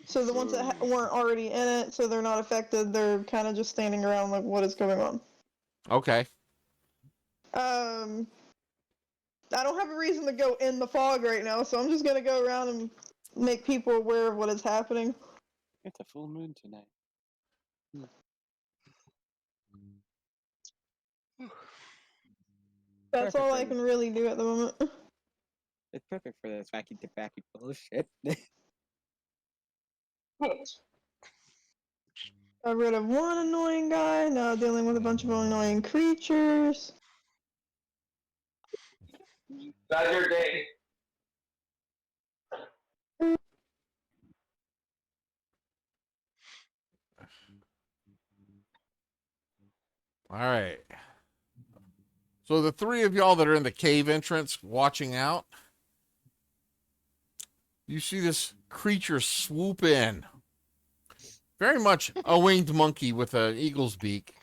So the ones that weren't already in it, so they're not affected, they're kind of just standing around like, what is going on? Okay. I don't have a reason to go in the fog right now, so I'm just gonna go around and make people aware of what is happening. It's a full moon tonight. That's Perfect all for I me. can really do at the moment. It's perfect for this wacky wacky bullshit. Got rid of one annoying guy, now dealing with a bunch of annoying creatures. That's your day. All right. So the 3 of y'all that are in the cave entrance watching out, you see this creature swoop in. Very much a winged monkey with an eagle's beak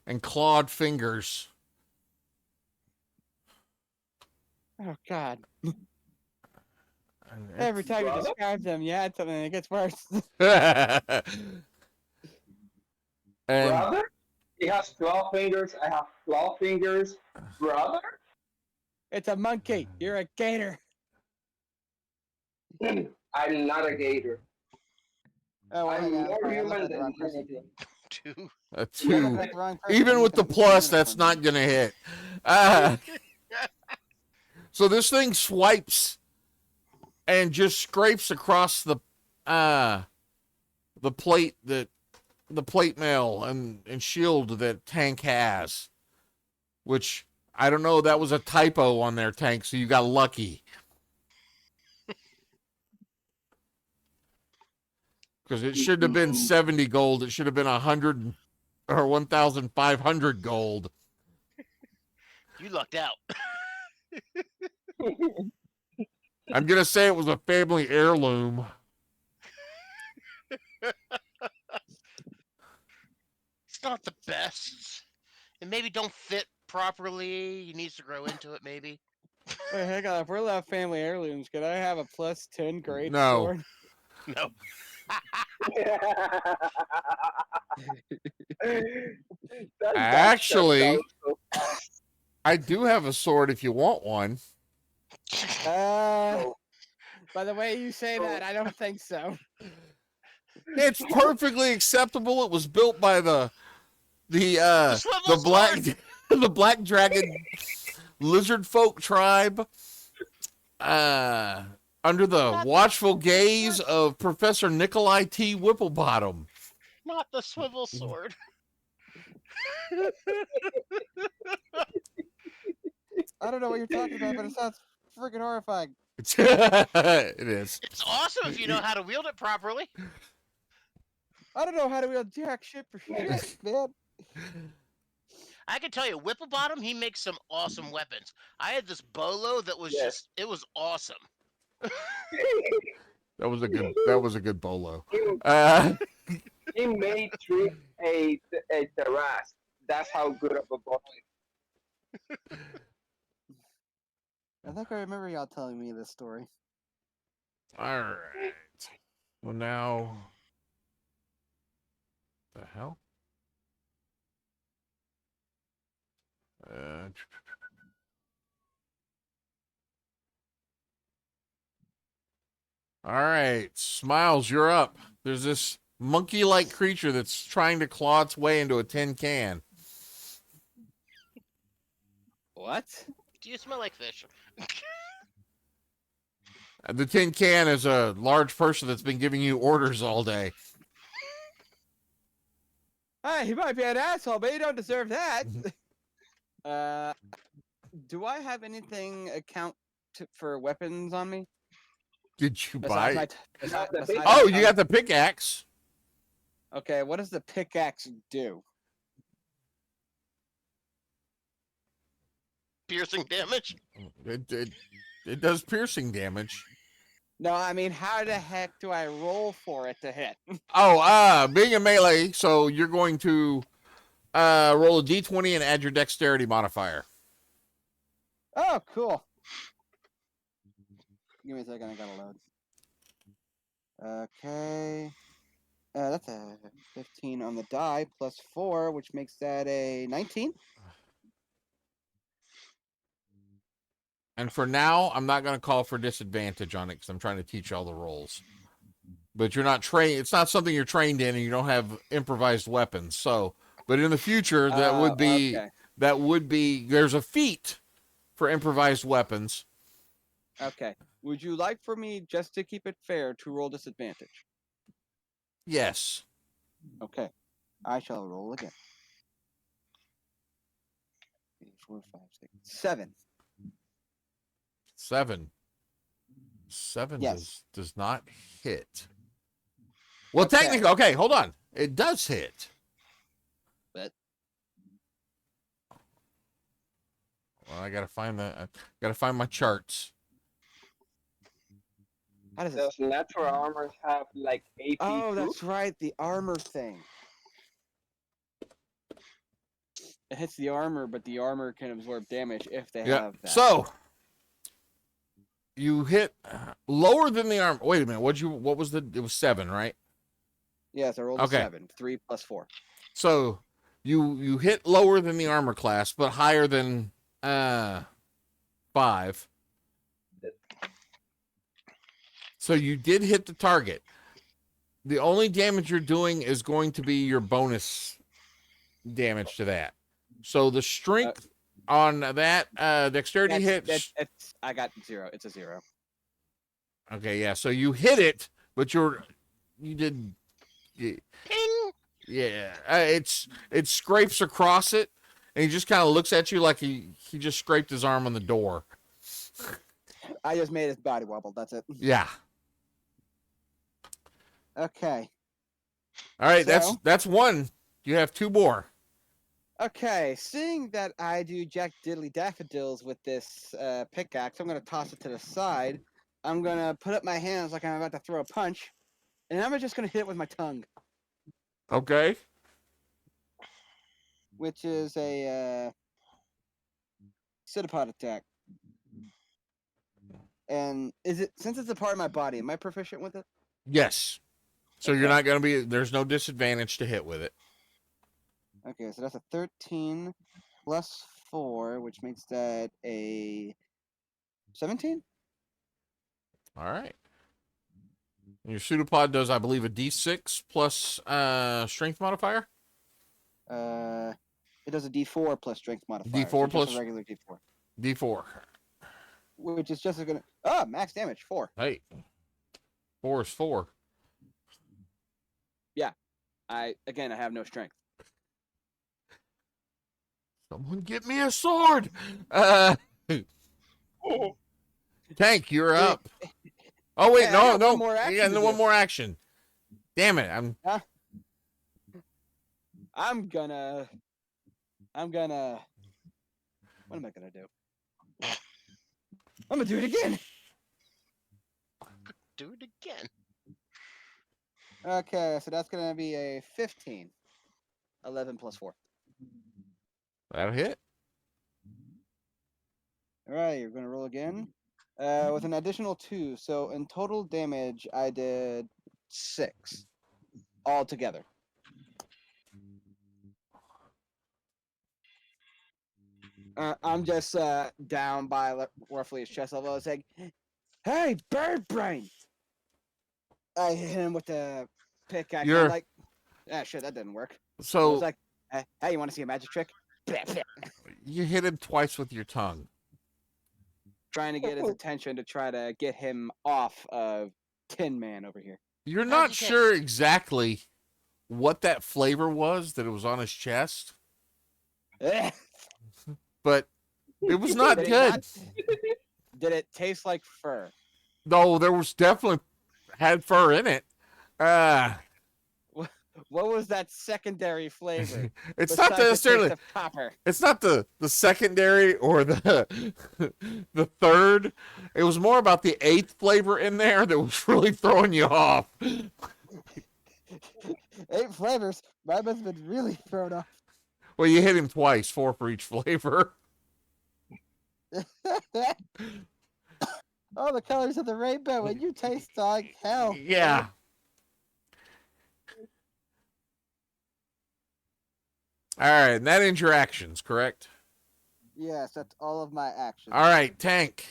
and clawed fingers. Oh God! And Every time you Brother? describe them, you add something that gets worse. and Brother? He has 12 fingers. I have 12 fingers. Brother? It's a monkey. You're a gator. I'm not a gator. Oh, well, I'm yeah, more sorry, I human looked at the than wrong person. anything. 2. a I 2. looked at the wrong person. Even I'm with the looking at plus, that's unicorn. not going to hit. So this thing swipes and just scrapes across the plate mail and shield that tank has, which I don't know, that was a typo on their tank, so you got lucky. Because it shouldn't have been 70 gold, it should have been 100 or 1,500 gold. You lucked out. I'm gonna say it was a family heirloom. not the best. It maybe don't fit properly. He needs to grow into it, maybe. Wait, hang on. If we're allowed family heirlooms, could I have a +10 great No. sword? No. Actually, I do have a sword if you want one. By the way you say that, I don't think so. It's perfectly acceptable. It was built by the swivel black sword! the black dragon lizard folk tribe under the watchful gaze of Professor Nikolai T. Whipplebottom. Not the swivel sword. I don't know what you're talking about, but it sounds freaking horrifying. It is. It's awesome if you know how to wield it properly. I don't know how to wield jack shit for shit, man. I can tell you, Whipplebottom, he makes some awesome weapons. I had this bolo that was just, it was awesome. That was a good bolo. He made Trick a terrace. That's how good of a boy. I think I remember y'all telling me this story. All right. Well, now, the hell? All right, Smiles, you're up. There's this monkey-like creature that's trying to claw its way into a tin can. What? Do you smell like fish? The tin can is a large person that's been giving you orders all day. Hey, he might be an asshole, but you don't deserve that. Do I have anything for weapons on me? Did you buy? Besides Oh, my you got the pickaxe. Okay, what does the pickaxe do? Piercing damage? It does piercing damage. No, I mean, how the heck do I roll for it to hit? Oh, being a melee, so you're going to roll a d20 and add your dexterity modifier. Oh, cool. Give me a second, I gotta load. Okay. That's a 15 on the die, plus 4, which makes that a 19. And for now, I'm not going to call for disadvantage on it because I'm trying to teach all the rolls. But you're not trained. It's not something you're trained in, and you don't have improvised weapons. So, but in the future, that would be okay. There's a feat for improvised weapons. Okay. Would you like for me, just to keep it fair, to roll disadvantage? Yes. Okay. I shall roll again. 4, 5, 6, 7. 7 Yes. does not hit. Well, Okay. technically, okay, hold on. It does hit. But Well, I gotta find my charts. how does Does natural armors have like AP? Oh, too? that's right, the armor thing. It hits the armor, but the armor can absorb damage if they have that. So you hit lower than the armor. Wait a minute. What was it was 7, right? Yes, I rolled Okay. a 7. 3 plus 4. So you hit lower than the armor class, but higher than 5. So you did hit the target. The only damage you're doing is going to be your bonus damage to that. So the strength on that dexterity hits. I got 0. It's a 0. Okay, yeah. So you hit it, but you did. Ping! Yeah, it scrapes across it, and he just kind of looks at you like he just scraped his arm on the door. I just made his body wobble. That's it. Yeah. Okay. All right, So- that's one. You have 2 more. Okay, seeing that I do Jack Diddley Daffodils with this pickaxe, I'm going to toss it to the side. I'm going to put up my hands like I'm about to throw a punch, and I'm just going to hit it with my tongue. Okay. which is a pseudopod attack. And is it, since it's a part of my body, am I proficient with it? Yes. So you're Okay. not going to be, there's no disadvantage to hit with it. Okay, so that's a 13 plus 4, which makes that a 17? All right. And your pseudopod does, I believe, a d6 plus strength modifier? It does a d4 plus strength modifier. D4 so plus- just a regular d4. D4. Which is just gonna. Oh, max damage, 4. Hey. 4 is 4. I have no strength. Someone get me a sword! Tank, you're up. Oh, wait, Hey, I no, got no. one more action You got to one do. more action. Damn it. I'm gonna. What am I gonna do? I'm gonna do it again. Do it again. Okay, so that's gonna be a 15. 11 plus 4. That'll hit. All right, you're gonna roll again. With an additional 2, so in total damage, I did 6 altogether. I'm just down by roughly his chest level. I was like, "Hey, bird brain!" I hit him with the pickaxe. You're- I'm like, "Ah, shit, that didn't work." I was So like, "Hey, you want to see a magic trick?" you hit him twice with your tongue. Trying to get his attention to try to get him off of Tin Man over here. You're How'd not you get- sure exactly what that flavor was that it was on his chest, but it was not Did it good. Did it taste like fur? No, there was definitely had fur in it. What was that secondary flavor? It's not besides the necessarily. taste of copper. It's not the secondary or the the third. It was more about the eighth flavor in there that was really throwing you off. 8 flavors. Mine must have been really thrown off. Well, you hit him twice, 4 for each flavor. Oh, the colors of the rainbow, and you taste like hell. Yeah. All right, and that ends your actions, correct? Yes, that's all of my actions. All right, Tank.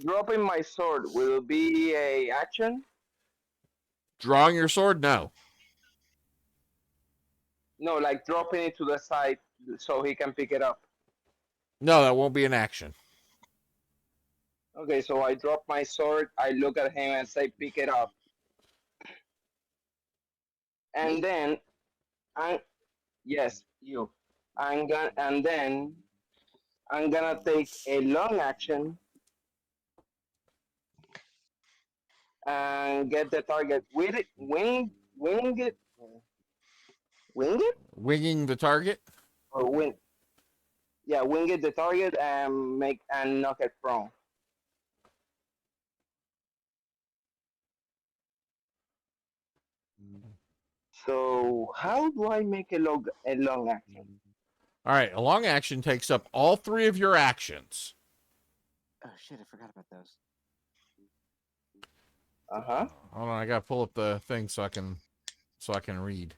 Dropping my sword will be a action. Drawing your sword? No. No, like dropping it to the side so he can pick it up. No, that won't be an action. Okay, so I drop my sword. I look at him and say, "Pick it up." And then, yes, you. And then I'm gonna take a long action and get the target with it, wing it, Winging the target? or wing. Yeah, wing it the target and knock it prone. So how do I make a long action? All right, a long action takes up all 3 of your actions. Oh shit, I forgot about those. Uh-huh. Hold on, I gotta pull up the thing so I can read.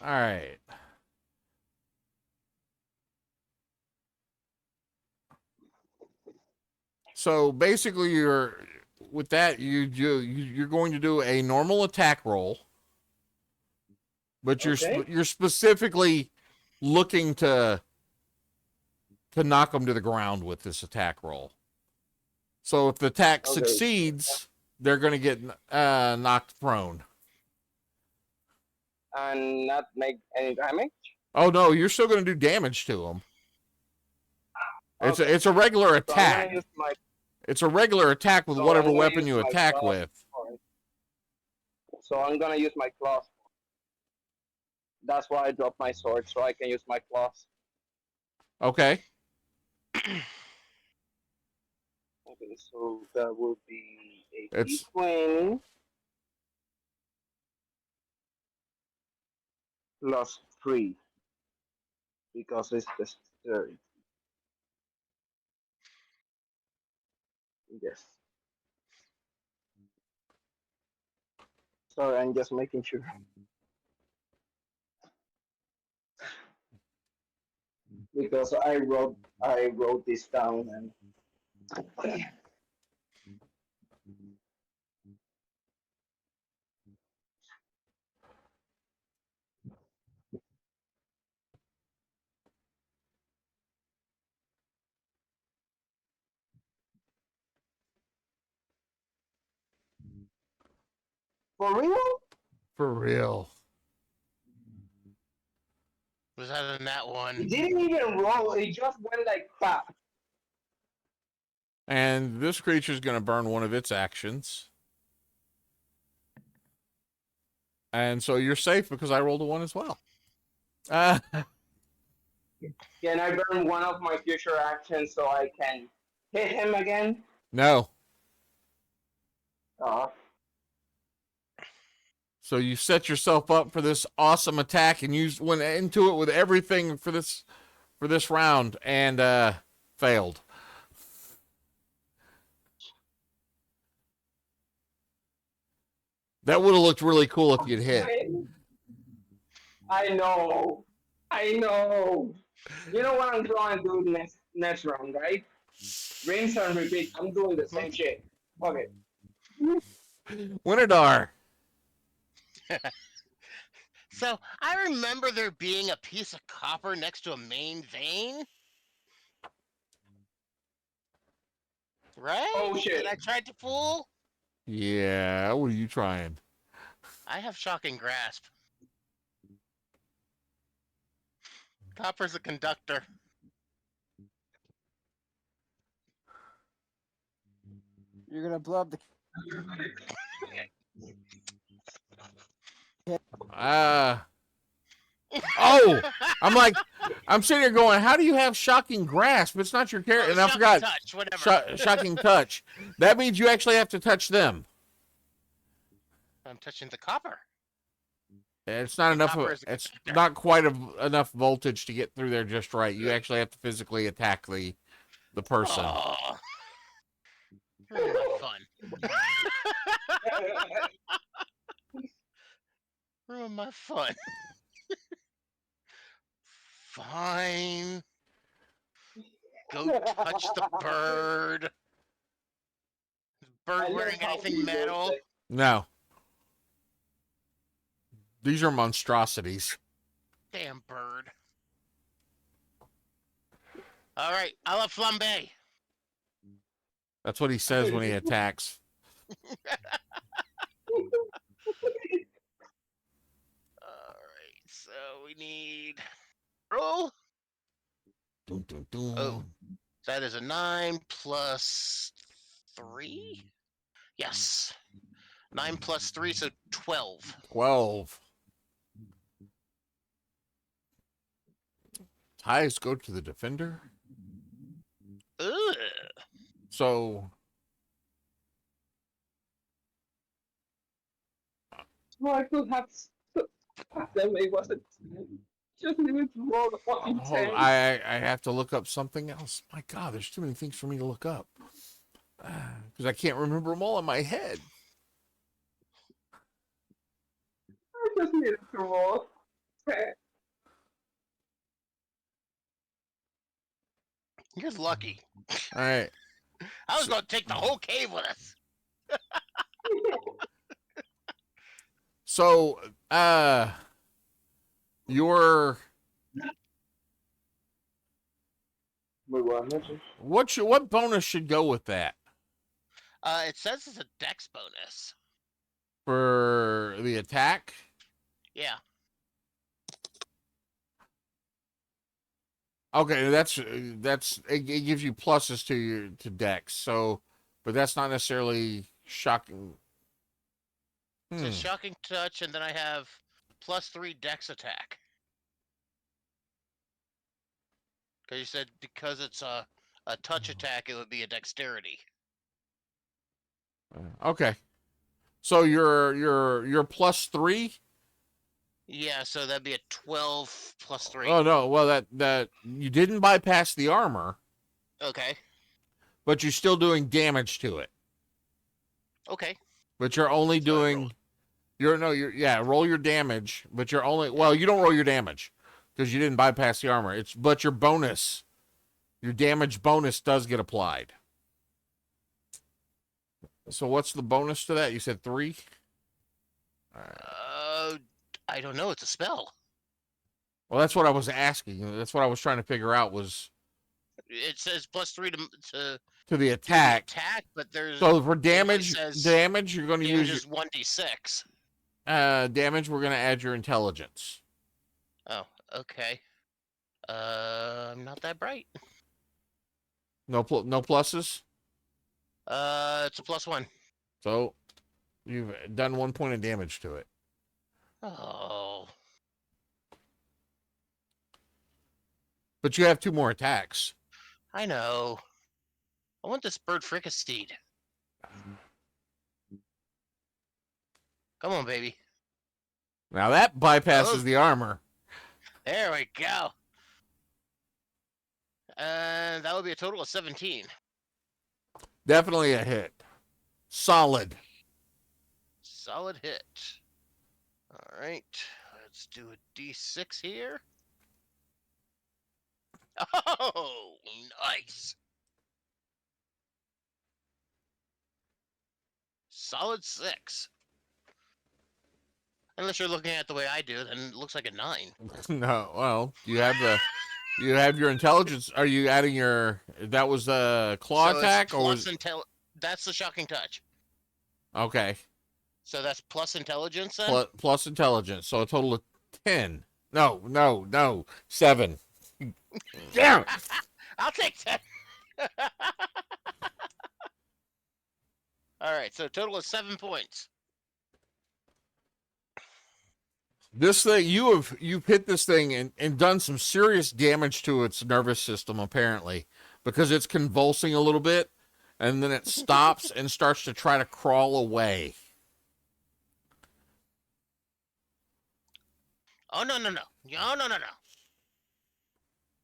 All right. So basically, you're going to do a normal attack roll, but Okay. you're specifically looking to knock them to the ground with this attack roll. So if the attack Okay. succeeds, they're going to get knocked prone. And not make any damage? Oh no, you're still going to do damage to them. Okay. It's a regular So I'm attack. gonna use my It's a regular attack with So whatever I'm gonna weapon use you my attack claws with. for it. So I'm gonna use my claws. That's why I dropped my sword, so I can use my claws. Okay. Okay, so that will be a It's- D20. plus 3 because it's the third. Yes. Sorry, I'm just making sure. Because I wrote this down and for real? For real. Was that in that It one? didn't even roll, it just went like pop. And this creature's going to burn one of its actions. And so you're safe because I rolled a 1 as well. Can I burn one of my future actions so I can hit him again? No. Uh, So you set yourself up for this awesome attack and you went into it with everything for this round and failed. That would have looked really cool if you'd hit. I know. I know. You know what I'm going to do next round, right? Rinse and repeat. I'm doing the same shit. Okay. Winadar. So I remember there being a piece of copper next to a main vein. Right? Oh shit. That I tried to fool? Yeah, what are you trying? I have shocking grasp. Copper's a conductor. You're gonna blow up the. I'm sitting here going, how do you have shocking grasp? It's not your character. And I Shocking forgot. touch, whatever. Shocking touch. That means you actually have to touch them. I'm touching the copper. It's not enough. Copper is a It's conductor. not quite enough voltage to get through there just right. You actually have to physically attack the person. Oh. Ruin my fun. Ruin my fun. Fine. Go touch the bird. Is bird wearing anything metal? No. These are monstrosities. Damn bird. All right, I love flambe. That's what he says when he attacks. All right, so we need roll. Dun, dun, dun. Oh, so that is a 9 plus 3. Yes, 9 plus 3, so 12. 12. Ties go to the defender. Ugh. So I could have them. It wasn't. Just need to roll the fucking hold on, 10. I have to look up something else. My God, there's too many things for me to look up because I can't remember them all in my head. I just needed to roll 10. You're lucky. All right. I was going to take the whole cave with us. So, your what bonus should go with that It says it's a dex bonus. for the attack? Yeah. Okay, that's it gives you pluses to dex. So, but that's not necessarily shocking. It's a shocking touch, and then I have plus 3 dex attack. Because you said because it's a touch attack, it would be a dexterity. Okay. So your plus 3. Yeah, so that'd be a 12 plus 3. Oh no, well that you didn't bypass the armor, Okay. but you're still doing damage to it. Okay. But you're only That's what I doing rolled. roll your damage, but you're only you don't roll your damage because you didn't bypass the armor. But your bonus, your damage bonus does get applied. So what's the bonus to that? You said 3? I don't know. It's a spell. Well, that's what I was asking. That's what I was trying to figure out was It says plus 3 to to the do the attack. attack, but there's So for it only damage, says you're going to damage use is 1d6. damage. We're going to add your intelligence. Oh, okay. I'm not that bright. No pluses. It's a plus 1. So you've done 1 point of damage to it. Oh. But you have 2 more attacks. I know. I want this bird fricasseed. Come on, baby. Now that bypasses Oh. the armor. There we go. And that would be a total of 17. Definitely a hit. Solid. Solid hit. All right. Let's do a d6 here. Oh, nice. Solid 6. Unless you're looking at it the way I do, then it looks like a 9. No, well, you have your intelligence. Are you adding your? That was a claw So attack, it's or was that's the shocking touch. okay? So that's plus intelligence then? Plus intelligence, so a total of 10. No, 7. Damn. I'll take 10. All right, so a total of 7 points. This thing you've hit this thing and done some serious damage to its nervous system apparently because it's convulsing a little bit and then it stops and starts to try to crawl away. Oh, no. No.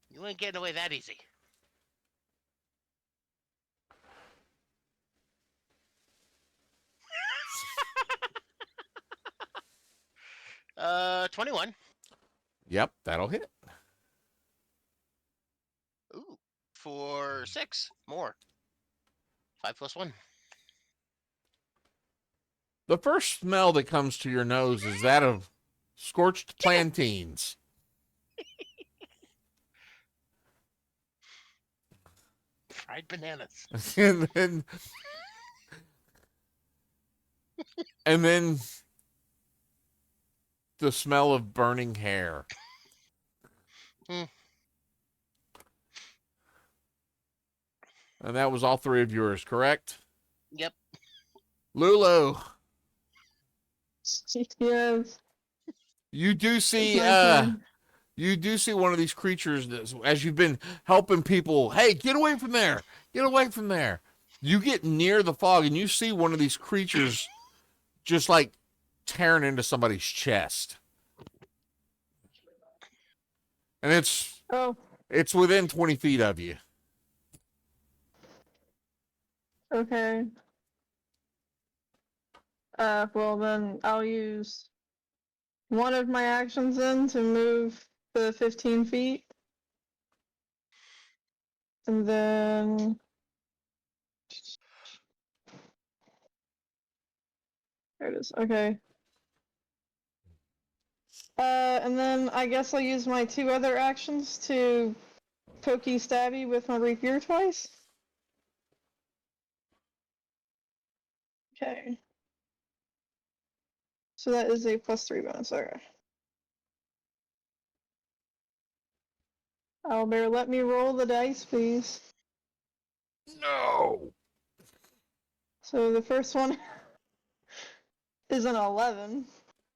You ain't getting away that easy. 21. Yep, that'll hit. Ooh, for 6 more. 5 plus 1. The first smell that comes to your nose is that of scorched plantains. Fried bananas. and then the smell of burning hair. Hmm. And that was all 3 of yours, correct? Yep. Lulu, Yes. you do see It's my turn. you do see one of these creatures that, as you've been helping people, hey, get away from there. Get away from there. You get near the fog and you see one of these creatures just like tearing into somebody's chest. And Oh, it's within 20 feet of you. okay. Well then I'll use one of my actions then to move the 15 feet. And then there it is. Okay. And then I guess I'll use my 2 other actions to pokey stabby with my rapier twice. Okay. So that is a +3 bonus. Okay. Owlbear, let me roll the dice, please. No. So the first one is an 11.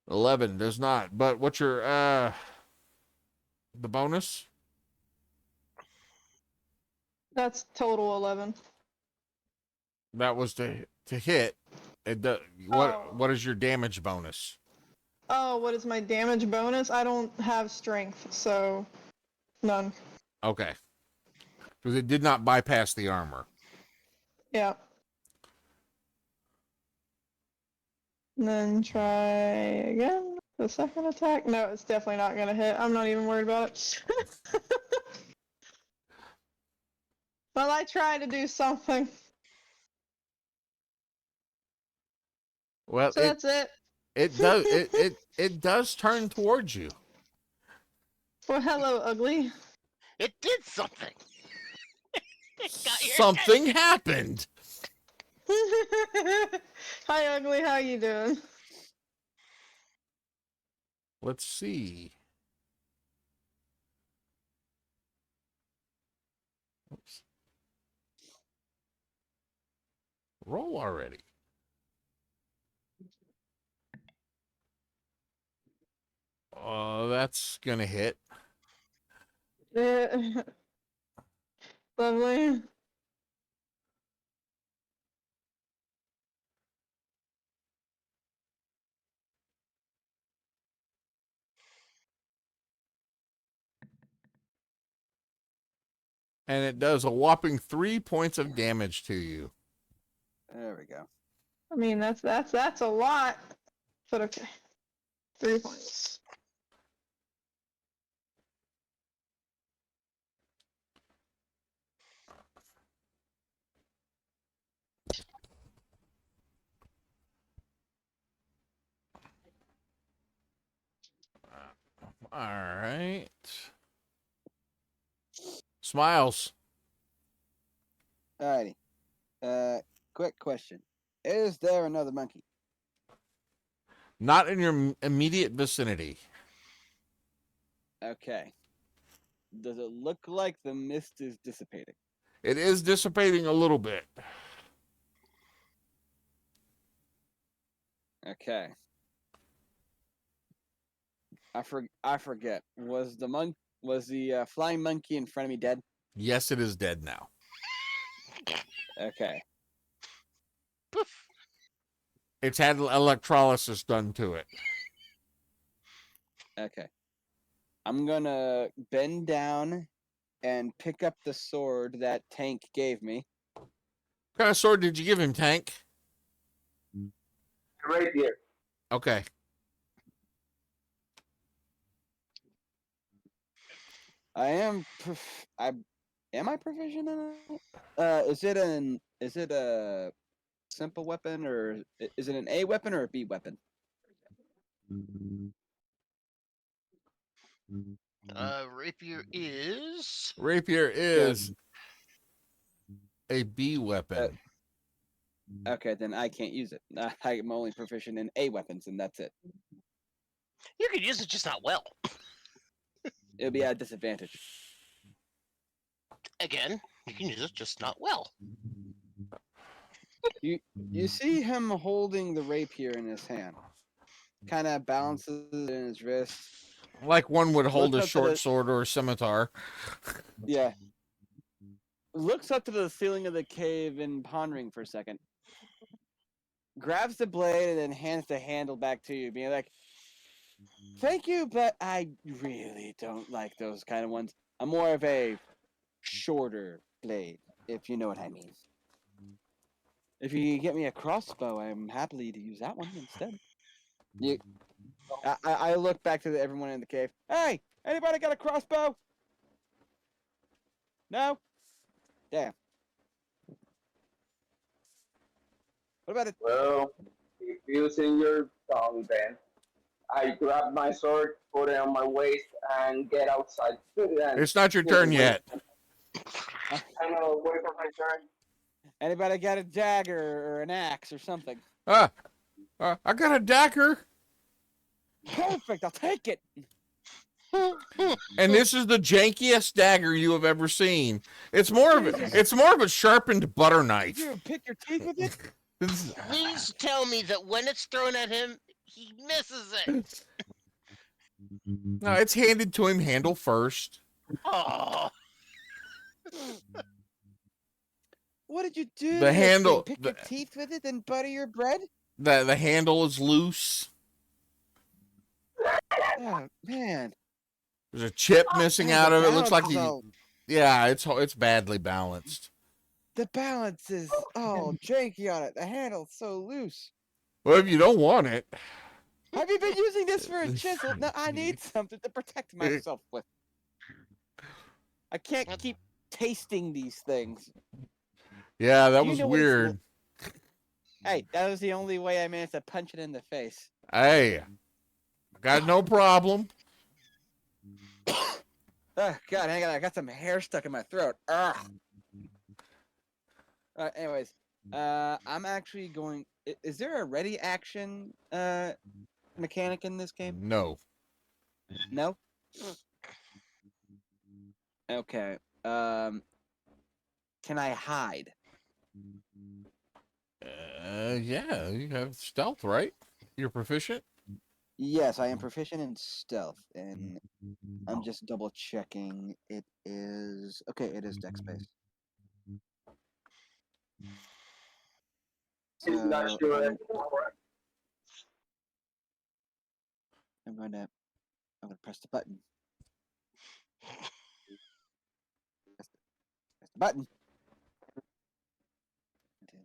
11 does not. But what's your the bonus? That's total 11. That was to hit. What Oh. what is your damage bonus? Oh, what is my damage bonus? I don't have strength, so none. Okay. Because it did not bypass the armor. Yeah. And then try again. The second attack. No, it's definitely not gonna hit. I'm not even worried about it. Well, I tried to do something. Well, So that's it. it does turn towards you. Well, hello, ugly. It did something. Got your Something happened. Hi, ugly. How you doing? Let's see. Oops. Roll already. Oh, that's gonna hit. Lovely. And it does a whopping 3 points of damage to you. There we go. I mean, that's a lot. But okay. 3 points. All right. Smiles. Alrighty. Quick question. Is there another monkey? Not in your immediate vicinity. Okay. Does it look like the mist is dissipating? It is dissipating a little bit. Okay. I forget. Was the flying monkey in front of me dead? Yes, it is dead now. Okay. Poof. It's had electrolysis done to it. Okay. I'm gonna bend down and pick up the sword that Tank gave me. What kind of sword did you give him, Tank? Right here. Okay. Am I proficient in it? Is it a simple weapon, or is it an A weapon or a B weapon? Rapier is. Rapier is a B weapon. Okay, then I can't use it. I'm only proficient in A weapons, and that's it. You could use it, just not well. It'll be at a disadvantage. Again, you can use it, just not well. You see him holding the rapier in his hand. Kind of balances it in his wrist. Like one would hold Look a up to short the- sword or a scimitar. Yeah. Looks up to the ceiling of the cave and pondering for a second. Grabs the blade and then hands the handle back to you, being like, "Thank you, but I really don't like those kind of ones. I'm more of a shorter blade, if you know what I mean. If you get me a crossbow, I'm happily to use that one instead." I look back to everyone in the cave. Hey, anybody got a crossbow? No? Damn. What about it? Well, if using your tongue, then I grab my sword, put it on my waist, and get outside. And It's not your turn yet. I know, wait for my turn. Anybody got a dagger or an axe or something? I got a dagger. Perfect, I'll take it. And this is the jankiest dagger you have ever seen. It's more of a sharpened butter knife. You pick your teeth with it? Please tell me that when it's thrown at him, he misses it. No, it's handed to him handle first. Oh, What did you do? The to this handle- thing? Pick your teeth with it and butter your bread? The handle is loose. Oh man, There's a chip missing man, out the of it. Looks like balance is all. yeah, it's badly balanced. The balance is all janky on it. The handle's so loose. Well, if you don't want it, Have you been using this for a chisel? No, I need something to protect myself with. I can't keep tasting these things. yeah, that Do you was know what it's weird. Hey, that was the only way I managed to punch it in the face. Hey, got no problem. Oh, God, hang on. I got some hair stuck in my throat. Ugh. Anyways, I'm actually going. Is there a ready action mechanic in this game? No. No. Okay. Can I hide? Yeah, you have stealth, right? You're proficient. Yes, I am proficient in stealth, and I'm just double checking. It is okay. It is dex based. It's not So sure. I'm gonna press the button. Press the button. 10,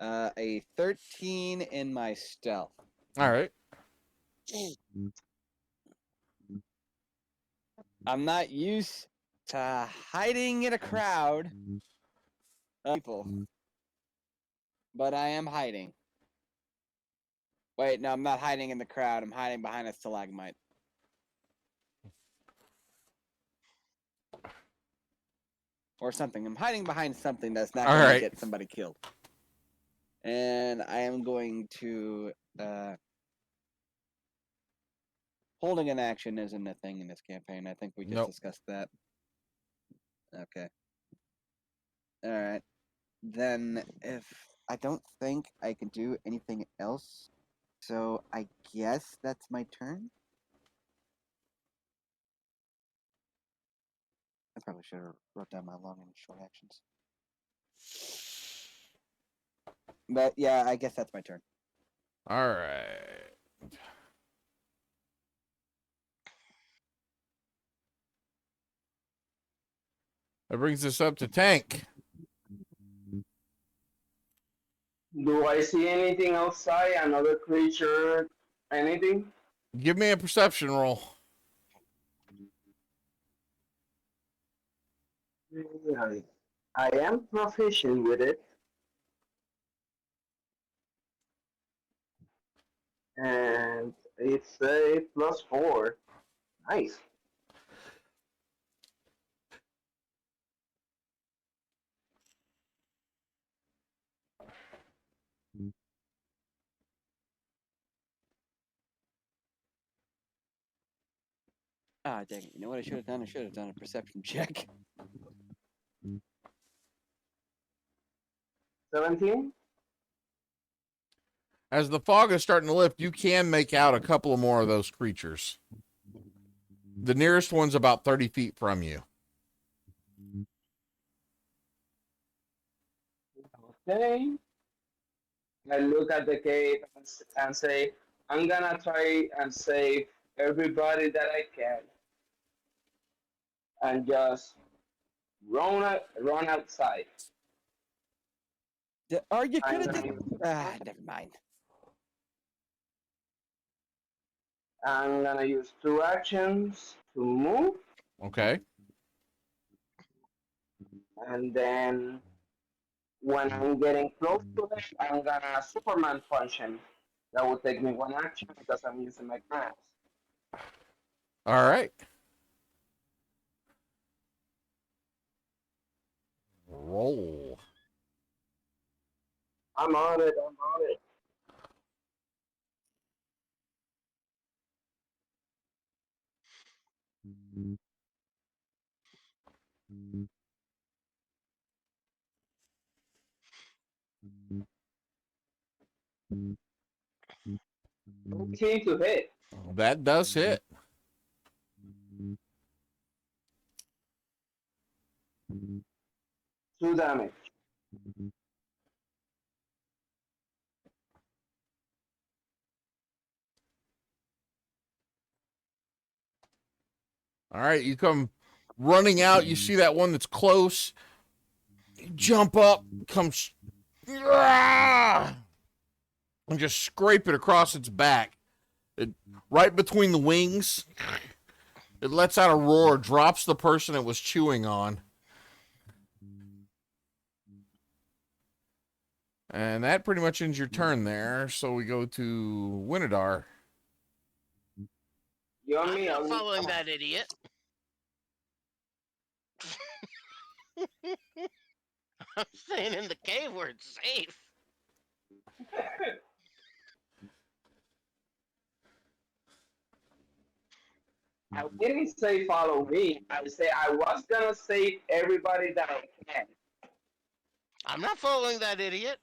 12. A 13 in my stealth. All right. I'm not used to hiding in a crowd of people, but I am hiding. Wait, no, I'm not hiding in the crowd. I'm hiding behind a stalagmite. Or something. I'm hiding behind something that's not All going to right. get somebody killed. And I am going to... holding an action isn't a thing in this campaign. I think we just Nope. discussed that. Okay. Alright. Then if... I don't think I can do anything else. So I guess that's my turn. I probably should have wrote down my long and short actions. But yeah, I guess that's my turn. All right. That brings us up to Tank. Do I see anything outside? Another creature? Anything? Give me a perception roll. I am proficient with it. And it's a +4. Nice. Ah, dang it. You know what I should have done? I should have done a perception check. 17? As the fog is starting to lift, you can make out a couple of more of those creatures. The nearest one's about 30 feet from you. Okay. I look at the cave and say, I'm gonna try and save everybody that I can. And just run outside. Or you could I'm have gonna, just... Ah, never mind. I'm gonna use 2 actions to move, Okay. and then when I'm getting close to it, I'm gonna Superman punch him. That will take me 1 action because I'm using my grabs. All right. Roll. I'm on it. I'm on it. Okay to hit. That does hit. 2 damage. All right, you come running out. You see that one that's close. You jump up, and just scrape it across its back. Right between the wings. It lets out a roar, drops the person it was chewing on. And that pretty much ends your turn there. So we go to Winadar. You and I'm me, not following that idiot. I'm staying in the cave where it's safe. I didn't say follow me. I say I was gonna save everybody that I can. I'm not following that idiot.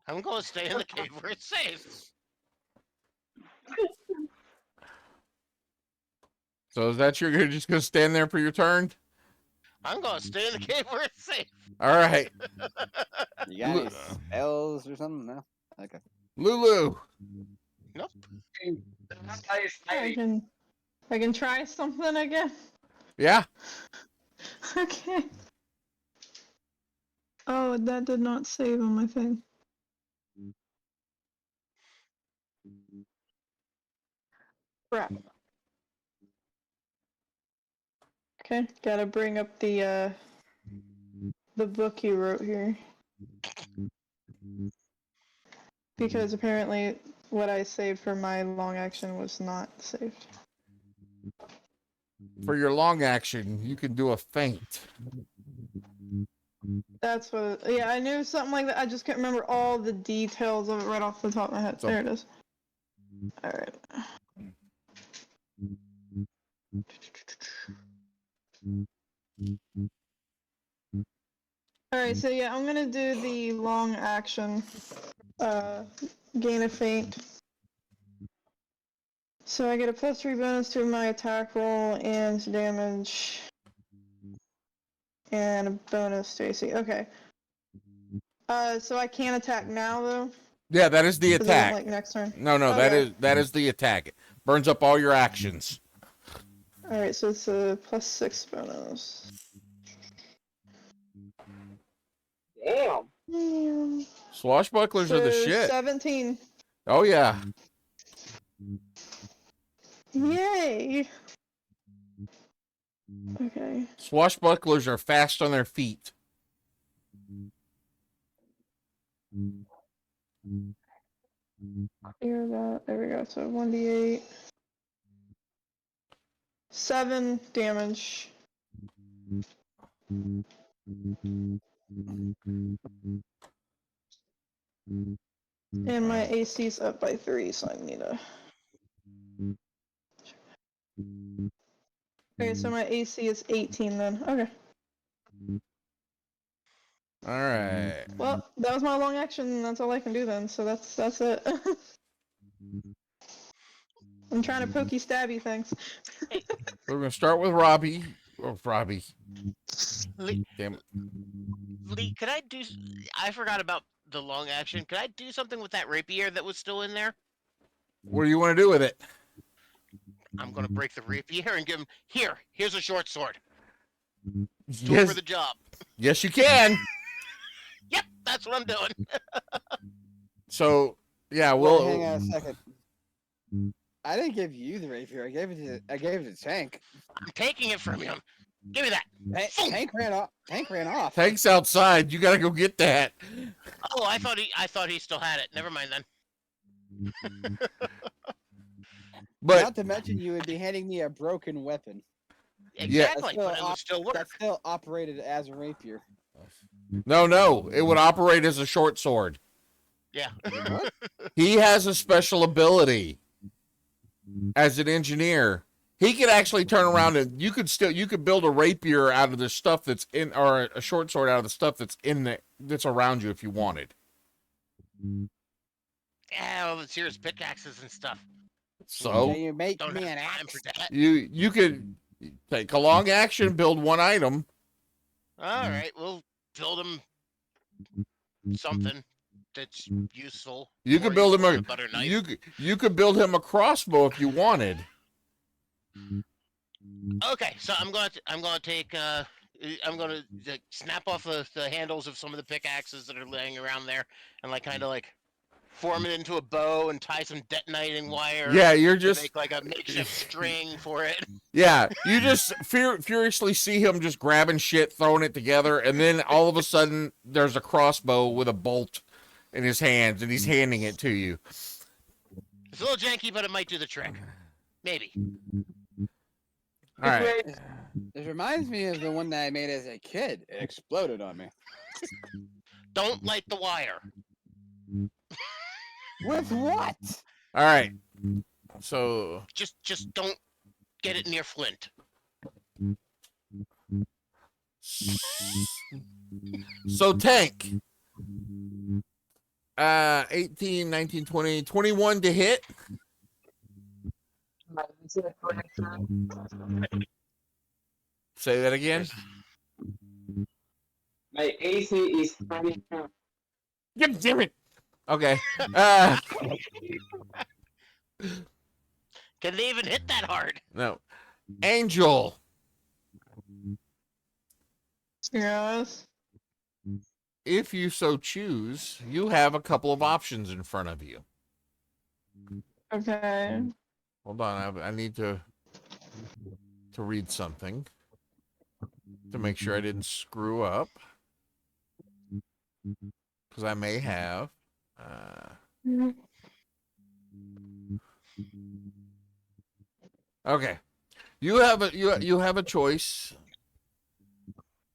I'm going to stay in the cave where it's safe. So is that you're just going to stand there for your turn? I'm going to stay in the cave where it's safe. All right. You got any spells or something? No? Okay. Lulu. Nope. I can try something again. Yeah. Okay. Oh, that did not save on my thing. Crap. Okay, gotta bring up the book you wrote here. Because apparently what I saved for my long action was not saved. For your long action, you can do a feint. That's what. Yeah, I knew something like that. I just can't remember all the details of it right off the top of my head. So- There it is. All right. All right. So yeah, I'm gonna do the long action. Gain a feint. So I get a +3 bonus to my attack roll and damage. And a bonus to AC. Okay. So I can't attack now though. Yeah, that is the Is that attack. like next turn? No, Okay. that is the attack. It burns up all your actions. All right, so it's a +6 bonus. Damn. Damn. Swashbucklers are the So shit. 17. Oh yeah. Yay. Okay. Swashbucklers are fast on their feet. Clear that. There we go. So 1d8. 7 damage. And my AC's up by 3, so I need a... Okay, so my AC is 18 then. Okay. All right. Well, that was my long action, and that's all I can do then, so that's it. I'm trying to pokey stabby things. We're gonna start with Robbie. Oh, Robbie. Lee, Damn it. Lee, could I do... I forgot about the long action. Could I do something with that rapier that was still in there? What do you want to do with it? I'm going to break the rapier and give him... Here's a short sword. Do it Yes, for the job. yes, you can. Yep, that's what I'm doing. So yeah, Well, we'll. hang on a second. I didn't give you the rapier. I gave it to Tank. I'm taking it from him. Give me that. Tank ran off. Tank ran off. Tank's outside. You gotta go get that. Oh, I thought he still had it. Never mind then. But Not to mention, you would be handing me a broken weapon Exactly, That's but it would still work. that still operated as a rapier. no, it would operate as a short sword. Yeah. What? He has a special ability as an engineer. He could actually turn around and you could build a rapier out of the stuff that's in, or a short sword out of the stuff that's that's around you if you wanted. Yeah, all the serious pickaxes and stuff. So Can you make Don't me have an time axe? for that. you could take a long action, build one item. All right, we'll build him something. that's useful. You more could build him useful than a butter knife. you could build him a crossbow if you wanted. Okay, so I'm going to take I'm going to snap off the handles of some of the pickaxes that are laying around there, and like kind of like form it into a bow and tie some detonating wire. Yeah, you're to just make like a makeshift string for it. yeah. You just furiously see him just grabbing shit, throwing it together, and then all of a sudden there's a crossbow with a bolt in his hands, and he's handing it to you. It's a little janky, but it might do the trick. Maybe. All right. This reminds me of the one that I made as a kid. It exploded on me. Don't light the wire. With what? All right. So Just don't get it near flint. So Tank. 18, 19, 20, 21 to hit. Say that again. My AC is 22. God damn it. Okay. Can they even hit that hard? No. Angel. Yes. If you so choose, you have a couple of options in front of you. Okay. Hold on, I need to read something to make sure I didn't screw up, because I may have. Okay, you have a choice.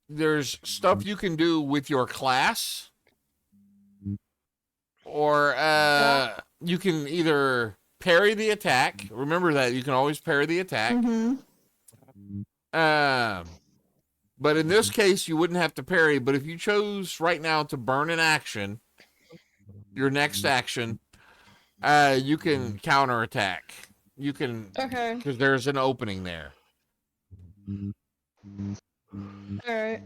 There's stuff you can do with your class, or you can either parry the attack. Remember that you can always parry the attack. Mm-hmm. But in this case, you wouldn't have to parry. But if you chose right now to burn an action, your next action, you can counterattack. You can, Okay. because there's an opening there. Alright.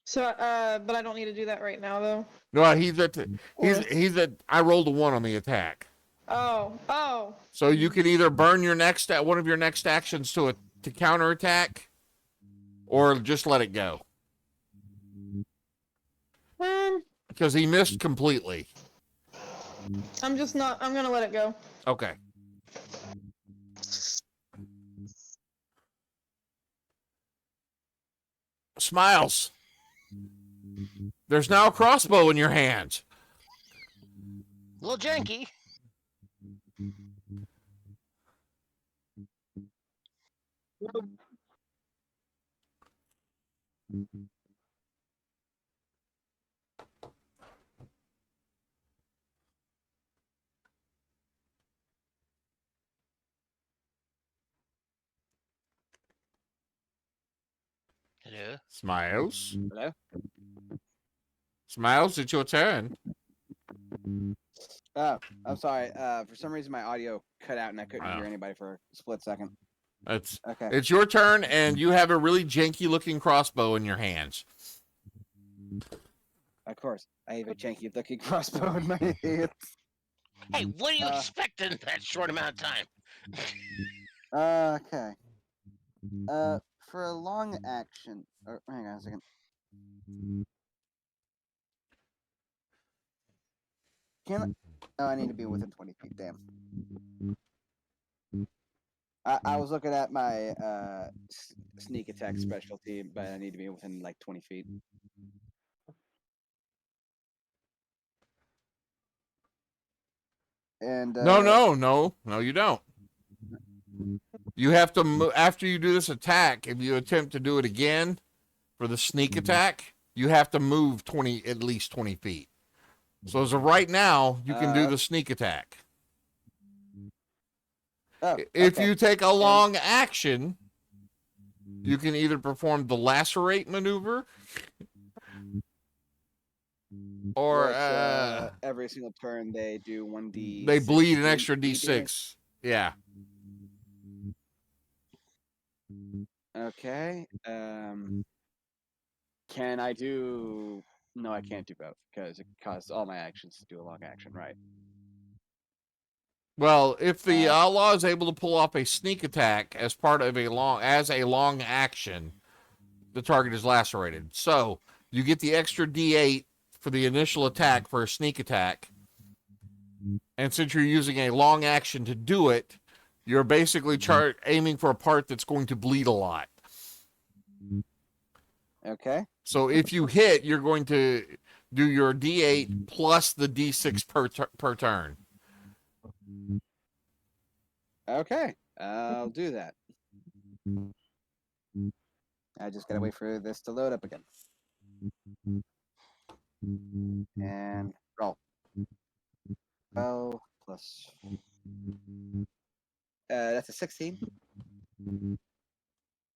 So, but I don't need to do that right now, though. No, he's at. I rolled a 1 on the attack. Oh. So you can either burn your one of your next actions to counterattack, or just let it go. Because he missed completely. I'm gonna let it go. Okay. Smiles. There's now a crossbow in your hands. A little janky. Hello? Smiles. Hello? Smiles, it's your turn. Oh, I'm sorry. For some reason, my audio cut out and I couldn't Wow. hear anybody for a split second. Okay. It's your turn, and you have a really janky-looking crossbow in your hands. Of course. I have a janky looking crossbow in my hands. Hey, what do you expect in that short amount of time? Okay. For a long action. Hang on a second. I need to be within 20 feet. Damn. I was looking at my sneak attack specialty, but I need to be within like 20 feet. And No, you don't. You have to after you do this attack. If you attempt to do it again for the sneak attack, you have to move at least 20 feet. So as of right now, you can do the sneak attack. If you take a long action, you can either perform the lacerate maneuver, or every single turn they do 1d. they bleed an extra d6. Yeah. Okay. Can I do No, I can't do both because it costs all my actions to do a long action, right? Well, if the Uh, outlaw is able to pull off a sneak attack as part of a long action, the target is lacerated. So you get the extra D8 for the initial attack for a sneak attack, and since you're using a long action to do it, you're basically aiming for a part that's going to bleed a lot. Okay. So if you hit, you're going to do your D8 plus the D6 per turn. Okay. I'll do that. I just gotta wait for this to load up again. And roll. 12 plus. That's a 16.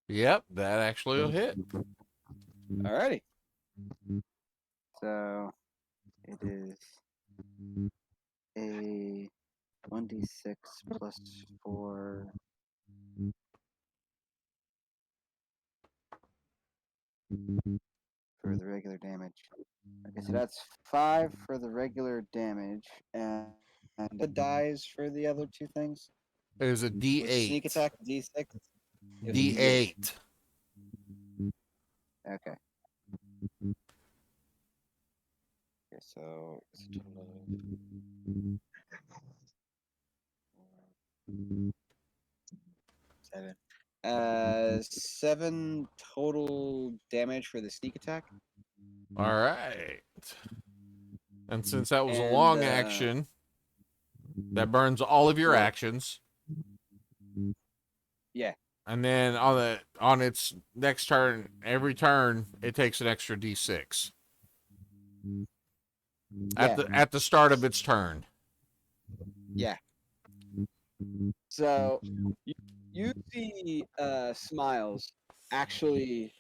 Yep, that actually will hit. Alrighty. So it is a 1d6 plus 4. For the regular damage. Okay, so that's 5 for the regular damage, and the dies for the other two things. It was a Was D8. sneak attack D6. It was a D8. Okay. Okay, so it's a total of 7. 7 total damage for the sneak attack. All right. And since that was a And, long action, that burns all of your Right. actions. Yeah. And then on its next turn, every turn, it takes an extra D6 Yeah. at the start of its turn. Yeah. So you see Smiles actually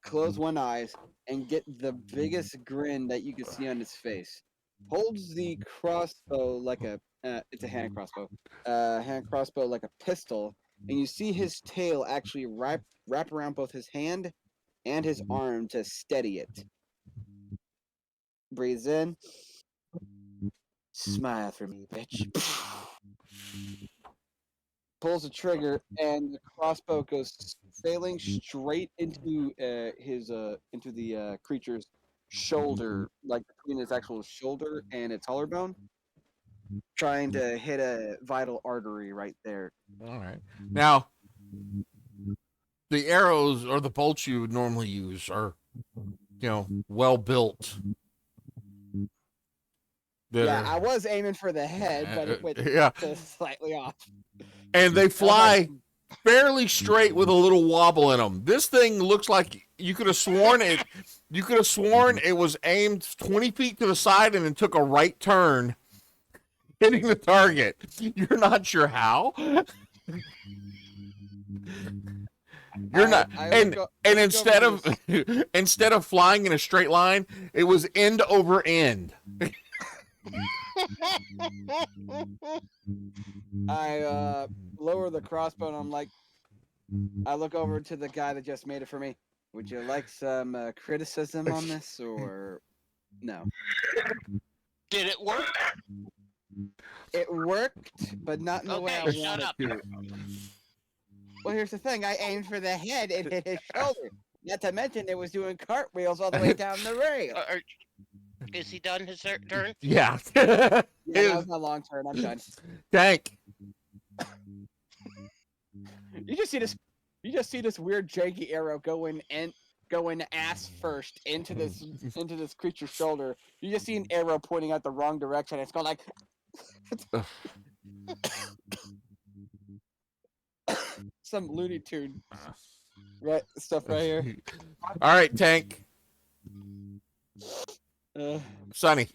close one eye and get the biggest grin that you can see on his face. Holds the crossbow like a it's a hand crossbow like a pistol, and you see his tail actually wrap around both his hand and his arm to steady it. Breathes in. Smile for me, bitch. Pulls the trigger, and the crossbow goes sailing straight into into the creature's shoulder, like between its actual shoulder and its collarbone, trying to hit a vital artery right there. All right. Now, the arrows or the bolts you would normally use are, well built. Yeah, I was aiming for the head, but it went yeah, slightly off. and they I was fly fairly straight with a little wobble in them. This thing looks like you could have sworn it. You could have sworn it was aimed 20 feet to the side and then took a right turn, hitting the target. You're not sure how. You're not, and instead of instead of flying in a straight line, it was end over end. I lower the crossbow and I'm like, I look over to the guy that just made it for me. Would you like some criticism on this, or no? Did it work? It worked, but not in the way I Okay, shut wanted up. to. Well, here's the thing. I aimed for the head and hit his shoulder. Not to mention it was doing cartwheels all the way down the rail. Is he done his turn? Yeah. Yeah, that was my long turn. I'm done. Tank. You just see this weird janky arrow going ass first into this creature's shoulder. You just see an arrow pointing out the wrong direction. It's going like some Looney Tune stuff right here. All right, Tank. Uh, Sonny,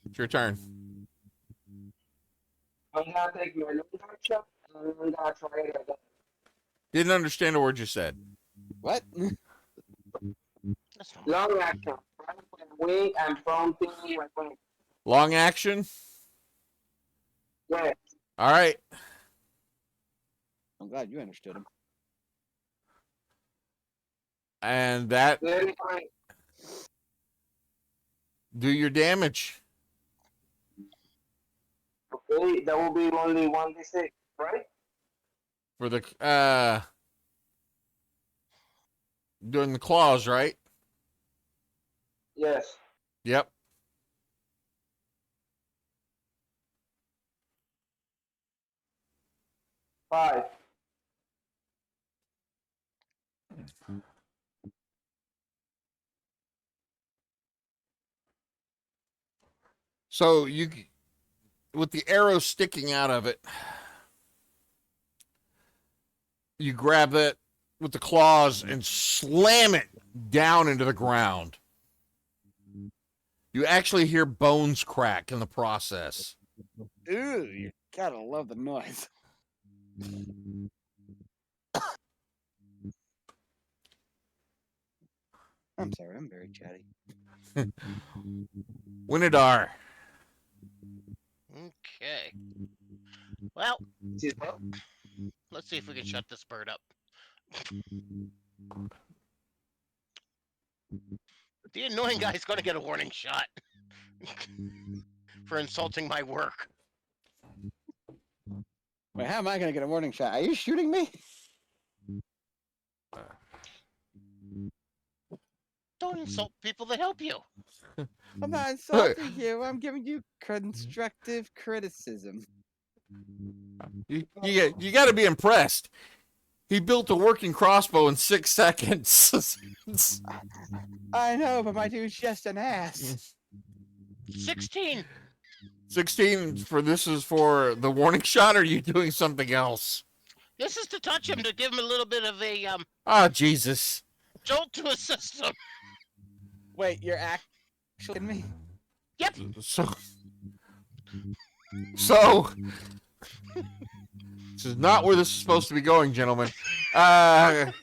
it's your turn. I'm gonna take my long action and I'm gonna try it again. Didn't understand a word you said. what? That's fine. Long action. Wing and fronting my wing. Long action. Yes. All right. I'm glad you understood him. And that Very fine. Do your damage. Okay, that will be only 1d6, right? For the doing the claws, right? Yes. Yep. Five. So you, with the arrow sticking out of it, you grab it with the claws and slam it down into the ground. You actually hear bones crack in the process. Ooh, you gotta love the noise. I'm sorry, I'm very chatty. Winidar. Okay. Well, Is it up? let's see if we can shut this bird up. The annoying guy's gonna get a warning shot for insulting my work. Wait, how am I gonna get a warning shot? Are you shooting me? Don't insult people that help you. I'm not insulting you. I'm giving you constructive criticism. You got to be impressed. He built a working crossbow in 6 seconds. I know, but my dude's just an ass. 16. 16 for this is for the warning shot, or are you doing something else? This is to touch him to give him a little bit of a Ah, Jesus. jolt to his system. Wait, you're actually in me? Yep. So this is not where this is supposed to be going, gentlemen. Hang on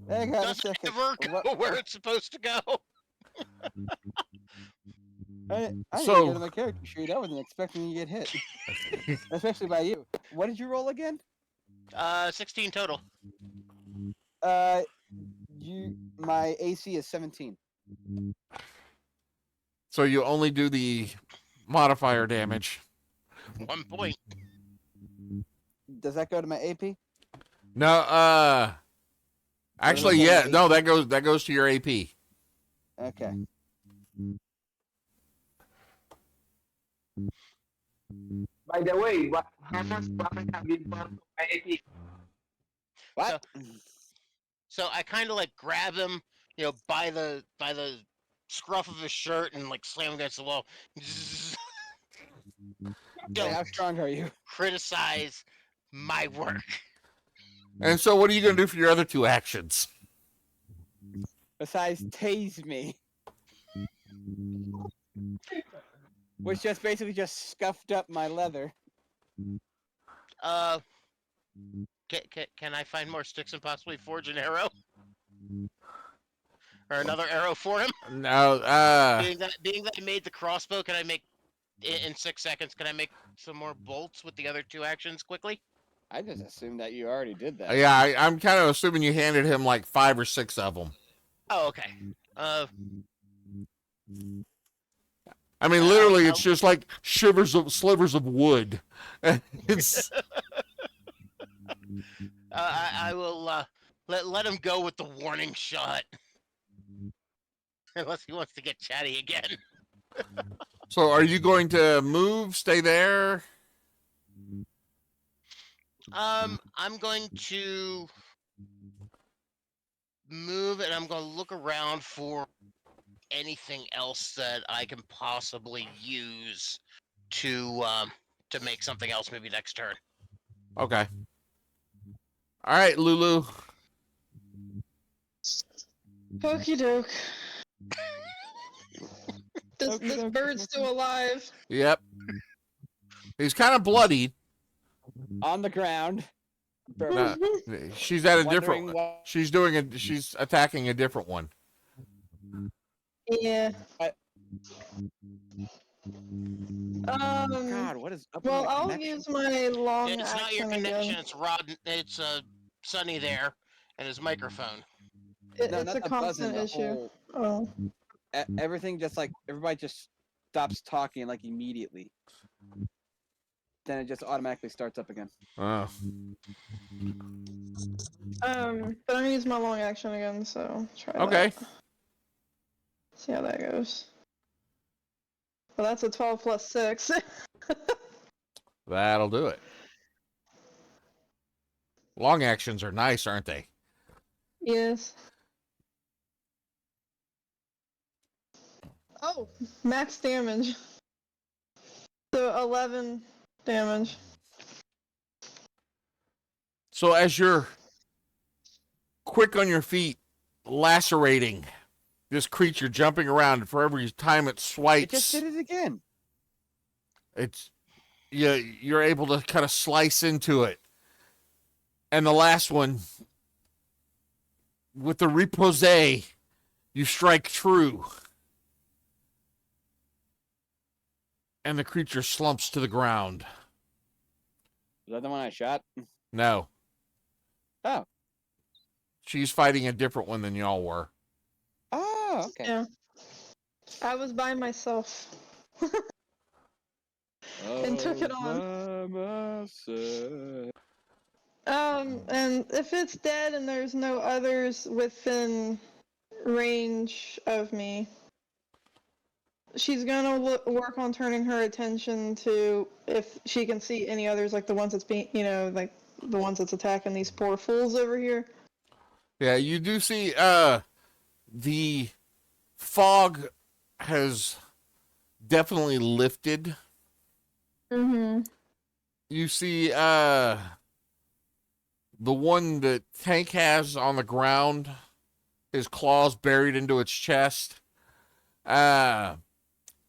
a Doesn't second. ever go where it's supposed to go. I So- didn't go to my character sheet. I wasn't expecting you to get hit, especially by you. What did you roll again? 16 total. My AC is 17. So you only do the modifier damage. 1 point. Does that go to my AP? No, actually, What yeah, about no, that goes to your AP. Okay. By the way, how much damage have you done to my AP? What? So I kind of like grab him, by the scruff of his shirt and like slam him against the wall. Wait, Don't how strong are you? criticize my work. And so, what are you going to do for your other 2 actions? Besides tase me. Which just basically just scuffed up my leather. Can I find more sticks and possibly forge an arrow? Or another arrow for him? No, Being that I made the crossbow, can I make in 6 seconds? Can I make some more bolts with the other 2 actions quickly? I just assumed that you already did that. yeah, I'm kind of assuming you handed him like 5 or 6 of them. Oh, okay. I mean, literally, it's just like slivers of wood. It's I will let him go with the warning shot. Unless he wants to get chatty again. so. Are you going to move? Stay there? I'm going to move and I'm going to look around for anything else that I can possibly use to make something else maybe next turn. Okay. All right, Lulu. Okie doke. This Okey-doke, bird's still alive. Yep. He's kind of bloodied. On the ground. No, she's at a Wondering different. why- She's attacking a different one. Yeah. God, what is up with Well, my I'll connection? use my long It's not your action connection. again. It's Rod. It's Sunny there and his microphone. No, It's not a the buzzing, constant the issue. whole Oh. everything just like everybody just stops talking like immediately. Then it just automatically starts up again. Oh. But I'm gonna use my long action again, so try Okay. that. See how that goes. Well, that's a 12 plus 6. That'll do it. Long actions are nice, aren't they? Yes. Oh, max damage. So 11 damage. So as you're quick on your feet, lacerating this creature, jumping around, and for every time it swipes, It just did it again. You're able to kind of slice into it. And the last one, with the repose, you strike true. And the creature slumps to the ground. Was that the one I shot? No. Oh. She's fighting a different one than y'all were. Oh, okay. Yeah. I was by myself. And took it on. And if it's dead and there's no others within range of me, she's gonna work on turning her attention to if she can see any others, like the ones that's being, like the ones that's attacking these poor fools over here. Yeah, you do see the fog has definitely lifted. Mm-hmm. You see the one that Tank has on the ground, his claws buried into its chest.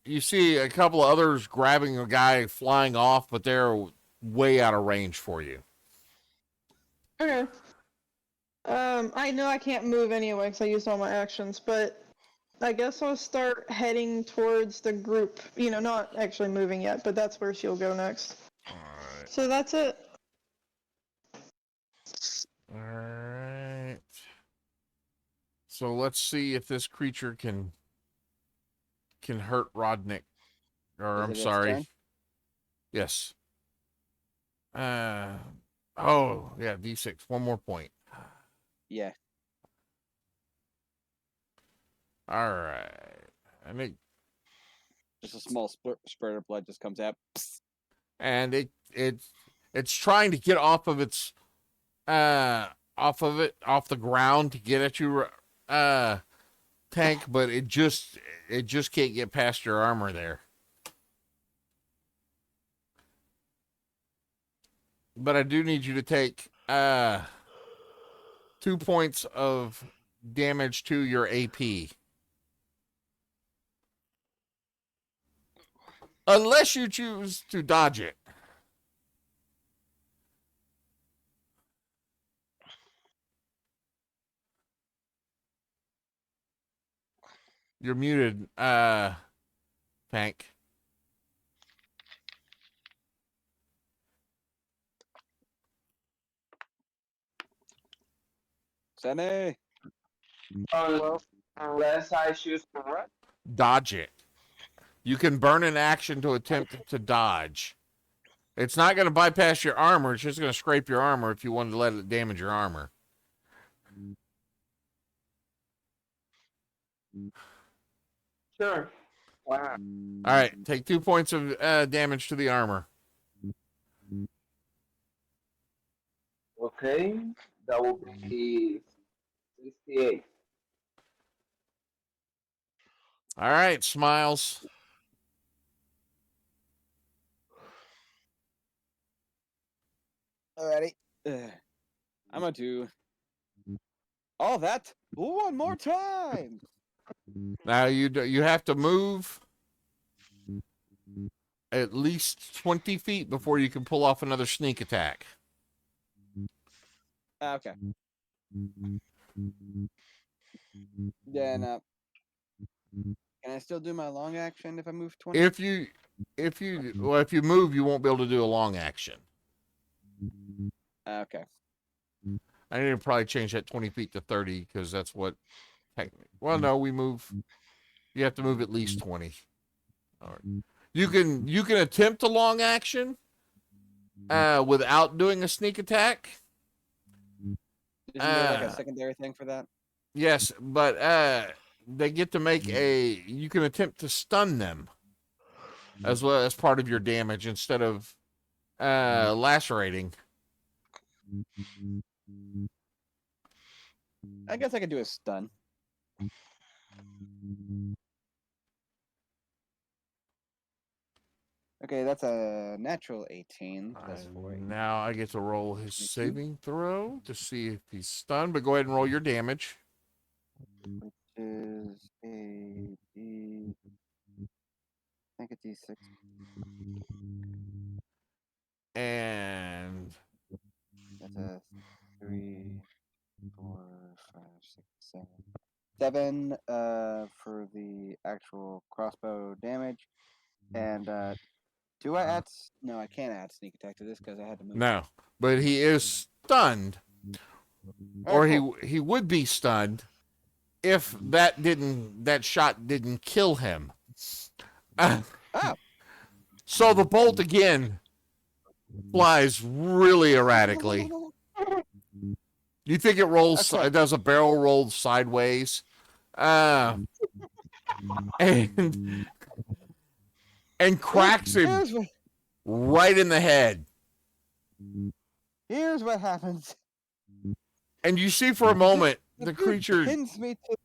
You see a couple of others grabbing a guy flying off, but they're way out of range for you. Okay. I know I can't move anyway because I used all my actions, but I guess I'll start heading towards the group. Not actually moving yet, but that's where she'll go next. Alright. So that's it. Alright. So let's see if this creature can hurt Rodnick. Or Is I'm it its sorry. turn? Yes. Yeah, D6. One more point. Yeah. Alright. I think Just a small spurt of blood just comes out. and it's trying to get off of its off the ground to get at you, Tank, but it just can't get past your armor there. But I do need you to take 2 points of damage to your AP. Unless you choose to dodge it. You're muted, Tank. Sammy. Unless I choose to run. Dodge it. You can burn an action to attempt to dodge. It's not going to bypass your armor. It's just going to scrape your armor if you wanted to let it damage your armor. Sure. Wow. All right, take 2 points of damage to the armor. Okay. That will be 68. All right, Smiles. Alrighty. I'm gonna do all that one more time. Now you have to move at least 20 feet before you can pull off another sneak attack. Okay. Then can I still do my long action if I move 20? If you move, you won't be able to do a long action. Okay. I need to probably change that 20 feet to 30 because that's what. Well, no, we move. You have to move at least 20. All right. You can attempt a long action without doing a sneak attack. Isn't there like a secondary thing for that? Yes, but they get to make you can attempt to stun them as well as part of your damage instead of lacerating. I guess I could do a stun. Okay, that's a natural 18 plus 4. Now I get to roll his saving throw to see if he's stunned, but go ahead and roll your damage. Which is a D. I think a D6. And That's a 3, 4, 5, 6, 7. 7 for the actual crossbow damage. And do I add? No, I can't add sneak attack to this because I had to move. no, but he is stunned, or he would be stunned if that shot didn't kill him. So the bolt again flies really erratically. You think it rolls? Okay. It does a barrel roll sideways, and cracks him right in the head. Here's what happens. And you see for a moment the creature Pins me to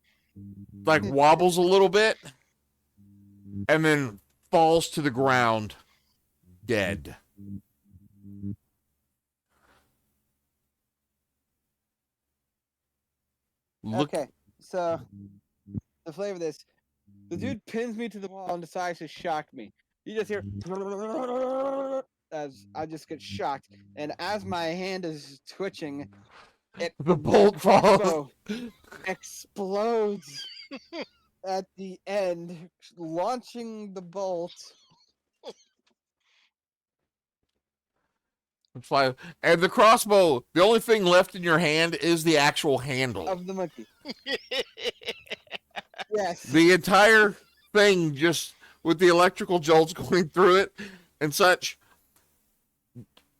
like wobbles a little bit, and then falls to the ground, dead. Look, Okay, so the flavor of this, the dude pins me to the wall and decides to shock me. You just hear as I just get shocked, and as my hand is twitching, the bolt falls. Explodes at the end, launching the bolt. Fly. And the crossbow, the only thing left in your hand is the actual handle. Of the monkey. Yes. The entire thing just with the electrical jolts going through it and such.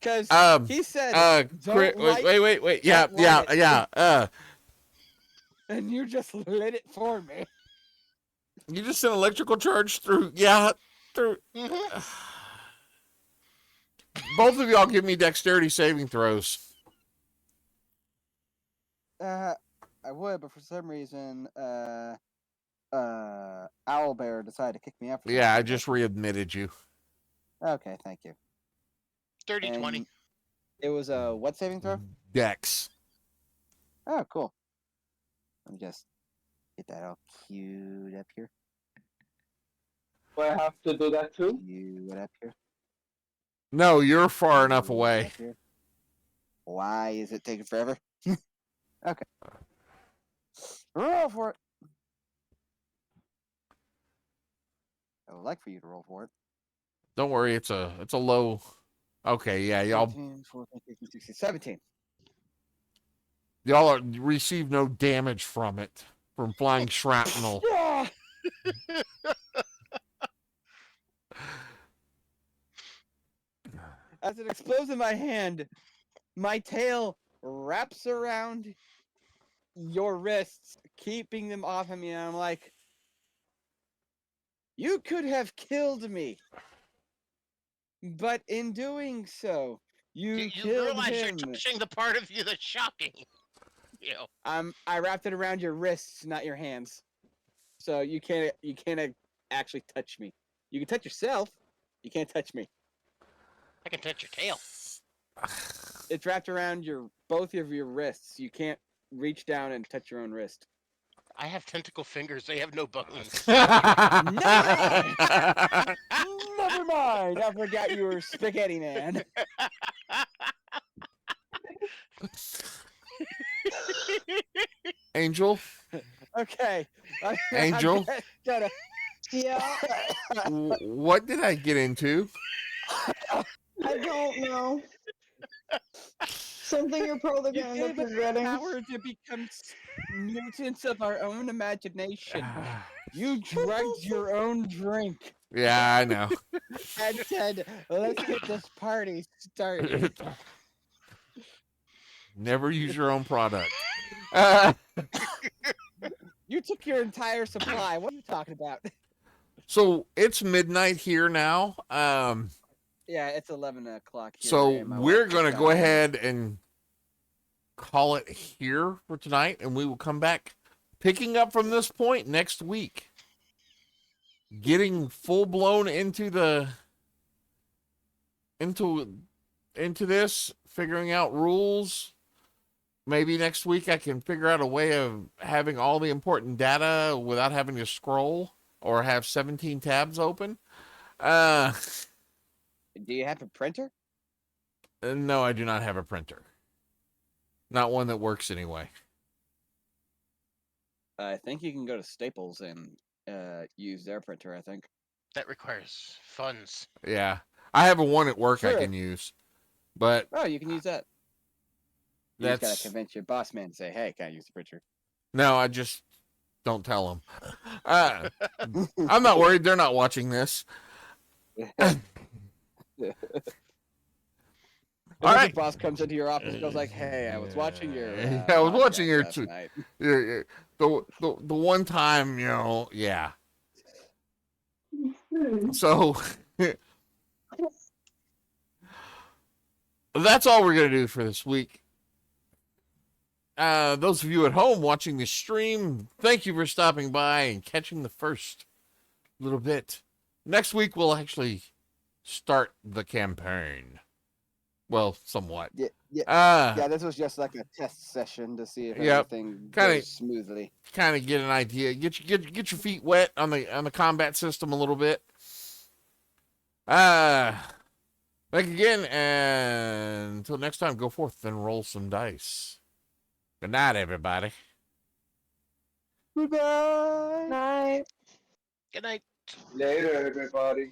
Because he said, wait. Yeah. And you just lit it for me. You just sent electrical charge through. Yeah, through. Both of y'all give me dexterity saving throws. I would, but for some reason, Owlbear decided to kick me out. Yeah, I just readmitted you. Okay, thank you. 30-20. And it was a what saving throw? Dex. Oh, cool. Let me just get that all queued up here. Do I have to do that too? Queued up here. No, you're far enough away. Up here. Why is it taking forever? Okay. Roll for it. I would like for you to roll for it. Don't worry, it's a low. Okay, yeah, y'all 14, 14, 15, 16, 17. receive no damage from it, from flying shrapnel. Yeah! As it explodes in my hand, my tail wraps around your wrists, keeping them off of me, and I'm like, you could have killed me. But in doing so, you killed realize him. you're touching the part of you that's shocking. You know. I wrapped it around your wrists, not your hands. So you can't actually touch me. You can touch yourself. You can't touch me. I can touch your tail. It's wrapped around both of your wrists. You can't reach down and touch your own wrist. I have tentacle fingers. They have no bones. Never mind. I forgot you were Spaghetti Man. Angel? Okay. Angel? Yeah, What did I get into? I don't know. Something you're probably You gonna end up gave us the regretting. power to become mutants of our own imagination. You drugged your own drink Yeah, I know. and said, "Let's get this party started." Never use your own product. Uh, You took your entire supply. What are you talking about? so it's midnight here now. Yeah, it's 11 o'clock here. So and my we're wife going to just go got home. ahead and call it here for tonight, and we will come back picking up from this point next week. Getting full blown into this, figuring out rules. Maybe next week I can figure out a way of having all the important data without having to scroll or have 17 tabs open. Do you have a printer? No, I do not have a printer. Not one that works anyway. I think you can go to Staples and use their printer, I think. That requires funds. Yeah. I have a one at work I Sure. can use. But Oh, you can use that. You just that's gotta convince your boss man to say, "Hey, can I use the printer?" no, I just don't tell them. I'm not worried. They're not watching this. And All then right. the boss comes into your office and goes like, "Hey, I was watching your I was watching podcast your last night." the one time, yeah. So that's all we're gonna do for this week. Those of you at home watching the stream, thank you for stopping by and catching the first little bit. Next week we'll actually start the campaign. Well, somewhat. Yeah, this was just like a test session to see if Yep. everything Kinda- goes smoothly. Kind of get an idea, get your feet wet on the combat system a little bit. Thank you again, and until next time, go forth and roll some dice. Good night, everybody. Goodbye. Night. Good night. Later, everybody.